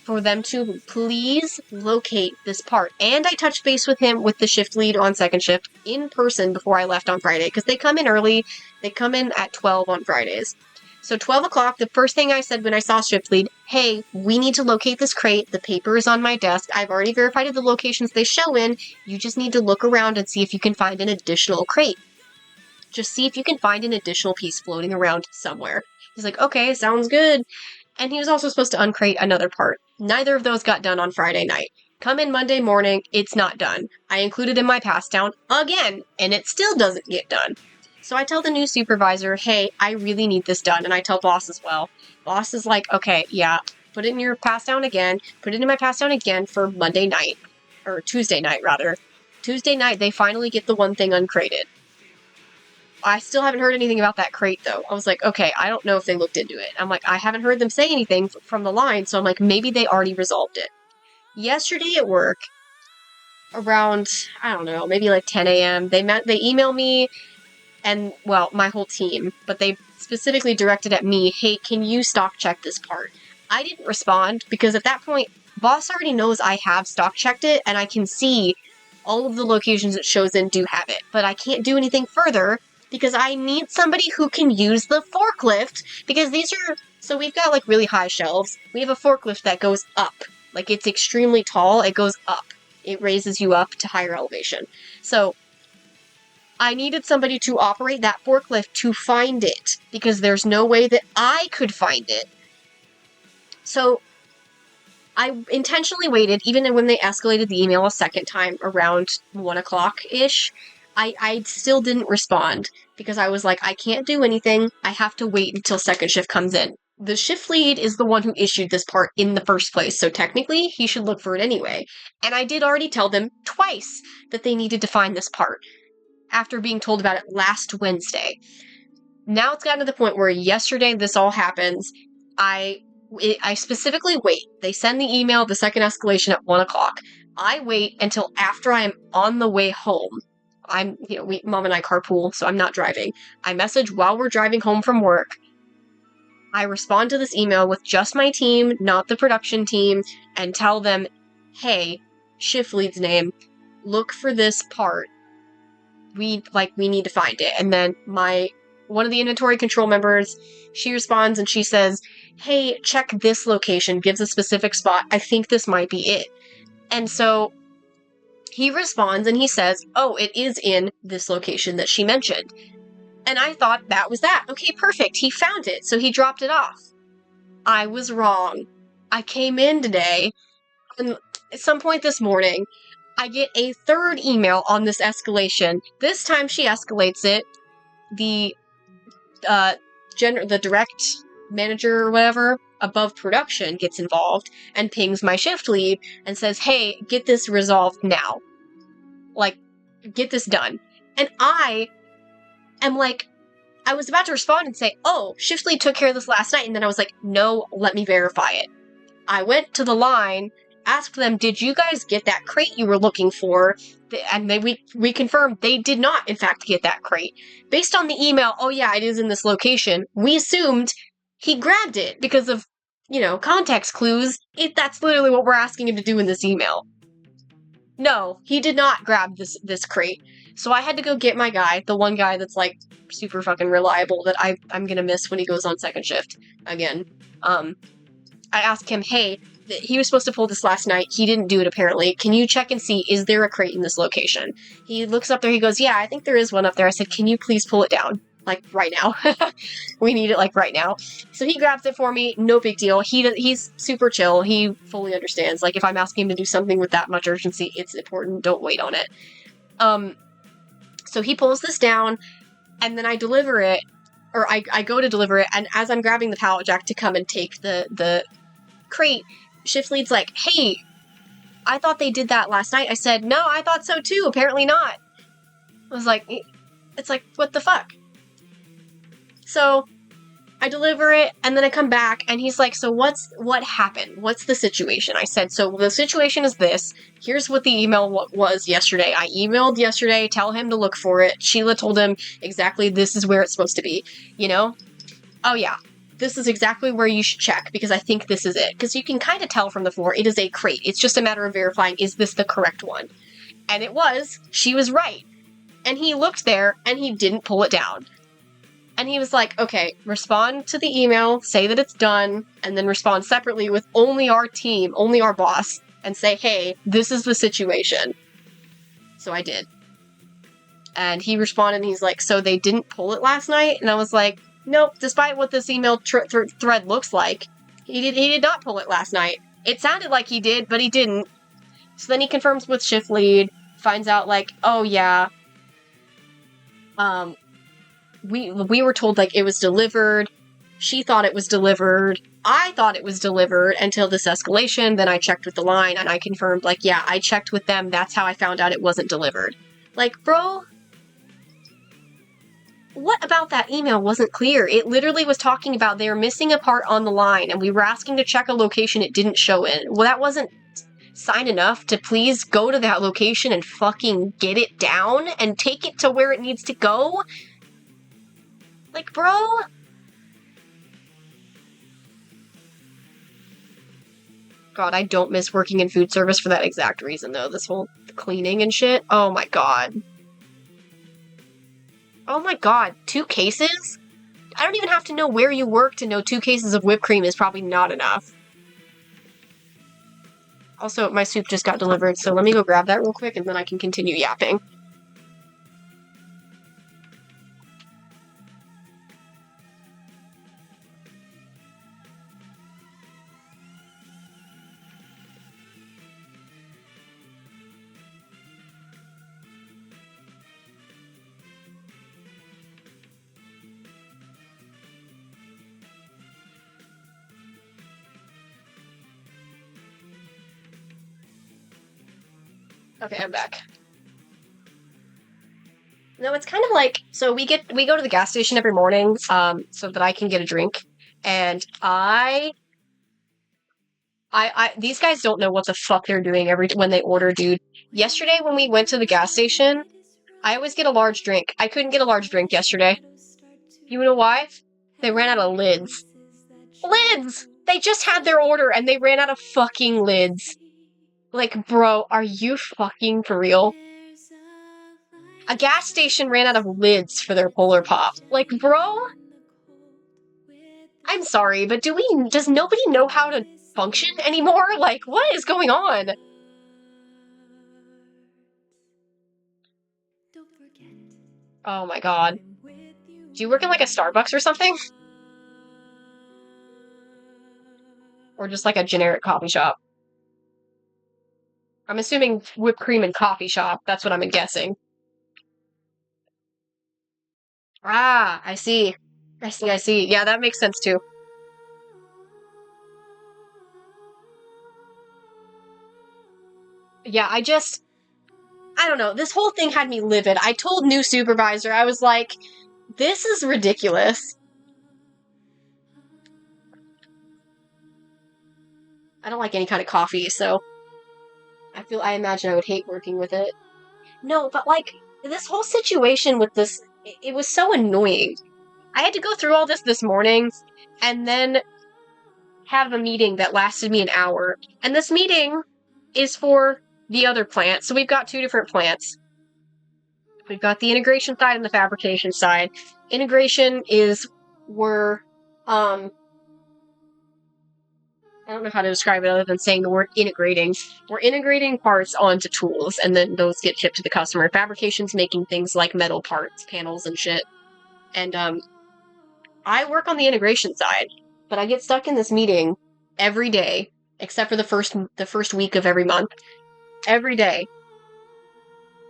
for them to please locate this part. And I touched base with him, with the shift lead on second shift, in person before I left on Friday, because they come in early. They come in at 12 on Fridays. So 12 o'clock, the first thing I said when I saw shift lead, hey, we need to locate this crate. The paper is on my desk. I've already verified the locations they show in. You just need to look around and see if you can find an additional crate. Just see if you can find an additional piece floating around somewhere. He's like, okay, sounds good. And he was also supposed to uncrate another part. Neither of those got done on Friday night. Come in Monday morning, it's not done. I included in my pass down again, and it still doesn't get done. So I tell the new supervisor, hey, I really need this done. And I tell boss as well. Boss is like, okay, yeah, put it in your pass down again. Put it in my pass down again for Monday night. Or Tuesday night, rather. Tuesday night, they finally get the one thing uncrated. I still haven't heard anything about that crate, though. I was like, okay, I don't know if they looked into it. I'm like, I haven't heard them say anything from the line, so I'm like, maybe they already resolved it. Yesterday at work, around, I don't know, maybe like 10 a.m., they emailed me and, well, my whole team, but they specifically directed at me, hey, can you stock check this part? I didn't respond because at that point, boss already knows I have stock checked it and I can see all of the locations it shows in do have it, but I can't do anything further because I need somebody who can use the forklift, because so we've got like really high shelves. We have a forklift that goes up. Like it's extremely tall, it goes up. It raises you up to higher elevation. So I needed somebody to operate that forklift to find it, because there's no way that I could find it. So I intentionally waited, even when they escalated the email a second time around 1 o'clock-ish. I still didn't respond because I was like, I can't do anything. I have to wait until second shift comes in. The shift lead is the one who issued this part in the first place, so technically he should look for it anyway. And I did already tell them twice that they needed to find this part after being told about it last Wednesday. Now it's gotten to the point where yesterday this all happens. I specifically wait. They send the email, the second escalation at 1 o'clock. I wait until after I'm on the way home. Mom and I carpool, so I'm not driving. I message while we're driving home from work. I respond to this email with just my team, not the production team, and tell them, hey, shift lead's name, look for this part. We need to find it. And then one of the inventory control members, she responds and she says, hey, check this location, gives a specific spot. I think this might be it. And so he responds and he says, oh, it is in this location that she mentioned. And I thought that was that. Okay, perfect. He found it, so he dropped it off. I was wrong. I came in today, and at some point this morning, I get a third email on this escalation. This time she escalates it. The direct manager or whatever above production gets involved and pings my shift lead and says, hey, get this resolved now. Like, get this done. And I am like, I was about to respond and say, oh, shift lead took care of this last night. And then I was like, no, let me verify it. I went to the line, asked them, did you guys get that crate you were looking for? And we confirmed they did not, in fact, get that crate. Based on the email, oh yeah, it is in this location, we assumed he grabbed it because of, context clues. That's literally what we're asking him to do in this email. No, he did not grab this crate. So I had to go get my guy, the one guy that's like super fucking reliable that I'm gonna miss when he goes on second shift again. I asked him, hey, he was supposed to pull this last night. He didn't do it apparently. Can you check and see, is there a crate in this location? He looks up there, he goes, yeah, I think there is one up there. I said, can you please pull it down? like right now. We need it like right now. So he grabs it for me. No big deal. He's super chill. He fully understands. Like if I'm asking him to do something with that much urgency, it's important. Don't wait on it. So he pulls this down, and then I deliver it, or I go to deliver it, and as I'm grabbing the pallet jack to come and take the crate, shift lead's like, hey, I thought they did that last night. I said, no, I thought so too. Apparently not. I was like, it's like, what the fuck? So I deliver it, and then I come back, and he's like, so what happened? What's the situation? I said, so the situation is this. Here's what the email was yesterday. I emailed yesterday, tell him to look for it. Sheila told him exactly this is where it's supposed to be, you know? Oh yeah, this is exactly where you should check, because I think this is it. Because you can kind of tell from the floor, it is a crate. It's just a matter of verifying, is this the correct one? And it was. She was right. And he looked there, and he didn't pull it down. And he was like, okay, respond to the email, say that it's done, and then respond separately with only our team, only our boss, and say, hey, this is the situation. So I did. And he responded, and he's like, so they didn't pull it last night? And I was like, nope, despite what this email thread looks like, he did not pull it last night. It sounded like he did, but he didn't. So then he confirms with shift lead, finds out like, oh yeah, we were told like it was delivered. She thought it was delivered. I thought it was delivered until this escalation. Then I checked with the line and I confirmed like, yeah, I checked with them. That's how I found out it wasn't delivered. Like, bro, what about that email wasn't clear? It literally was talking about they were missing a part on the line and we were asking to check a location it didn't show in. Well, that wasn't sign enough to please go to that location and fucking get it down and take it to where it needs to go? Like, bro? God, I don't miss working in food service for that exact reason, though. This whole cleaning and shit. Oh my god. Oh my god, 2 cases? I don't even have to know where you work to know 2 cases of whipped cream is probably not enough. Also, my soup just got delivered, so let me go grab that real quick and then I can continue yapping. Okay, I'm back. No, it's kind of like, so we go to the gas station every morning, so that I can get a drink, and these guys don't know what the fuck they're doing when they order, dude. Yesterday when we went to the gas station, I always get a large drink. I couldn't get a large drink yesterday. You know why? They ran out of lids. Lids! They just had their order and they ran out of fucking lids. Like, bro, are you fucking for real? A gas station ran out of lids for their Polar Pop. Like, bro? I'm sorry, but does nobody know how to function anymore? Like, what is going on? Oh my god. Do you work in like a Starbucks or something? Or just like a generic coffee shop? I'm assuming whipped cream and coffee shop. That's what I'm guessing. Ah, I see. I see. Yeah, that makes sense too. Yeah, I don't know. This whole thing had me livid. I told new supervisor, I was like, this is ridiculous. I don't like any kind of coffee, so I imagine I would hate working with it. No, but like, this whole situation with this, it was so annoying. I had to go through all this morning, and then have a meeting that lasted me an hour. And this meeting is for the other plant. So we've got 2 different plants. We've got the integration side and the fabrication side. Integration is where, I don't know how to describe it other than saying the word integrating. We're integrating parts onto tools, and then those get shipped to the customer. Fabrication's making things like metal parts, panels, and shit. And I work on the integration side, but I get stuck in this meeting every day, except for the first week of every month, every day.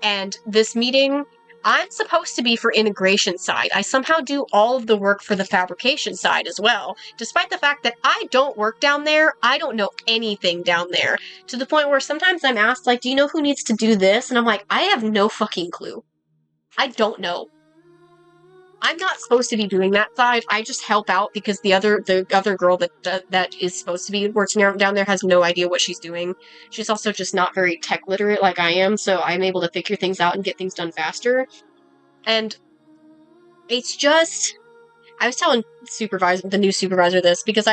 And this meeting, I'm supposed to be for integration side. I somehow do all of the work for the fabrication side as well, despite the fact that I don't work down there. I don't know anything down there, to the point where sometimes I'm asked, like, do you know who needs to do this? And I'm like, I have no fucking clue. I don't know. I'm not supposed to be doing that side. I just help out because the other girl that is supposed to be working down there has no idea what she's doing. She's also just not very tech literate like I am, so I'm able to figure things out and get things done faster. And it's just, I was telling the new supervisor this because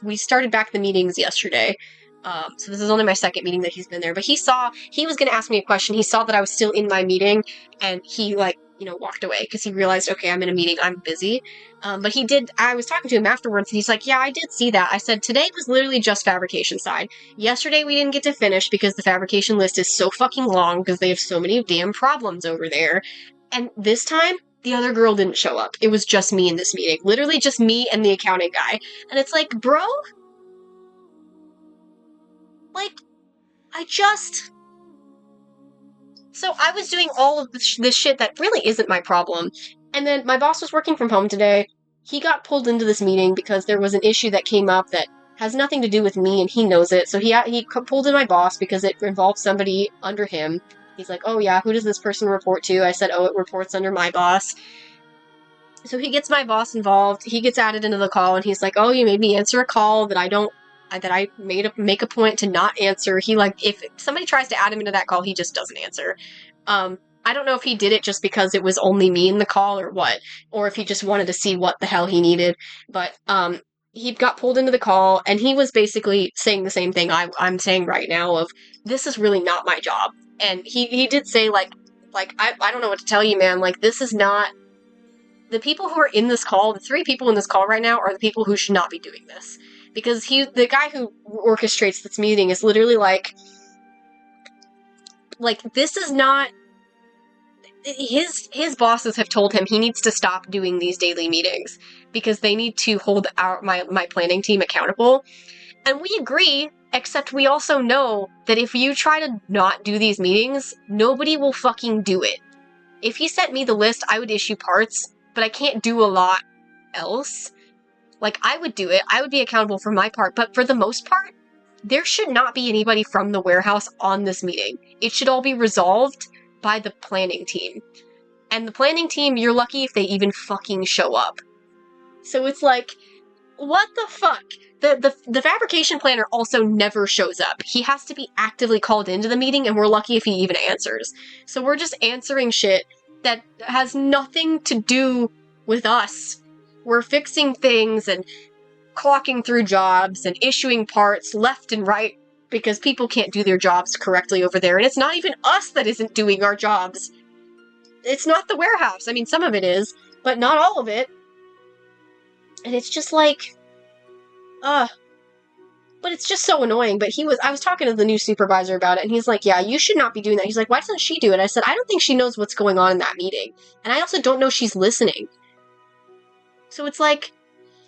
we started back the meetings yesterday. So this is only my second meeting that he's been there, but he was going to ask me a question. He saw that I was still in my meeting, and he walked away because he realized, okay, I'm in a meeting, I'm busy. But I was talking to him afterwards, and he's like, yeah, I did see that. I said, today was literally just fabrication side. Yesterday we didn't get to finish because the fabrication list is so fucking long because they have so many damn problems over there. And this time, the other girl didn't show up. It was just me in this meeting. Literally just me and the accounting guy. And it's like, bro, like, So I was doing all of this shit that really isn't my problem. And then my boss was working from home today. He got pulled into this meeting because there was an issue that came up that has nothing to do with me, and he knows it. So he pulled in my boss because it involves somebody under him. He's like, oh yeah, who does this person report to? I said, oh, it reports under my boss. So he gets my boss involved. He gets added into the call, and he's like, oh, you made me answer a call that I make a point to not answer. If somebody tries to add him into that call, he just doesn't answer. I don't know if he did it just because it was only me in the call or what, or if he just wanted to see what the hell he needed. But he got pulled into the call, and he was basically saying the same thing I'm saying right now of, this is really not my job. And he did say, I don't know what to tell you, man. Like, this is not... The people who are in this call, the 3 people in this call right now, are the people who should not be doing this. Because the guy who orchestrates this meeting is literally like, this is not... His bosses have told him he needs to stop doing these daily meetings because they need to hold my planning team accountable. And we agree, except we also know that if you try to not do these meetings, nobody will fucking do it. If he sent me the list, I would issue parts, but I can't do a lot else. Like, I would do it. I would be accountable for my part, but for the most part, there should not be anybody from the warehouse on this meeting. It should all be resolved by the planning team. And the planning team, you're lucky if they even fucking show up. So it's like, what the fuck? The fabrication planner also never shows up. He has to be actively called into the meeting, and we're lucky if he even answers. So we're just answering shit that has nothing to do with us. We're fixing things and clocking through jobs and issuing parts left and right because people can't do their jobs correctly over there. And it's not even us that isn't doing our jobs. It's not the warehouse. I mean, some of it is, but not all of it. And it's just like, but it's just so annoying. But I was talking to the new supervisor about it, and he's like, yeah, you should not be doing that. He's like, why doesn't she do it? I said, I don't think she knows what's going on in that meeting. And I also don't know she's listening. So it's like,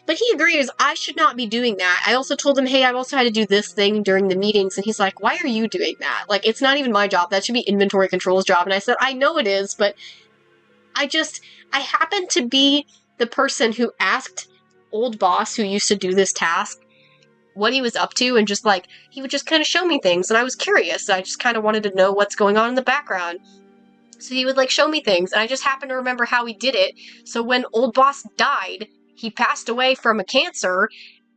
but he agrees, I should not be doing that. I also told him, hey, I've also had to do this thing during the meetings, and he's like, why are you doing that? Like, it's not even my job. That should be inventory control's job. And I said, I know it is, but I happen to be the person who asked old boss who used to do this task what he was up to, and just he would just kind of show me things, and I was curious. I just kind of wanted to know what's going on in the background. So he would show me things, and I just happened to remember how he did it. So when old boss died, he passed away from a cancer,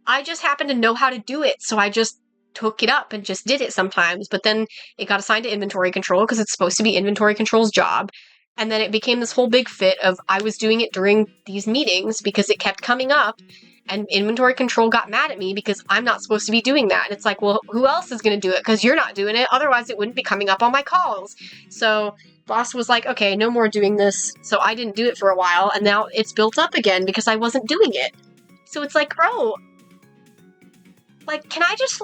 I just happened to know how to do it, so I just took it up and just did it sometimes. But then it got assigned to inventory control because it's supposed to be inventory control's job. And then it became this whole big fit of I was doing it during these meetings because it kept coming up, and inventory control got mad at me because I'm not supposed to be doing that. And it's like, well, who else is going to do it? Because you're not doing it. Otherwise, it wouldn't be coming up on my calls. So boss was like, okay, no more doing this. So I didn't do it for a while, and now it's built up again because I wasn't doing it. So it's like, bro, can I just,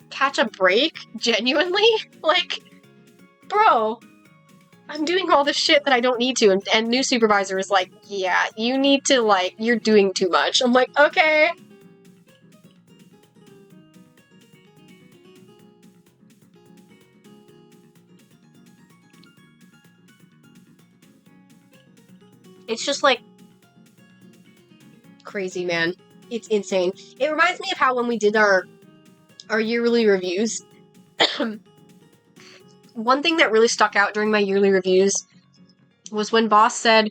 catch a break? Genuinely? Bro, I'm doing all this shit that I don't need to. And new supervisor is like, yeah, you need to, like, you're doing too much. I'm like, okay. It's just like crazy, man. It's insane. It reminds me of how when we did our yearly reviews, one thing that really stuck out during my yearly reviews was when boss said,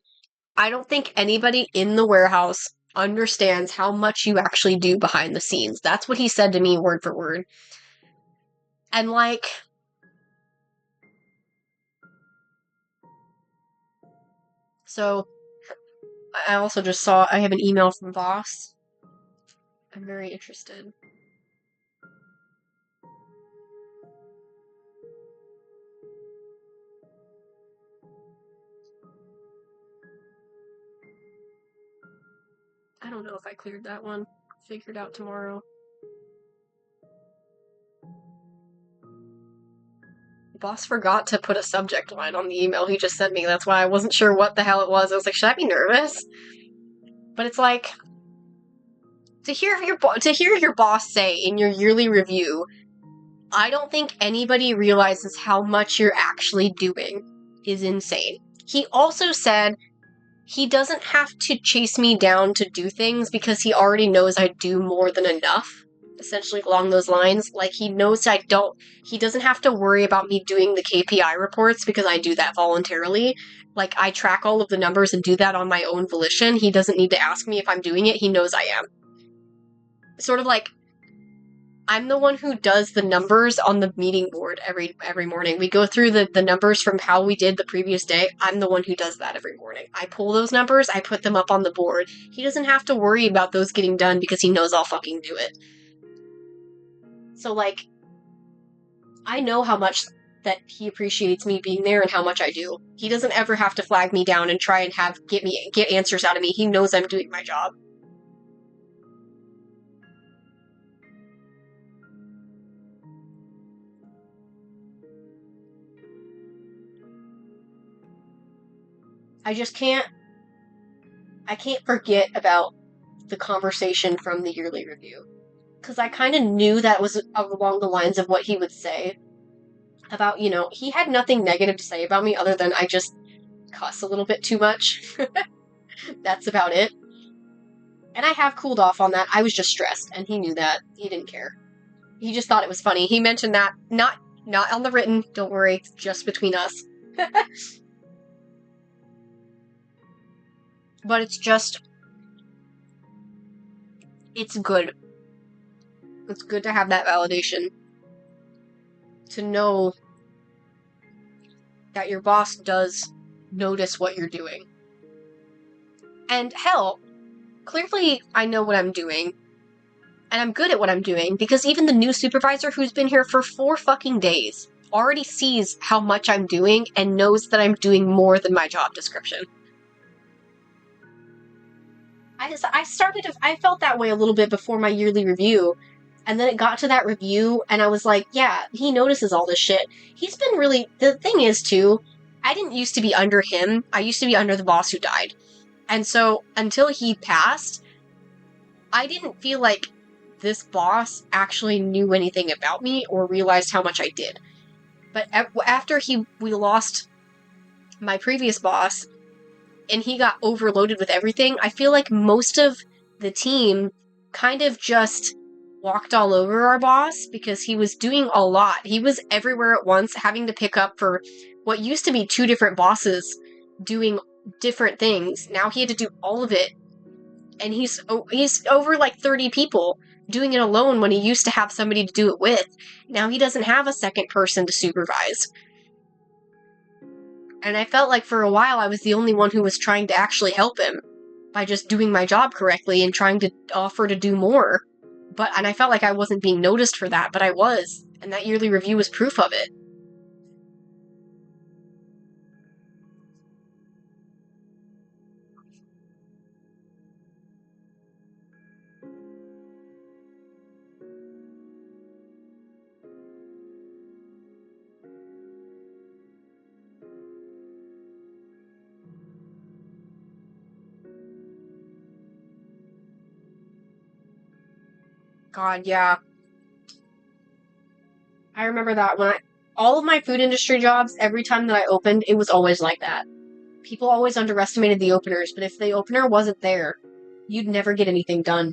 I don't think anybody in the warehouse understands how much you actually do behind the scenes. That's what he said to me word for word. And like, so I also just saw I have an email from boss. I'm very interested. I don't know if I cleared that one. Figure it out tomorrow. Boss forgot to put a subject line on the email he just sent me. That's why I wasn't sure what the hell it was. I was like, should I be nervous? But it's like to hear your boss say in your yearly review, I don't think anybody realizes how much you're actually doing is insane. He also said he doesn't have to chase me down to do things because he already knows I do more than enough. Essentially along those lines. Like, he knows he doesn't have to worry about me doing the KPI reports because I do that voluntarily. Like, I track all of the numbers and do that on my own volition. He doesn't need to ask me if I'm doing it. He knows I am. Sort of like, I'm the one who does the numbers on the meeting board every morning. We go through the numbers from how we did the previous day. I'm the one who does that every morning. I pull those numbers, I put them up on the board. He doesn't have to worry about those getting done because he knows I'll fucking do it. So, like, I know how much that he appreciates me being there and how much I do. He doesn't ever have to flag me down and try and get answers out of me. He knows I'm doing my job. I just can't forget about the conversation from the yearly review. Because I kind of knew that was along the lines of what he would say about, he had nothing negative to say about me other than I just cuss a little bit too much. That's about it. And I have cooled off on that. I was just stressed, and he knew that. He didn't care. He just thought it was funny. He mentioned that, not on the written, don't worry, just between us. But it's just, it's good. It's good to have that validation. To know that your boss does notice what you're doing. And hell, clearly I know what I'm doing. And I'm good at what I'm doing, because even the new supervisor who's been here for 4 fucking days already sees how much I'm doing and knows that I'm doing more than my job description. I felt that way a little bit before my yearly review, and then it got to that review, and I was like, yeah, he notices all this shit. He's been really, the thing is, too, I didn't used to be under him, I used to be under the boss who died. And so, until he passed, I didn't feel like this boss actually knew anything about me or realized how much I did. But after we lost my previous boss, and he got overloaded with everything, I feel like most of the team kind of just walked all over our boss because he was doing a lot. He was everywhere at once, having to pick up for what used to be 2 different bosses doing different things. Now he had to do all of it. And he's over like 30 people doing it alone when he used to have somebody to do it with. Now he doesn't have a second person to supervise. And I felt like for a while I was the only one who was trying to actually help him by just doing my job correctly and trying to offer to do more. And I felt like I wasn't being noticed for that, but I was. And that yearly review was proof of it. God, yeah. I remember that when all of my food industry jobs, every time that I opened, it was always like that. People always underestimated the openers, but if the opener wasn't there, you'd never get anything done.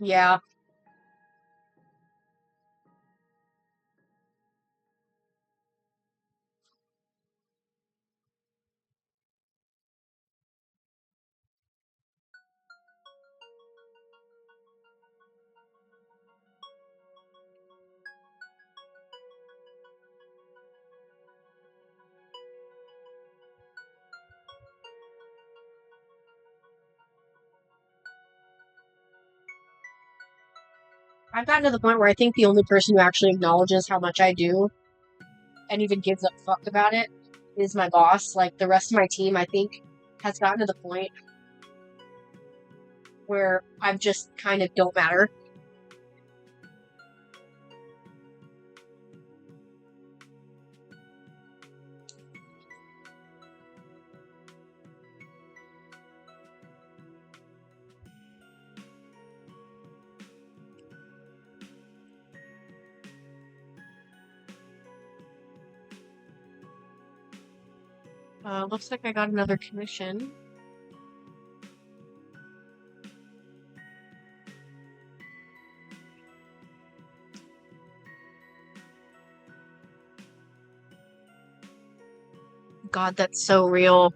Yeah. I've gotten to the point where I think the only person who actually acknowledges how much I do and even gives a fuck about it is my boss. Like, the rest of my team, I think, has gotten to the point where I'm just kind of don't matter. Looks like I got another commission. God, that's so real.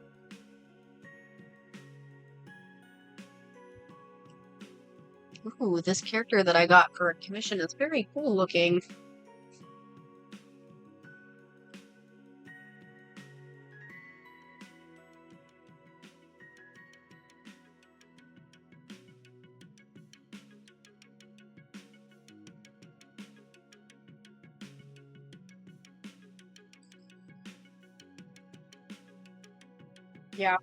Ooh, this character that I got for a commission is very cool looking. Yeah.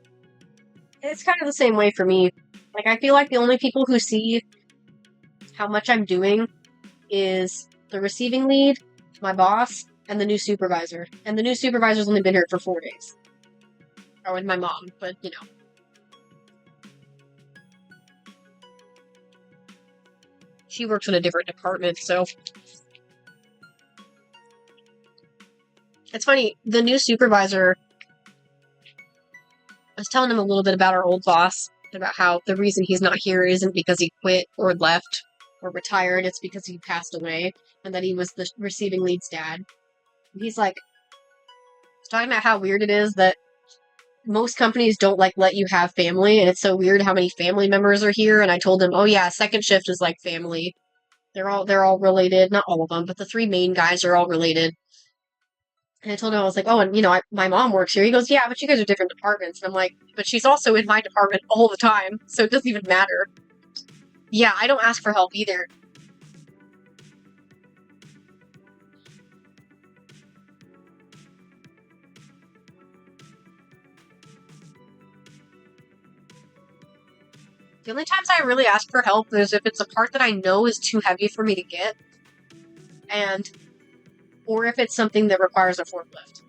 It's kind of the same way for me. Like, I feel like the only people who see how much I'm doing is the receiving lead, my boss, and the new supervisor. And the new supervisor's only been here for 4 days. Oh, and my mom, but you know. She works in a different department, so. It's funny, the new supervisor, I was telling him a little bit about our old boss, about how the reason he's not here isn't because he quit or left or retired, it's because he passed away, and that he was the receiving lead's dad. And he's like, talking about how weird it is that most companies don't like let you have family, and it's so weird how many family members are here. And I told him, oh yeah, second shift is like family. They're all related, not all of them, but the three main guys are all related. And I told him, I was like, oh, and my mom works here. He goes, yeah, but you guys are different departments. And I'm like, but she's also in my department all the time, so it doesn't even matter. Yeah, I don't ask for help either. The only times I really ask for help is if it's a part that I know is too heavy for me to get, and or if it's something that requires a forklift.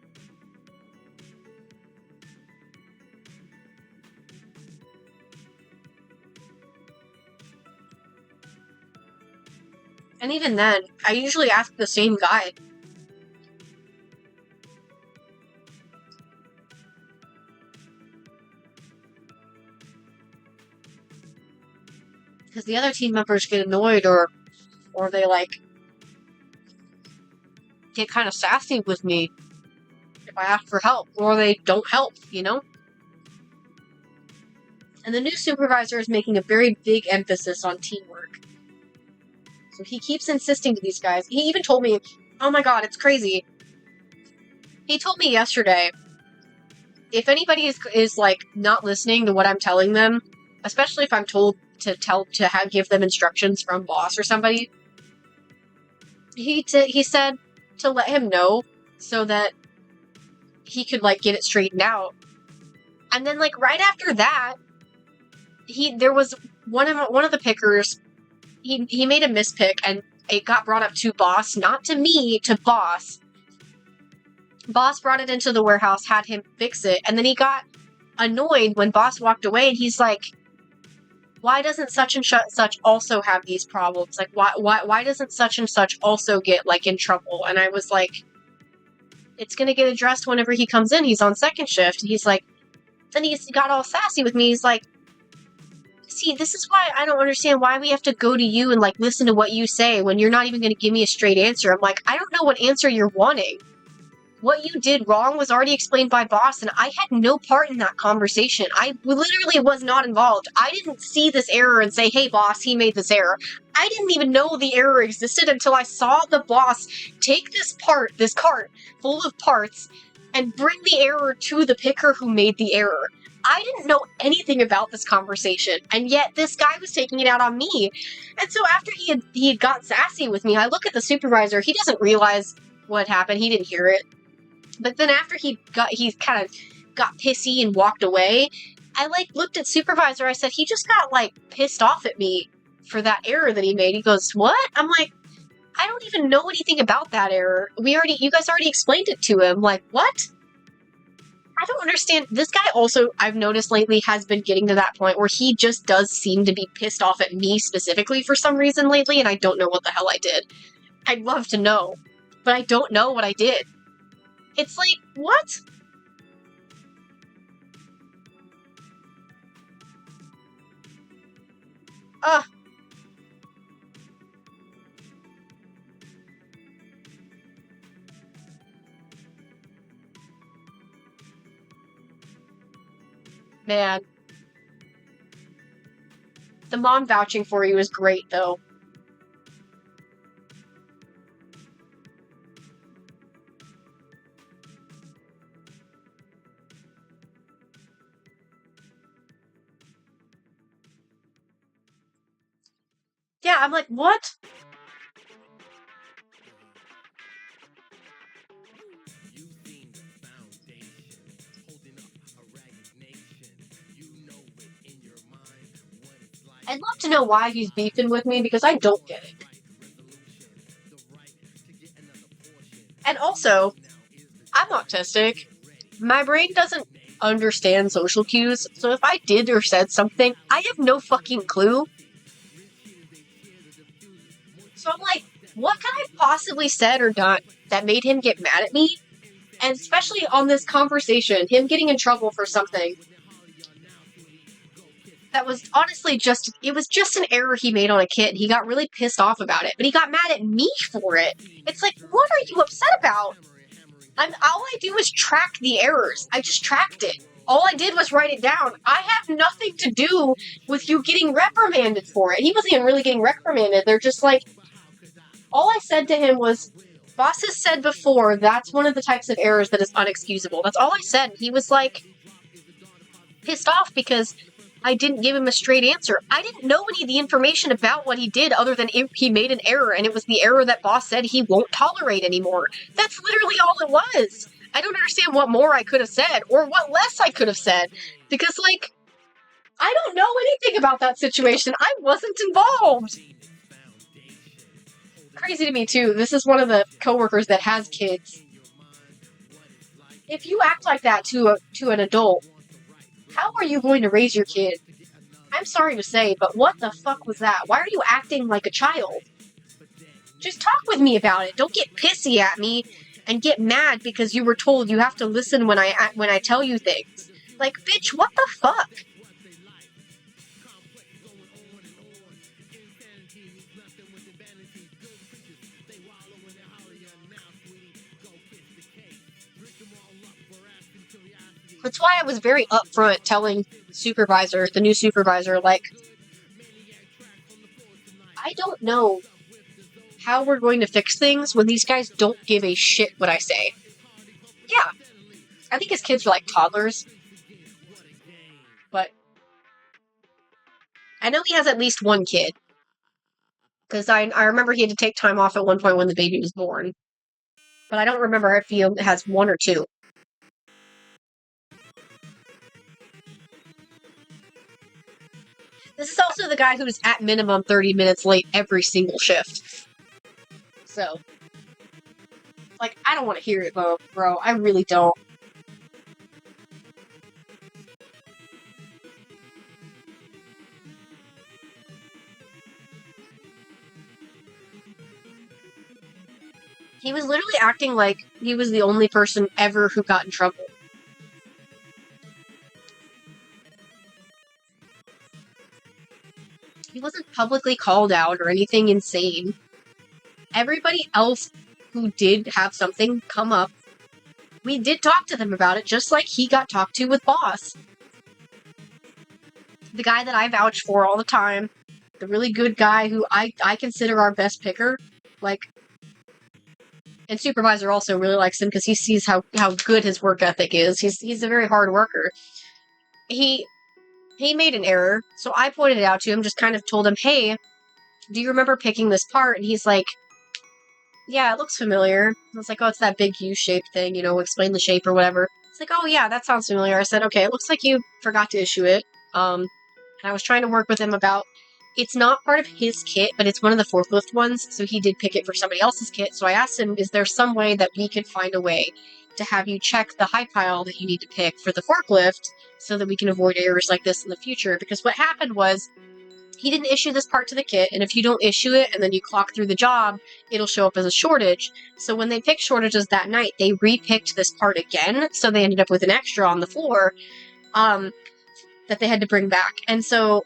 And even then, I usually ask the same guy. Because the other team members get annoyed or they like get kind of sassy with me if I ask for help, or they don't help, you know? And the new supervisor is making a very big emphasis on teamwork. So he keeps insisting to these guys. He even told me, oh my god, it's crazy. He told me yesterday, if anybody is like not listening to what I'm telling them especially if I'm told to give them instructions from boss or somebody. He said to let him know so that he could like get it straightened out. And then like right after that, there was one of the pickers. He made a mispick and it got brought up to boss, not to me, to boss. Boss brought it into the warehouse, had him fix it, and then he got annoyed when boss walked away and he's like, why doesn't such and such also have these problems? Like, why doesn't such and such also get, like, in trouble? And I was like, it's gonna get addressed whenever he comes in. He's on second shift. And he's like, then he got all sassy with me. He's like, see, this is why I don't understand why we have to go to you and, like, listen to what you say when you're not even gonna give me a straight answer. I'm like, I don't know what answer you're wanting. What you did wrong was already explained by boss, and I had no part in that conversation. I literally was not involved. I didn't see this error and say, hey boss, he made this error. I didn't even know the error existed until I saw the boss take this cart full of parts, and bring the error to the picker who made the error. I didn't know anything about this conversation, and yet this guy was taking it out on me. And so after he had got sassy with me, I look at the supervisor. He doesn't realize what happened. He didn't hear it. But then after he kind of got pissy and walked away, I like looked at supervisor. I said, he just got like pissed off at me for that error that he made. He goes, what? I'm like, I don't even know anything about that error. You guys already explained it to him. Like, what? I don't understand. This guy also, I've noticed lately, has been getting to that point where he just does seem to be pissed off at me specifically for some reason lately, and I don't know what the hell I did. I'd love to know, but I don't know what I did. It's like, what? Man. The mom vouching for you is great, though. Yeah, I'm like, what? I'd love to know why he's beefing with me, because I don't get it. And also, I'm autistic. My brain doesn't understand social cues, so if I did or said something, I have no fucking clue. So I'm like, what could I have possibly said or done that made him get mad at me? And especially on this conversation, him getting in trouble for something that was honestly it was just an error he made on a kid. He got really pissed off about it, but he got mad at me for it. It's like, what are you upset about? All I do is track the errors. I just tracked it. All I did was write it down. I have nothing to do with you getting reprimanded for it. He wasn't even really getting reprimanded. They're just like, all I said to him was, boss has said before, that's one of the types of errors that is unexcusable. That's all I said. He was like, pissed off because I didn't give him a straight answer. I didn't know any of the information about what he did other than he made an error, and it was the error that boss said he won't tolerate anymore. That's literally all it was. I don't understand what more I could have said, or what less I could have said, because, like, I don't know anything about that situation. I wasn't involved. Crazy to me, too. This is one of the coworkers that has kids. If you act like that to an adult, how are you going to raise your kid? I'm sorry to say, but what the fuck was that? Why are you acting like a child? Just talk with me about it. Don't get pissy at me and get mad because you were told you have to listen when I tell you things. Like, bitch, what the fuck? That's why I was very upfront telling the new supervisor, like, I don't know how we're going to fix things when these guys don't give a shit what I say. Yeah. I think his kids are like toddlers. But I know he has at least one kid. Because I remember he had to take time off at one point when the baby was born. But I don't remember if he has one or two. This is also the guy who's at minimum 30 minutes late every single shift. So, like, I don't want to hear it, bro. I really don't. He was literally acting like he was the only person ever who got in trouble. He wasn't publicly called out or anything insane. Everybody else who did have something come up, we did talk to them about it, just like he got talked to with Boss. The guy that I vouch for all the time, the really good guy who I consider our best picker, like, and Supervisor also really likes him because he sees how good his work ethic is. He's a very hard worker. He made an error, so I pointed it out to him, just kind of told him, hey, do you remember picking this part? And he's like, yeah, it looks familiar. I was like, oh, it's that big U-shaped thing, explain the shape or whatever. It's like, oh yeah, that sounds familiar. I said, okay, it looks like you forgot to issue it. And I was trying to work with him about, it's not part of his kit, but it's one of the forklift ones, so he did pick it for somebody else's kit. So I asked him, is there some way that we could find a way to have you check the high pile that you need to pick for the forklift so that we can avoid errors like this in the future? Because what happened was, he didn't issue this part to the kit, and if you don't issue it and then you clock through the job, it'll show up as a shortage. So when they picked shortages that night, they repicked this part again, so they ended up with an extra on the floor that they had to bring back. And so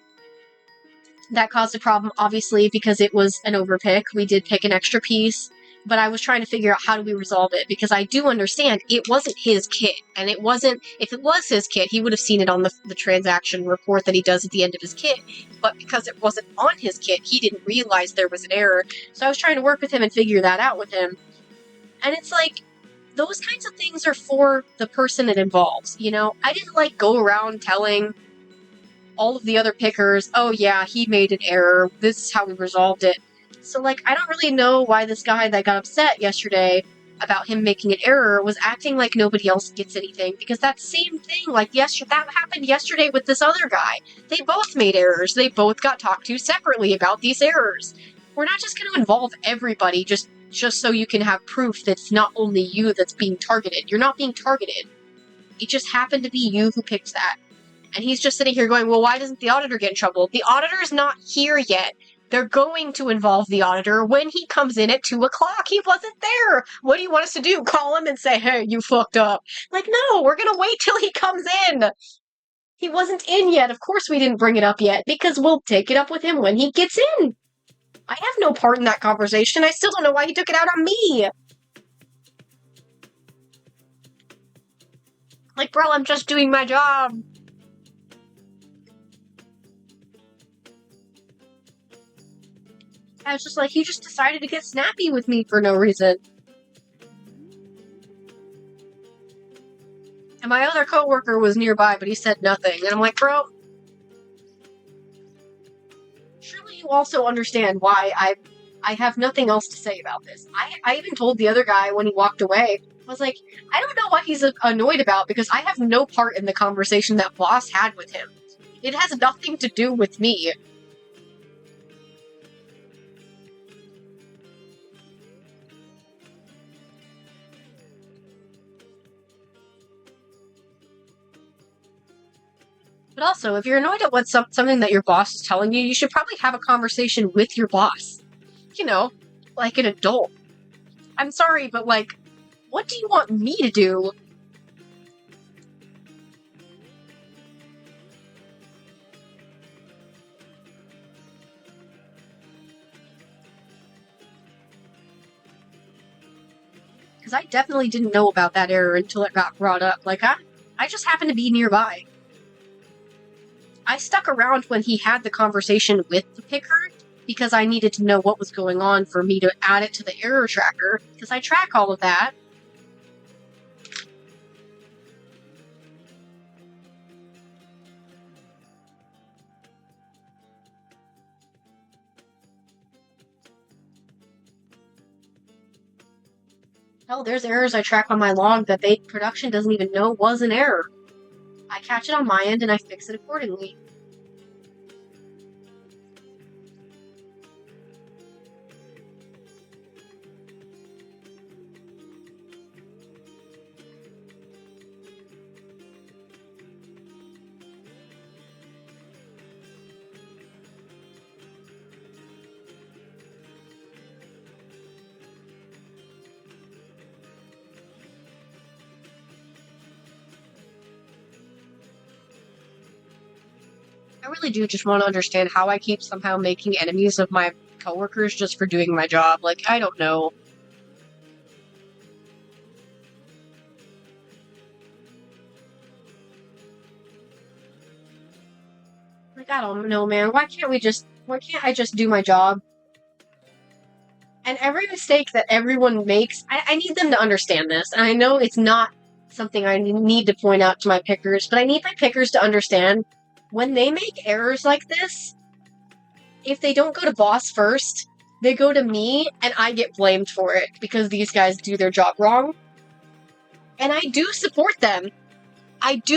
that caused a problem, obviously, because it was an overpick. We did pick an extra piece, but I was trying to figure out how do we resolve it, because I do understand it wasn't his kit, and it wasn't, if it was his kit, he would have seen it on the transaction report that he does at the end of his kit, but because it wasn't on his kit, he didn't realize there was an error. So I was trying to work with him and figure that out with him. And it's like, those kinds of things are for the person it involves, I didn't, go around telling all of the other pickers, oh yeah, he made an error, this is how we resolved it. So, I don't really know why this guy that got upset yesterday about him making an error was acting like nobody else gets anything, because that same thing, that happened yesterday with this other guy. They both made errors, they both got talked to separately about these errors. We're not just going to involve everybody just so you can have proof that it's not only you that's being targeted. You're not being targeted. It just happened to be you who picked that. And he's just sitting here going, well, why doesn't the auditor get in trouble? The auditor's not here yet. They're going to involve the auditor when he comes in at 2 o'clock. He wasn't there. What do you want us to do? Call him and say, hey, you fucked up. No, we're going to wait till he comes in. He wasn't in yet. Of course we didn't bring it up yet, because we'll take it up with him when he gets in. I have no part in that conversation. I still don't know why he took it out on me. Bro, I'm just doing my job. I was just like, he just decided to get snappy with me for no reason. And my other coworker was nearby, but he said nothing. And I'm like, bro, surely you also understand why I have nothing else to say about this. I even told the other guy when he walked away, I was like, I don't know what he's annoyed about, because I have no part in the conversation that Boss had with him. It has nothing to do with me. But also, if you're annoyed at something that your boss is telling you, you should probably have a conversation with your boss. Like an adult. I'm sorry, but what do you want me to do? Because I definitely didn't know about that error until it got brought up. I just happened to be nearby. I stuck around when he had the conversation with the picker, because I needed to know what was going on for me to add it to the error tracker, because I track all of that. Hell, there's errors I track on my log that production doesn't even know was an error. I catch it on my end and I fix it accordingly. I really do just want to understand how I keep somehow making enemies of my coworkers just for doing my job. Like, I don't know. Like, I don't know, man. Why can't I just do my job? And every mistake that everyone makes, I need them to understand this. And I know it's not something I need to point out to my pickers, but I need my pickers to understand when they make errors like this, if they don't go to boss first, they go to me and I get blamed for it because these guys do their job wrong. And I do support them. I do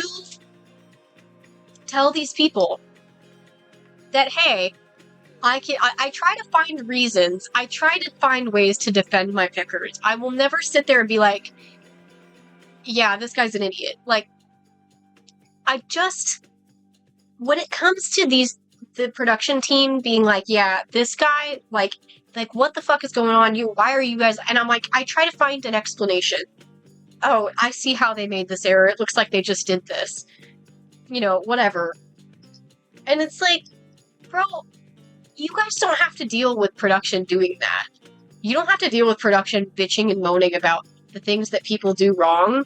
tell these people that, hey, I try to find reasons. I try to find ways to defend my pickers. I will never sit there and be like, yeah, this guy's an idiot. Like, when it comes to the production team being like, yeah, this guy, like, what the fuck is going on? Why are you guys? And I'm like, I try to find an explanation. Oh, I see how they made this error. It looks like they just did this. Whatever. And it's like, bro, you guys don't have to deal with production doing that. You don't have to deal with production bitching and moaning about the things that people do wrong,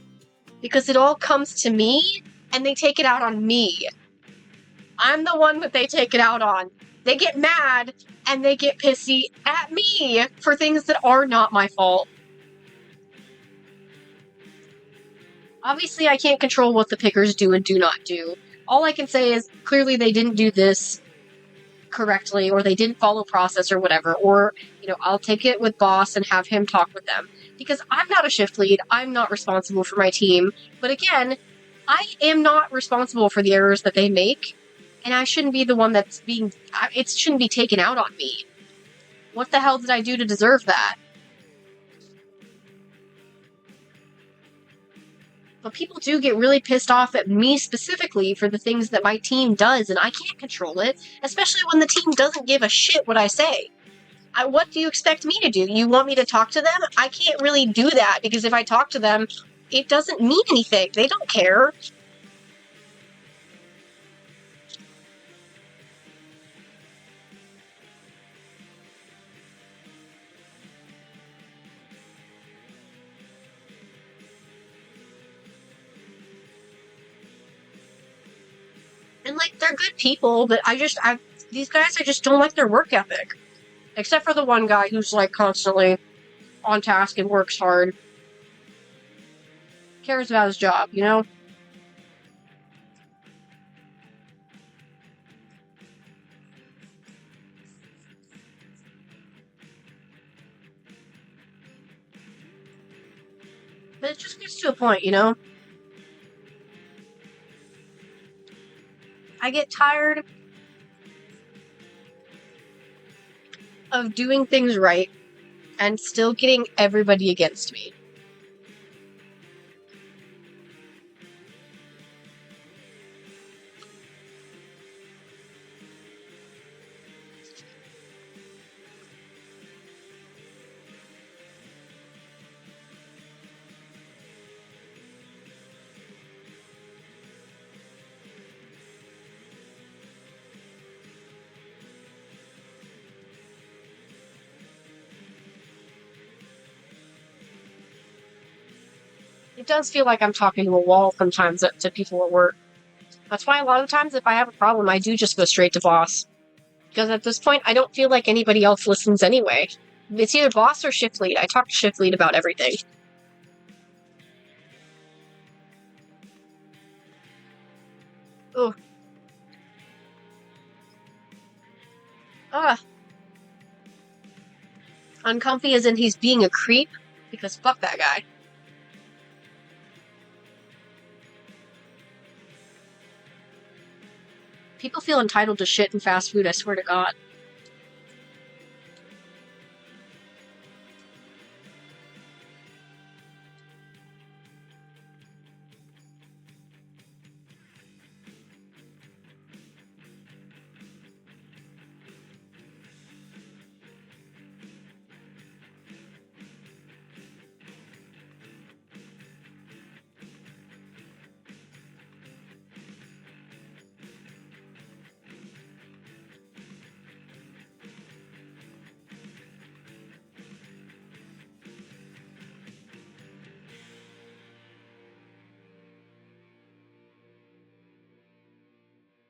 because it all comes to me and they take it out on me. I'm the one that they take it out on. They get mad and they get pissy at me for things that are not my fault. Obviously, I can't control what the pickers do and do not do. All I can say is, clearly they didn't do this correctly, or they didn't follow process or whatever, or, I'll take it with boss and have him talk with them. Because I'm not a shift lead, I'm not responsible for my team, but again, I am not responsible for the errors that they make, and I shouldn't be the one it shouldn't be taken out on me. What the hell did I do to deserve that? But people do get really pissed off at me specifically for the things that my team does, and I can't control it, especially when the team doesn't give a shit what I say. What do you expect me to do? You want me to talk to them? I can't really do that, because if I talk to them, it doesn't mean anything. They don't care. And, like, they're good people, but these guys, I just don't like their work ethic. Except for the one guy who's, like, constantly on task and works hard. Cares about his job, But it just gets to a point, I get tired of doing things right and still getting everybody against me. It does feel like I'm talking to a wall sometimes to people at work. That's why a lot of times if I have a problem, I do just go straight to boss. Because at this point, I don't feel like anybody else listens anyway. It's either boss or shift lead. I talk to shift lead about everything. Ugh. Uncomfy as in he's being a creep? Because fuck that guy. People feel entitled to shit in fast food, I swear to God.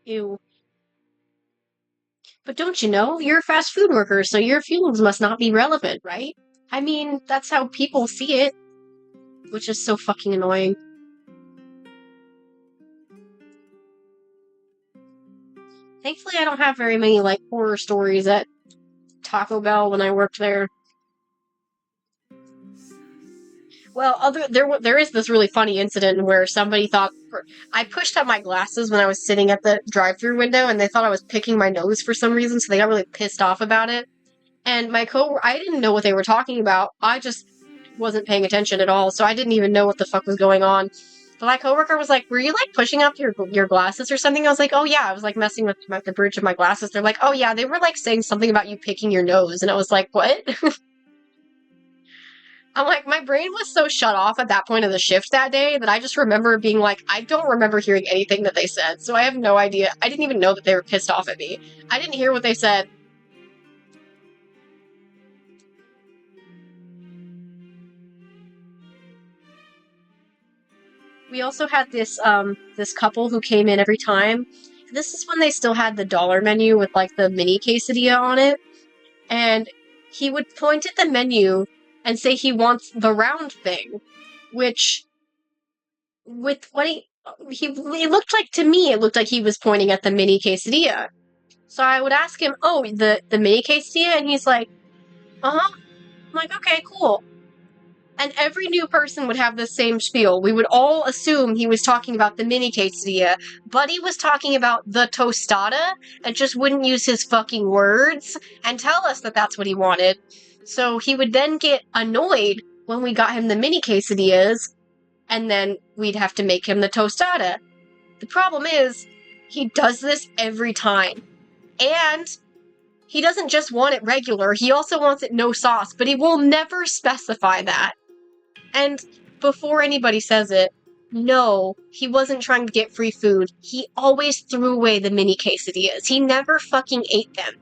Ew. But don't you know, you're a fast food worker, so your feelings must not be relevant, right? I mean, that's how people see it, which is so fucking annoying. Thankfully, I don't have very many, like, horror stories at Taco Bell when I worked there. Well, there is this really funny incident where somebody thought I pushed up my glasses when I was sitting at the drive-through window, and they thought I was picking my nose for some reason, so they got really pissed off about it. And I didn't know what they were talking about. I just wasn't paying attention at all, so I didn't even know what the fuck was going on. But my coworker was like, "Were you like pushing up your glasses or something?" I was like, "Oh yeah," I was like messing with the bridge of my glasses. They're like, "Oh yeah," they were like saying something about you picking your nose, and I was like, "What?" I'm like, my brain was so shut off at that point of the shift that day that I just remember being like, I don't remember hearing anything that they said, so I have no idea. I didn't even know that they were pissed off at me. I didn't hear what they said. We also had this couple who came in every time. This is when they still had the dollar menu with like the mini quesadilla on it, and he would point at the menu and say he wants the round thing, which with what he it looked like to me, it looked like he was pointing at the mini quesadilla. So I would ask him, "Oh, the mini quesadilla," and he's like, "Uh-huh." I'm like, "Okay, cool." And every new person would have the same spiel. We would all assume he was talking about the mini quesadilla, but he was talking about the tostada and just wouldn't use his fucking words and tell us that that's what he wanted. So he would then get annoyed when we got him the mini quesadillas, and then we'd have to make him the tostada. The problem is, he does this every time. And he doesn't just want it regular, he also wants it no sauce, but he will never specify that. And before anybody says it, no, he wasn't trying to get free food. He always threw away the mini quesadillas. He never fucking ate them.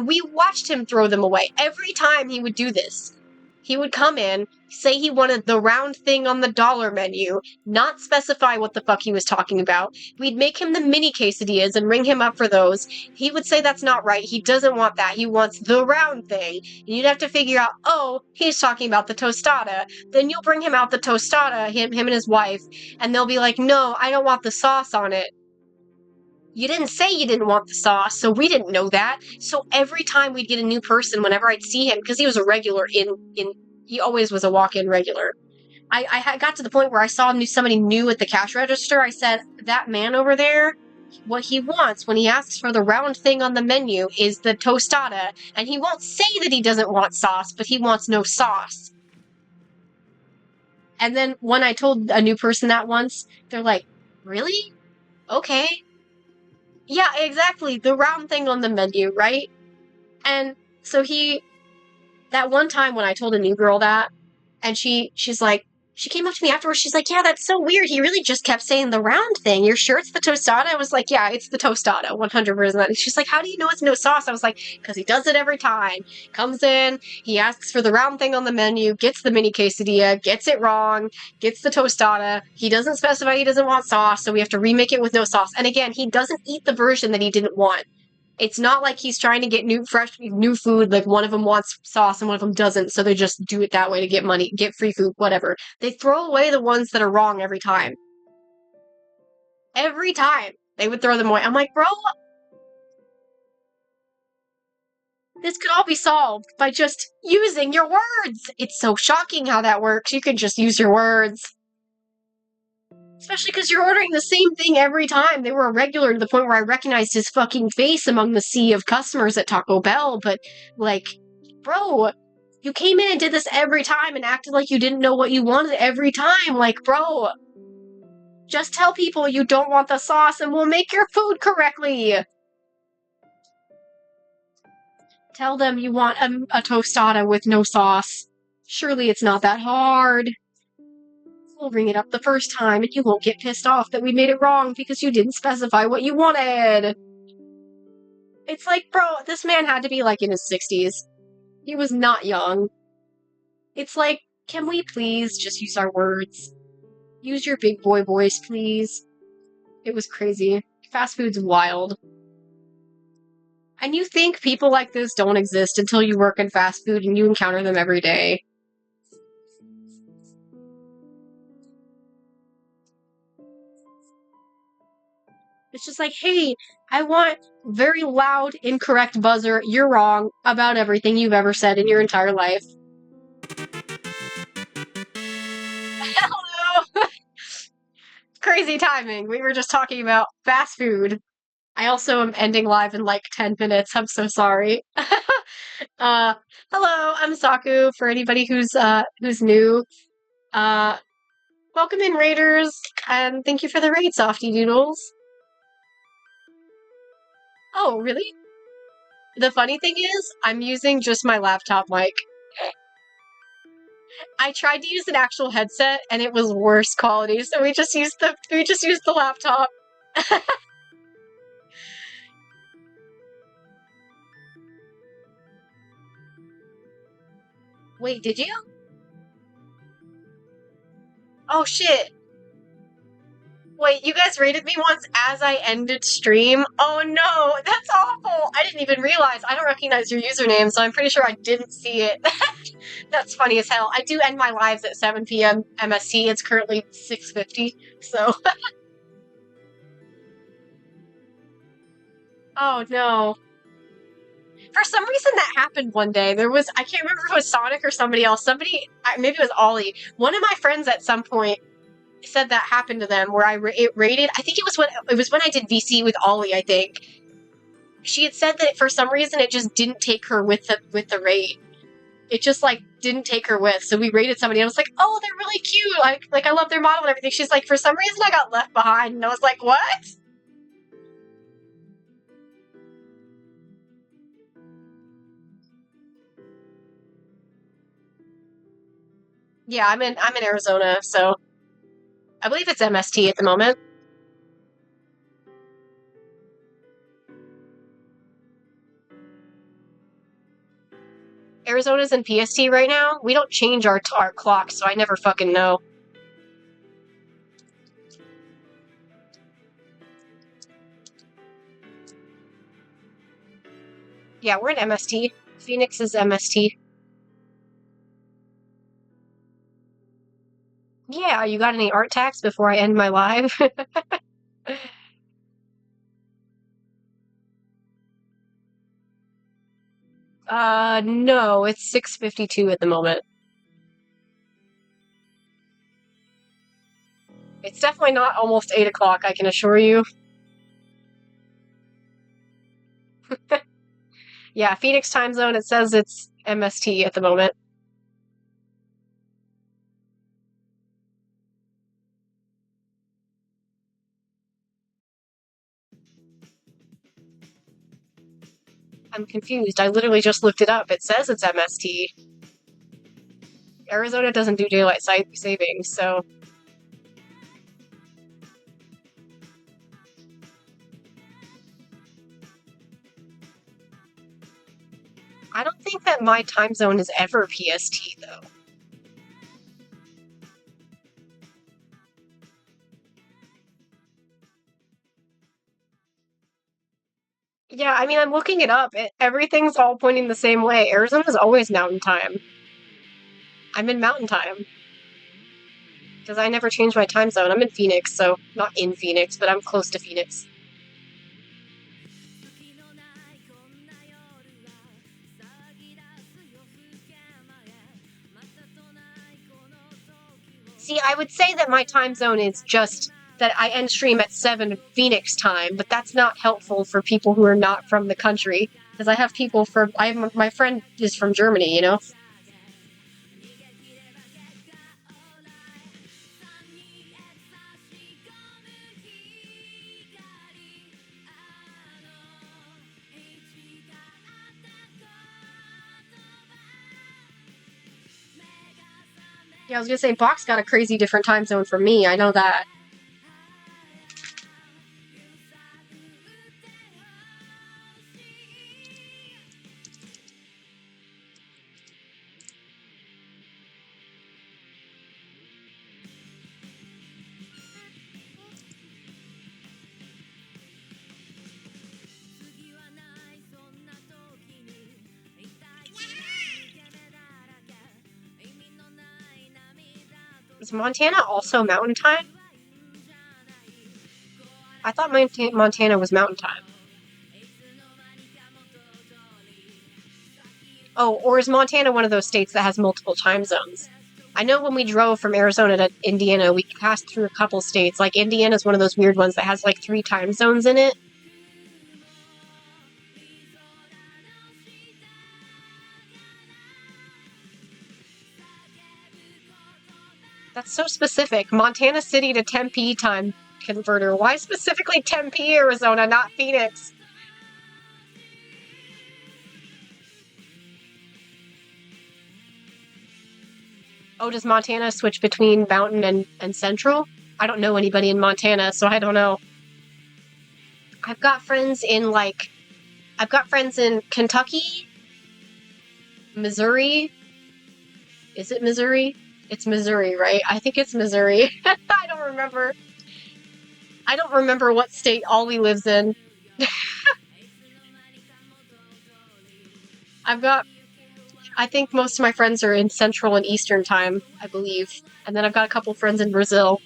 We watched him throw them away. Every time he would do this, he would come in, say he wanted the round thing on the dollar menu, not specify what the fuck he was talking about. We'd make him the mini quesadillas and ring him up for those. He would say that's not right. He doesn't want that. He wants the round thing. And you'd have to figure out, oh, he's talking about the tostada. Then you'll bring him out the tostada, him and his wife, and they'll be like, no, I don't want the sauce on it. You didn't say you didn't want the sauce, so we didn't know that. So every time we'd get a new person, whenever I'd see him, because he was a regular he always was a walk-in regular. I got to the point where I saw somebody new at the cash register. I said, that man over there, what he wants when he asks for the round thing on the menu is the tostada, and he won't say that he doesn't want sauce, but he wants no sauce. And then when I told a new person that once, they're like, really? Okay. Yeah, exactly. The round thing on the menu, right? And so that one time when I told a new girl that, and she's like, she came up to me afterwards, she's like, yeah, that's so weird. He really just kept saying the round thing. You're sure it's the tostada? I was like, yeah, it's the tostada, 100%. And she's like, how do you know it's no sauce? I was like, because he does it every time. Comes in, he asks for the round thing on the menu, gets the mini quesadilla, gets it wrong, gets the tostada. He doesn't specify he doesn't want sauce, so we have to remake it with no sauce. And again, he doesn't eat the version that he didn't want. It's not like he's trying to get new food, like one of them wants sauce and one of them doesn't, so they just do it that way to get money, get free food, whatever. They throw away the ones that are wrong every time. Every time. They would throw them away. I'm like, bro, This could all be solved by just using your words. It's so shocking how that works. You can just use your words. Especially because you're ordering the same thing every time. They were a regular to the point where I recognized his fucking face among the sea of customers at Taco Bell. But, like, bro, you came in and did this every time and acted like you didn't know what you wanted every time. Like, bro, just tell people you don't want the sauce and we'll make your food correctly. Tell them you want a tostada with no sauce. Surely it's not that hard. We'll ring it up the first time and you won't get pissed off that we made it wrong because you didn't specify what you wanted. It's like, bro, this man had to be like in his 60s. He was not young. It's like, can we please just use our words? Use your big boy voice, please. It was crazy. Fast food's wild. And you think people like this don't exist until you work in fast food and you encounter them every day. It's just like, hey, I want very loud, incorrect buzzer. You're wrong about everything you've ever said in your entire life. Hello! Crazy timing. We were just talking about fast food. I also am ending live in like 10 minutes. I'm so sorry. Hello, I'm Saku. For anybody who's new, welcome in, Raiders, and thank you for the raid, Softy Doodles. Oh, really? The funny thing is, I'm using just my laptop mic. I tried to use an actual headset, and it was worse quality, so we just used the laptop. Wait, did you? Oh shit. Wait, you guys rated me once as I ended stream? Oh no, that's awful! I didn't even realize. I don't recognize your username, so I'm pretty sure I didn't see it. That's funny as hell. I do end my lives at 7 p.m. MST. It's currently 6:50, so... Oh no. For some reason that happened one day. I can't remember if it was Sonic or somebody else. Maybe it was Ollie. One of my friends at some point said that happened to them where it rated. I think it was when I did VC with Ollie, I think. She had said that for some reason it just didn't take her with the raid. It just like didn't take her with. So we rated somebody and I was like, "Oh, they're really cute. Like I love their model and everything." She's like, "For some reason I got left behind." And I was like, "What?" Yeah, I'm in Arizona, so I believe it's MST at the moment. Arizona's in PST right now. We don't change our clock, so I never fucking know. Yeah, we're in MST. Phoenix is MST. Yeah, you got any art tags before I end my live? No, it's 6:52 at the moment. It's definitely not almost 8 o'clock, I can assure you. Yeah, Phoenix time zone, it says it's MST at the moment. I'm confused. I literally just looked it up. It says it's MST. Arizona doesn't do daylight savings, so... I don't think that my time zone is ever PST, though. Yeah, I mean, I'm looking it up. Everything's all pointing the same way. Arizona's always mountain time. I'm in mountain time. Because I never change my time zone. I'm in Phoenix, so not in Phoenix, but I'm close to Phoenix. See, I would say that my time zone is just that I end stream at 7 Phoenix time, but that's not helpful for people who are not from the country. Because I have people from, my friend is from Germany, you know? Yeah, I was gonna say, Bach's got a crazy different time zone from me, I know that. Is Montana also mountain time? I thought Montana was mountain time. Oh, or is Montana one of those states that has multiple time zones? I know when we drove from Arizona to Indiana, we passed through a couple states. Like, Indiana's one of those weird ones that has, like, 3 time zones in it. That's so specific. Montana City to Tempe time converter. Why specifically Tempe, Arizona, not Phoenix? Oh, does Montana switch between mountain and central? I don't know anybody in Montana, so I don't know. I've got friends in, like, I've got friends in Kentucky, Missouri. Is it Missouri? It's Missouri, right? I think it's Missouri. I don't remember. I don't remember what state Ollie lives in. I think most of my friends are in Central and Eastern time, I believe. And then I've got a couple friends in Brazil.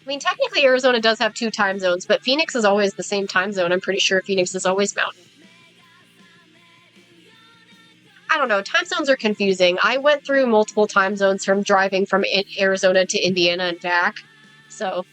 I mean, technically Arizona does have 2 time zones, but Phoenix is always the same time zone. I'm pretty sure Phoenix is always mountain. I don't know, time zones are confusing. I went through multiple time zones from driving from Arizona to Indiana and back, so...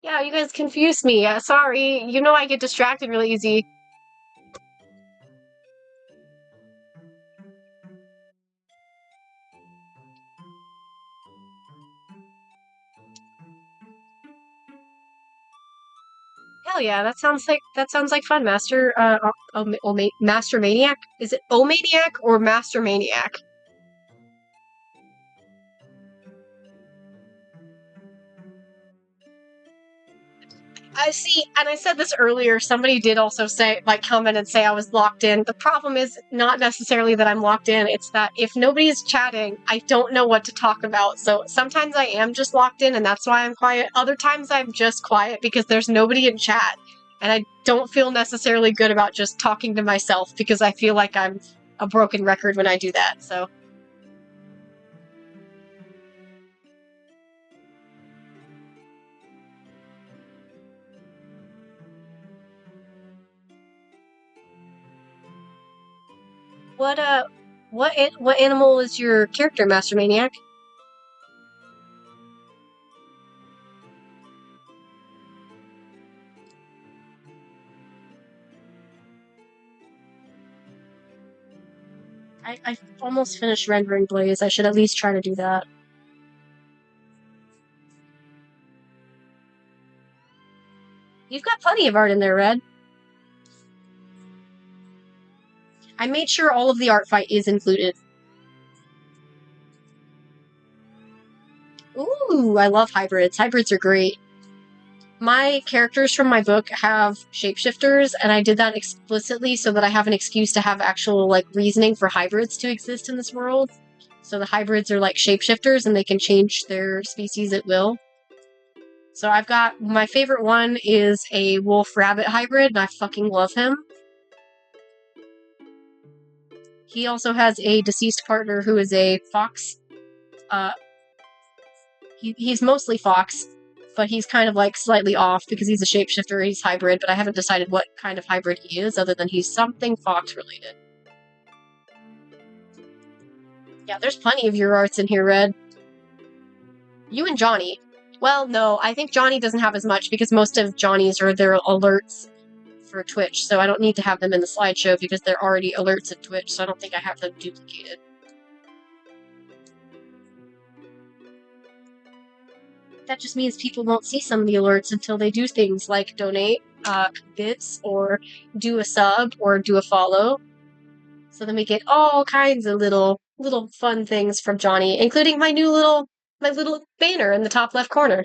Yeah, you guys confused me. Sorry. You know I get distracted really easy. Hell yeah, that sounds like fun, Master. Master Maniac. Is it Omaniac or Master Maniac? I see, and I said this earlier. Somebody did also say, like, comment and say I was locked in. The problem is not necessarily that I'm locked in. It's that if nobody's chatting, I don't know what to talk about. So sometimes I am just locked in, and that's why I'm quiet. Other times I'm just quiet because there's nobody in chat, and I don't feel necessarily good about just talking to myself because I feel like I'm a broken record when I do that. So. What animal is your character, Master Maniac? I almost finished rendering Blaze. I should at least try to do that. You've got plenty of art in there, Red. I made sure all of the art fight is included. Ooh, I love hybrids. Hybrids are great. My characters from my book have shapeshifters, and I did that explicitly so that I have an excuse to have actual, like, reasoning for hybrids to exist in this world. So the hybrids are like shapeshifters, and they can change their species at will. So I've got, my favorite one is a wolf-rabbit hybrid, and I fucking love him. He also has a deceased partner who is a fox. He's mostly fox, but he's kind of like slightly off because he's a shapeshifter, he's hybrid, but I haven't decided what kind of hybrid he is other than he's something fox related. Yeah, there's plenty of your arts in here, Red. You and Johnny. Well, no, I think Johnny doesn't have as much because most of Johnny's are their alerts for Twitch, so I don't need to have them in the slideshow because they're already alerts at Twitch, so I don't think I have them duplicated. That just means people won't see some of the alerts until they do things like donate bits or do a sub or do a follow. So then we get all kinds of little fun things from Johnny, including my little banner in the top left corner.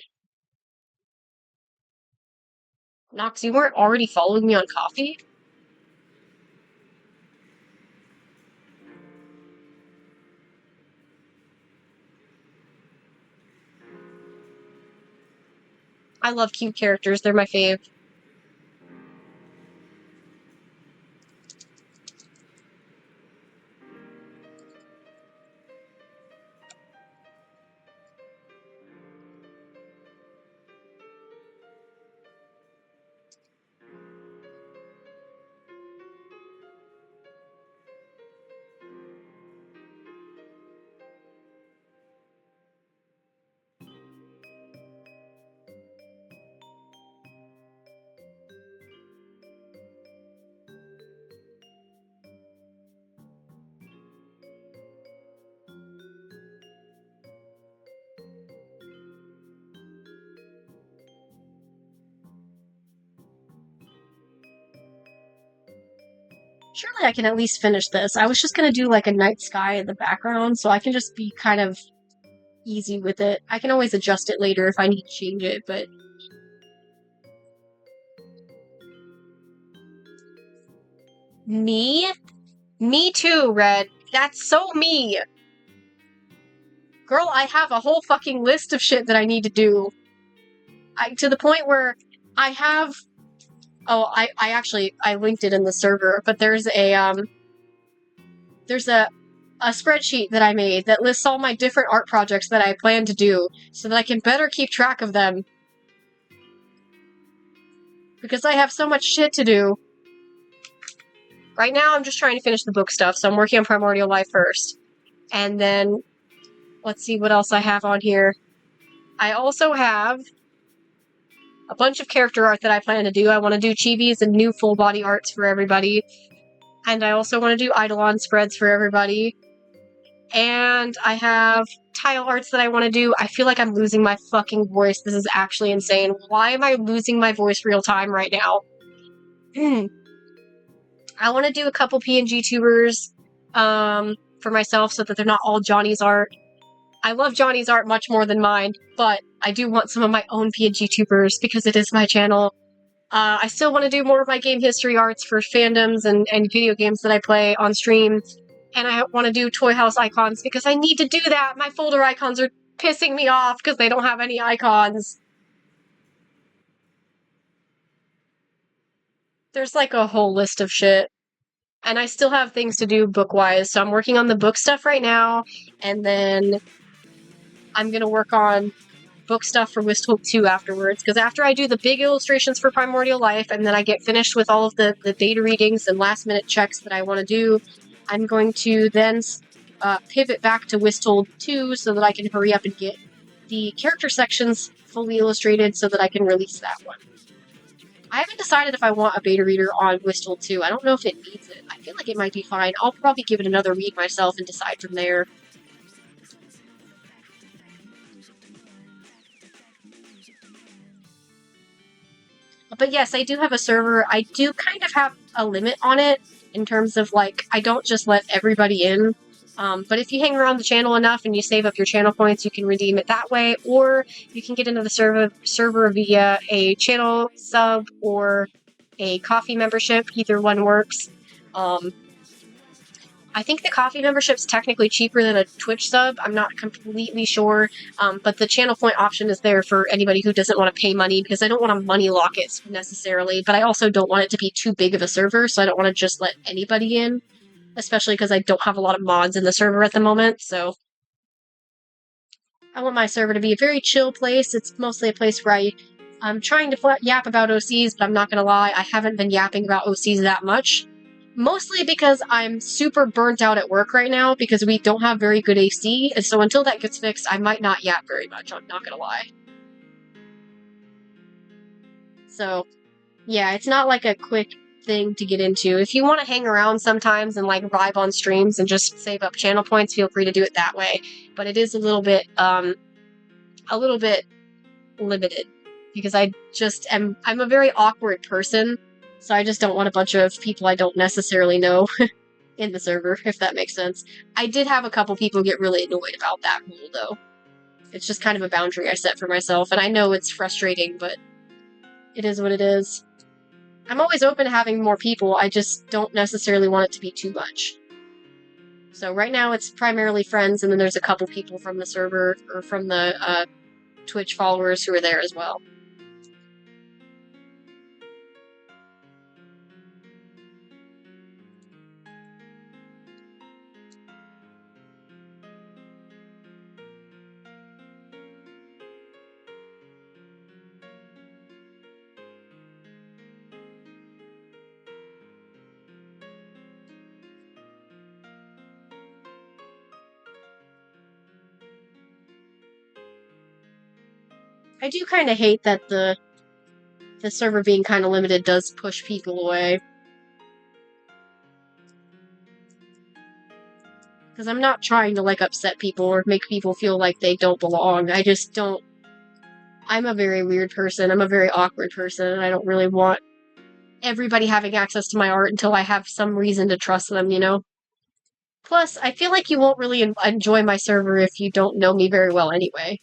Nox, you weren't already following me on Coffee? I love cute characters, they're my fave. Surely I can at least finish this. I was just gonna do like a night sky in the background, so I can just be kind of easy with it. I can always adjust it later if I need to change it, but... Me? Me too, Red. That's so me! Girl, I have a whole fucking list of shit that I need to do. To the point where I have... Oh, I actually, I linked it in the server, but there's a spreadsheet that I made that lists all my different art projects that I plan to do, so that I can better keep track of them. Because I have so much shit to do. Right now, I'm just trying to finish the book stuff, so I'm working on Primordial Life first. And then, let's see what else I have on here. I also have a bunch of character art that I plan to do. I want to do chibis and new full body arts for everybody. And I also want to do Eidolon spreads for everybody. And I have tile arts that I want to do. I feel like I'm losing my fucking voice. This is actually insane. Why am I losing my voice real time right now? I want to do a couple PNG tubers for myself so that they're not all Johnny's art. I love Johnny's art much more than mine, but I do want some of my own PNG tubers because it is my channel. I still want to do more of my game history arts for fandoms and video games that I play on stream. And I want to do Toy House icons because I need to do that. My folder icons are pissing me off because they don't have any icons. There's like a whole list of shit. And I still have things to do book-wise, so I'm working on the book stuff right now, and then I'm gonna work on book stuff for Wisthope 2 afterwards, because after I do the big illustrations for Primordial Life, and then I get finished with all of the beta readings and last-minute checks that I want to do, I'm going to then pivot back to Wisthope 2 so that I can hurry up and get the character sections fully illustrated so that I can release that one. I haven't decided if I want a beta reader on Wistful 2. I don't know if it needs it. I feel like it might be fine. I'll probably give it another read myself and decide from there. But yes, I do have a server. I do kind of have a limit on it in terms of, like, I don't just let everybody in. But if you hang around the channel enough and you save up your channel points, you can redeem it that way, or you can get into the server via a channel sub or a coffee membership. Either one works. I think the coffee membership's technically cheaper than a Twitch sub. I'm not completely sure, but the channel point option is there for anybody who doesn't want to pay money, because I don't want to money lock it necessarily, but I also don't want it to be too big of a server, so I don't want to just let anybody in, especially because I don't have a lot of mods in the server at the moment, so I want my server to be a very chill place. It's mostly a place where I'm trying to yap about OCs, but I'm not gonna lie, I haven't been yapping about OCs that much. Mostly because I'm super burnt out at work right now, because we don't have very good AC, and so until that gets fixed, I might not yap very much, I'm not gonna lie. So, yeah, it's not like a quick thing to get into. If you want to hang around sometimes and like vibe on streams and just save up channel points, feel free to do it that way. But it is a little bit limited, because I'm a very awkward person, so I just don't want a bunch of people I don't necessarily know in the server, if that makes sense. I did have a couple people get really annoyed about that rule, though. It's just kind of a boundary I set for myself, and I know it's frustrating, but it is what it is. I'm always open to having more people, I just don't necessarily want it to be too much. So right now it's primarily friends, and then there's a couple people from the server, or from the Twitch followers who are there as well. I do kind of hate that the server being kind of limited does push people away. Because I'm not trying to, like, upset people or make people feel like they don't belong. I just don't... I'm a very weird person. I'm a very awkward person, and I don't really want everybody having access to my art until I have some reason to trust them, you know? Plus, I feel like you won't really enjoy my server if you don't know me very well anyway.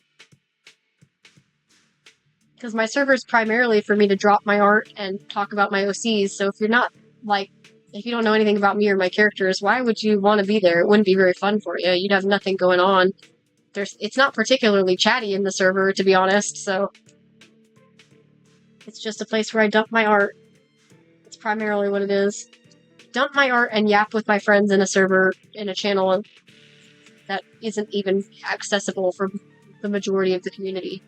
Because my server is primarily for me to drop my art and talk about my OCs, so if you're not, like, if you don't know anything about me or my characters, why would you want to be there? It wouldn't be very fun for you. You'd have nothing going on. It's not particularly chatty in the server, to be honest, so it's just a place where I dump my art. It's primarily what it is. Dump my art and yap with my friends in a server, in a channel that isn't even accessible for the majority of the community.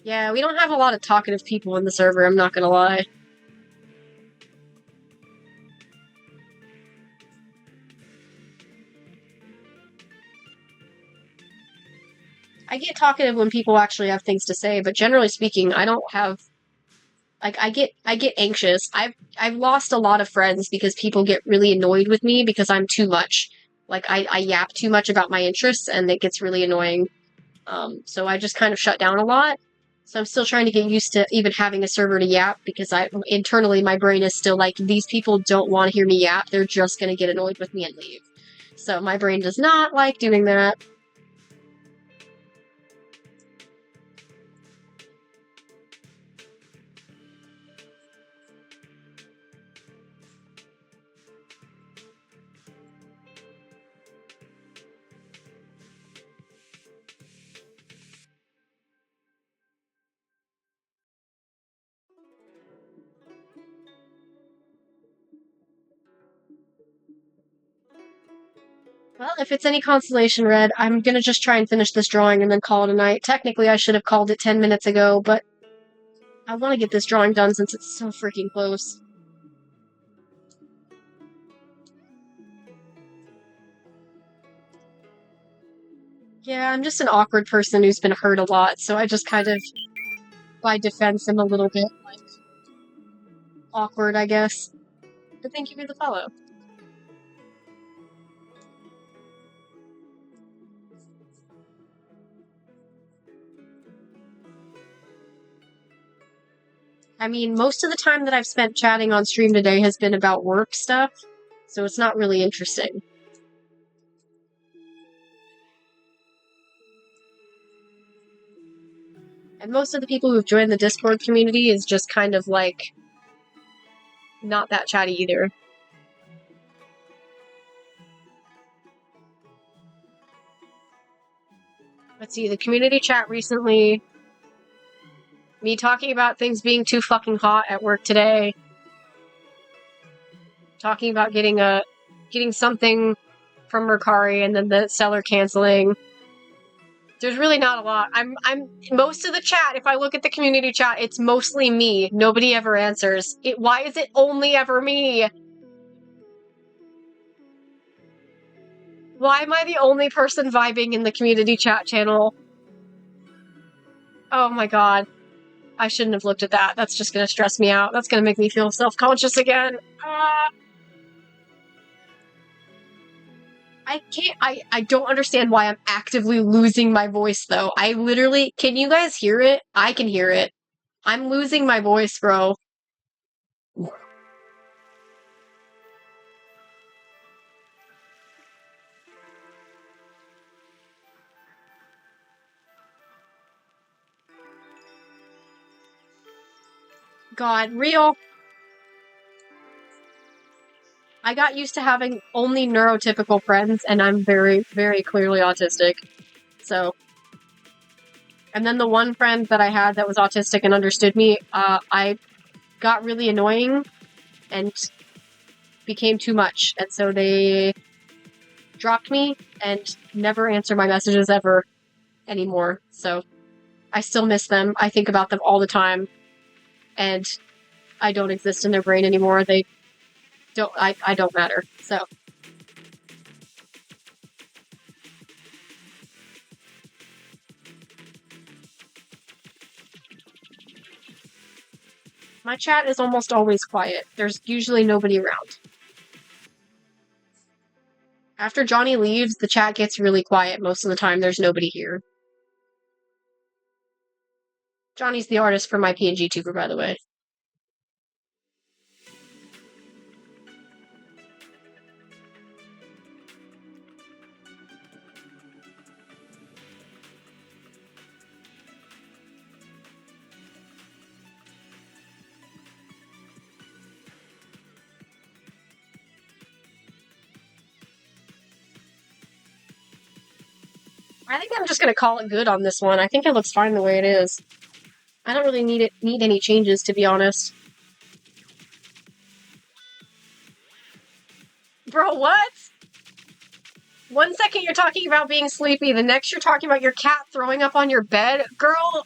Yeah, we don't have a lot of talkative people in the server, I'm not gonna lie. I get talkative when people actually have things to say, but generally speaking, I don't have... Like, I get anxious. I've lost a lot of friends because people get really annoyed with me because I'm too much. Like, I yap too much about my interests, and it gets really annoying. So I just kind of shut down a lot. So I'm still trying to get used to even having a server to yap, because internally my brain is still like, these people don't want to hear me yap, they're just gonna get annoyed with me and leave. So my brain does not like doing that. Well, if it's any consolation, Red, I'm gonna just try and finish this drawing and then call it a night. Technically, I should have called it 10 minutes ago, but I want to get this drawing done since it's so freaking close. Yeah, I'm just an awkward person who's been hurt a lot, so I just kind of, by defense, am a little bit, like, awkward, I guess. But thank you for the follow. I mean, most of the time that I've spent chatting on stream today has been about work stuff, so it's not really interesting. And most of the people who've joined the Discord community is just kind of like not that chatty either. Let's see, the community chat recently, me talking about things being too fucking hot at work today, talking about getting something from Mercari and then the seller canceling. There's really not a lot. I'm most of the chat, if I look at the community chat, it's mostly me. Nobody ever answers. Why is it only ever me? Why am I the only person vibing in the community chat channel? Oh my god. I shouldn't have looked at that. That's just gonna stress me out. That's gonna make me feel self-conscious again. I can't, I don't understand why I'm actively losing my voice, though. I literally, can you guys hear it? I can hear it. I'm losing my voice, bro. God, real. I got used to having only neurotypical friends, and I'm very, very clearly autistic. So. And then the one friend that I had that was autistic and understood me, I got really annoying and became too much. And so they dropped me and never answer my messages ever anymore. So I still miss them. I think about them all the time. And I don't exist in their brain anymore. They don't, I don't matter. So. My chat is almost always quiet. There's usually nobody around. After Johnny leaves, the chat gets really quiet most of the time. There's nobody here. Johnny's the artist for my PNG tuber, by the way. I think I'm just gonna call it good on this one. I think it looks fine the way it is. I don't really need any changes, to be honest. Bro, what? 1 second you're talking about being sleepy, the next you're talking about your cat throwing up on your bed? Girl!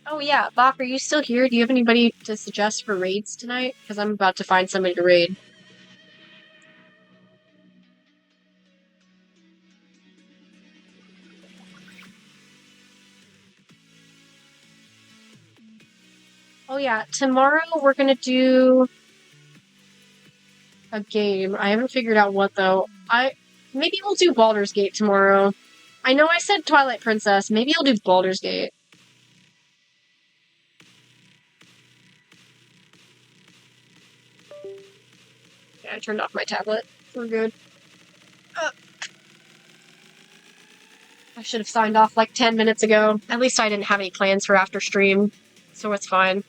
Oh yeah, Bach, are you still here? Do you have anybody to suggest for raids tonight? Because I'm about to find somebody to raid. Oh yeah, tomorrow we're gonna do a game. I haven't figured out what though. Maybe we'll do Baldur's Gate tomorrow. I know I said Twilight Princess. Maybe I'll do Baldur's Gate. Yeah, I turned off my tablet. We're good. I should have signed off like 10 minutes ago. At least I didn't have any plans for after stream, so it's fine.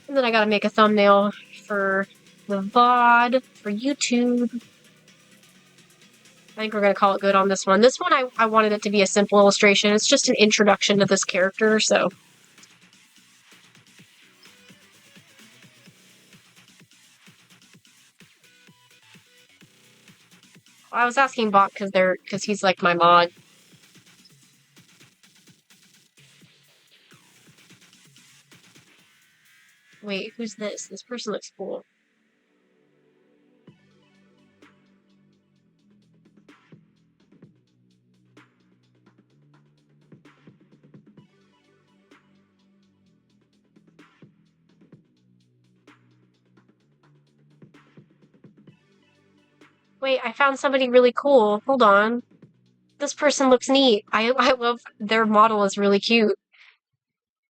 And then I gotta make a thumbnail for the VOD, for YouTube. I think we're gonna call it good on this one. This one, I wanted it to be a simple illustration. It's just an introduction to this character, so. I was asking Bot because he's like my mod. Wait, who's this? This person looks cool. Wait, I found somebody really cool. Hold on. This person looks neat. I love their model is really cute.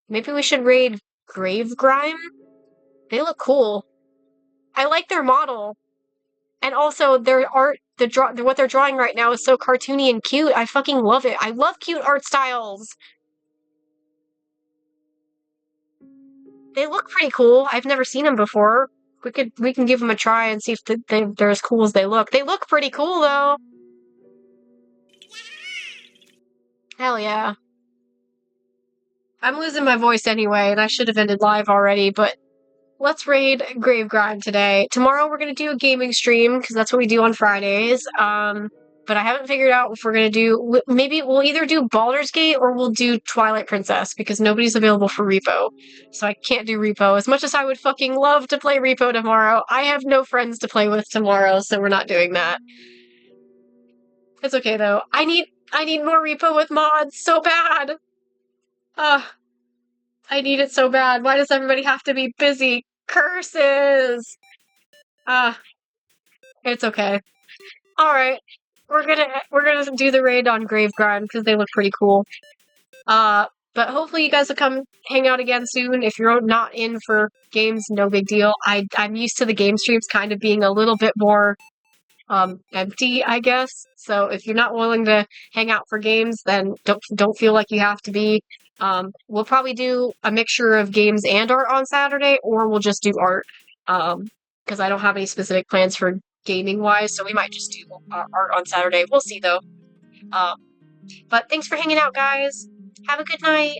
Maybe we should raid Grave Grime? They look cool. I like their model. And also their art, what they're drawing right now is so cartoony and cute. I fucking love it. I love cute art styles. They look pretty cool. I've never seen them before. We can give them a try and see if they're as cool as they look. They look pretty cool though. Hell yeah. I'm losing my voice anyway, and I should have ended live already, but let's raid Gravegrime today. Tomorrow we're gonna do a gaming stream, because that's what we do on Fridays. But I haven't figured out if we're gonna do, maybe we'll either do Baldur's Gate or we'll do Twilight Princess, because nobody's available for Repo. So I can't do Repo. As much as I would fucking love to play Repo tomorrow, I have no friends to play with tomorrow, so we're not doing that. It's okay though. I need more Repo with mods so bad. Ugh. I need it so bad. Why does everybody have to be busy? Curses! Ah, it's okay. Alright. We're gonna do the raid on Gravegrime because they look pretty cool. But hopefully you guys will come hang out again soon. If you're not in for games, no big deal. I'm used to the game streams kind of being a little bit more empty, I guess. So if you're not willing to hang out for games, then don't feel like you have to be. We'll probably do a mixture of games and art on Saturday, or we'll just do art. Because I don't have any specific plans for gaming wise, so we might just do art on Saturday. We'll see though. But thanks for hanging out, guys. Have a good night.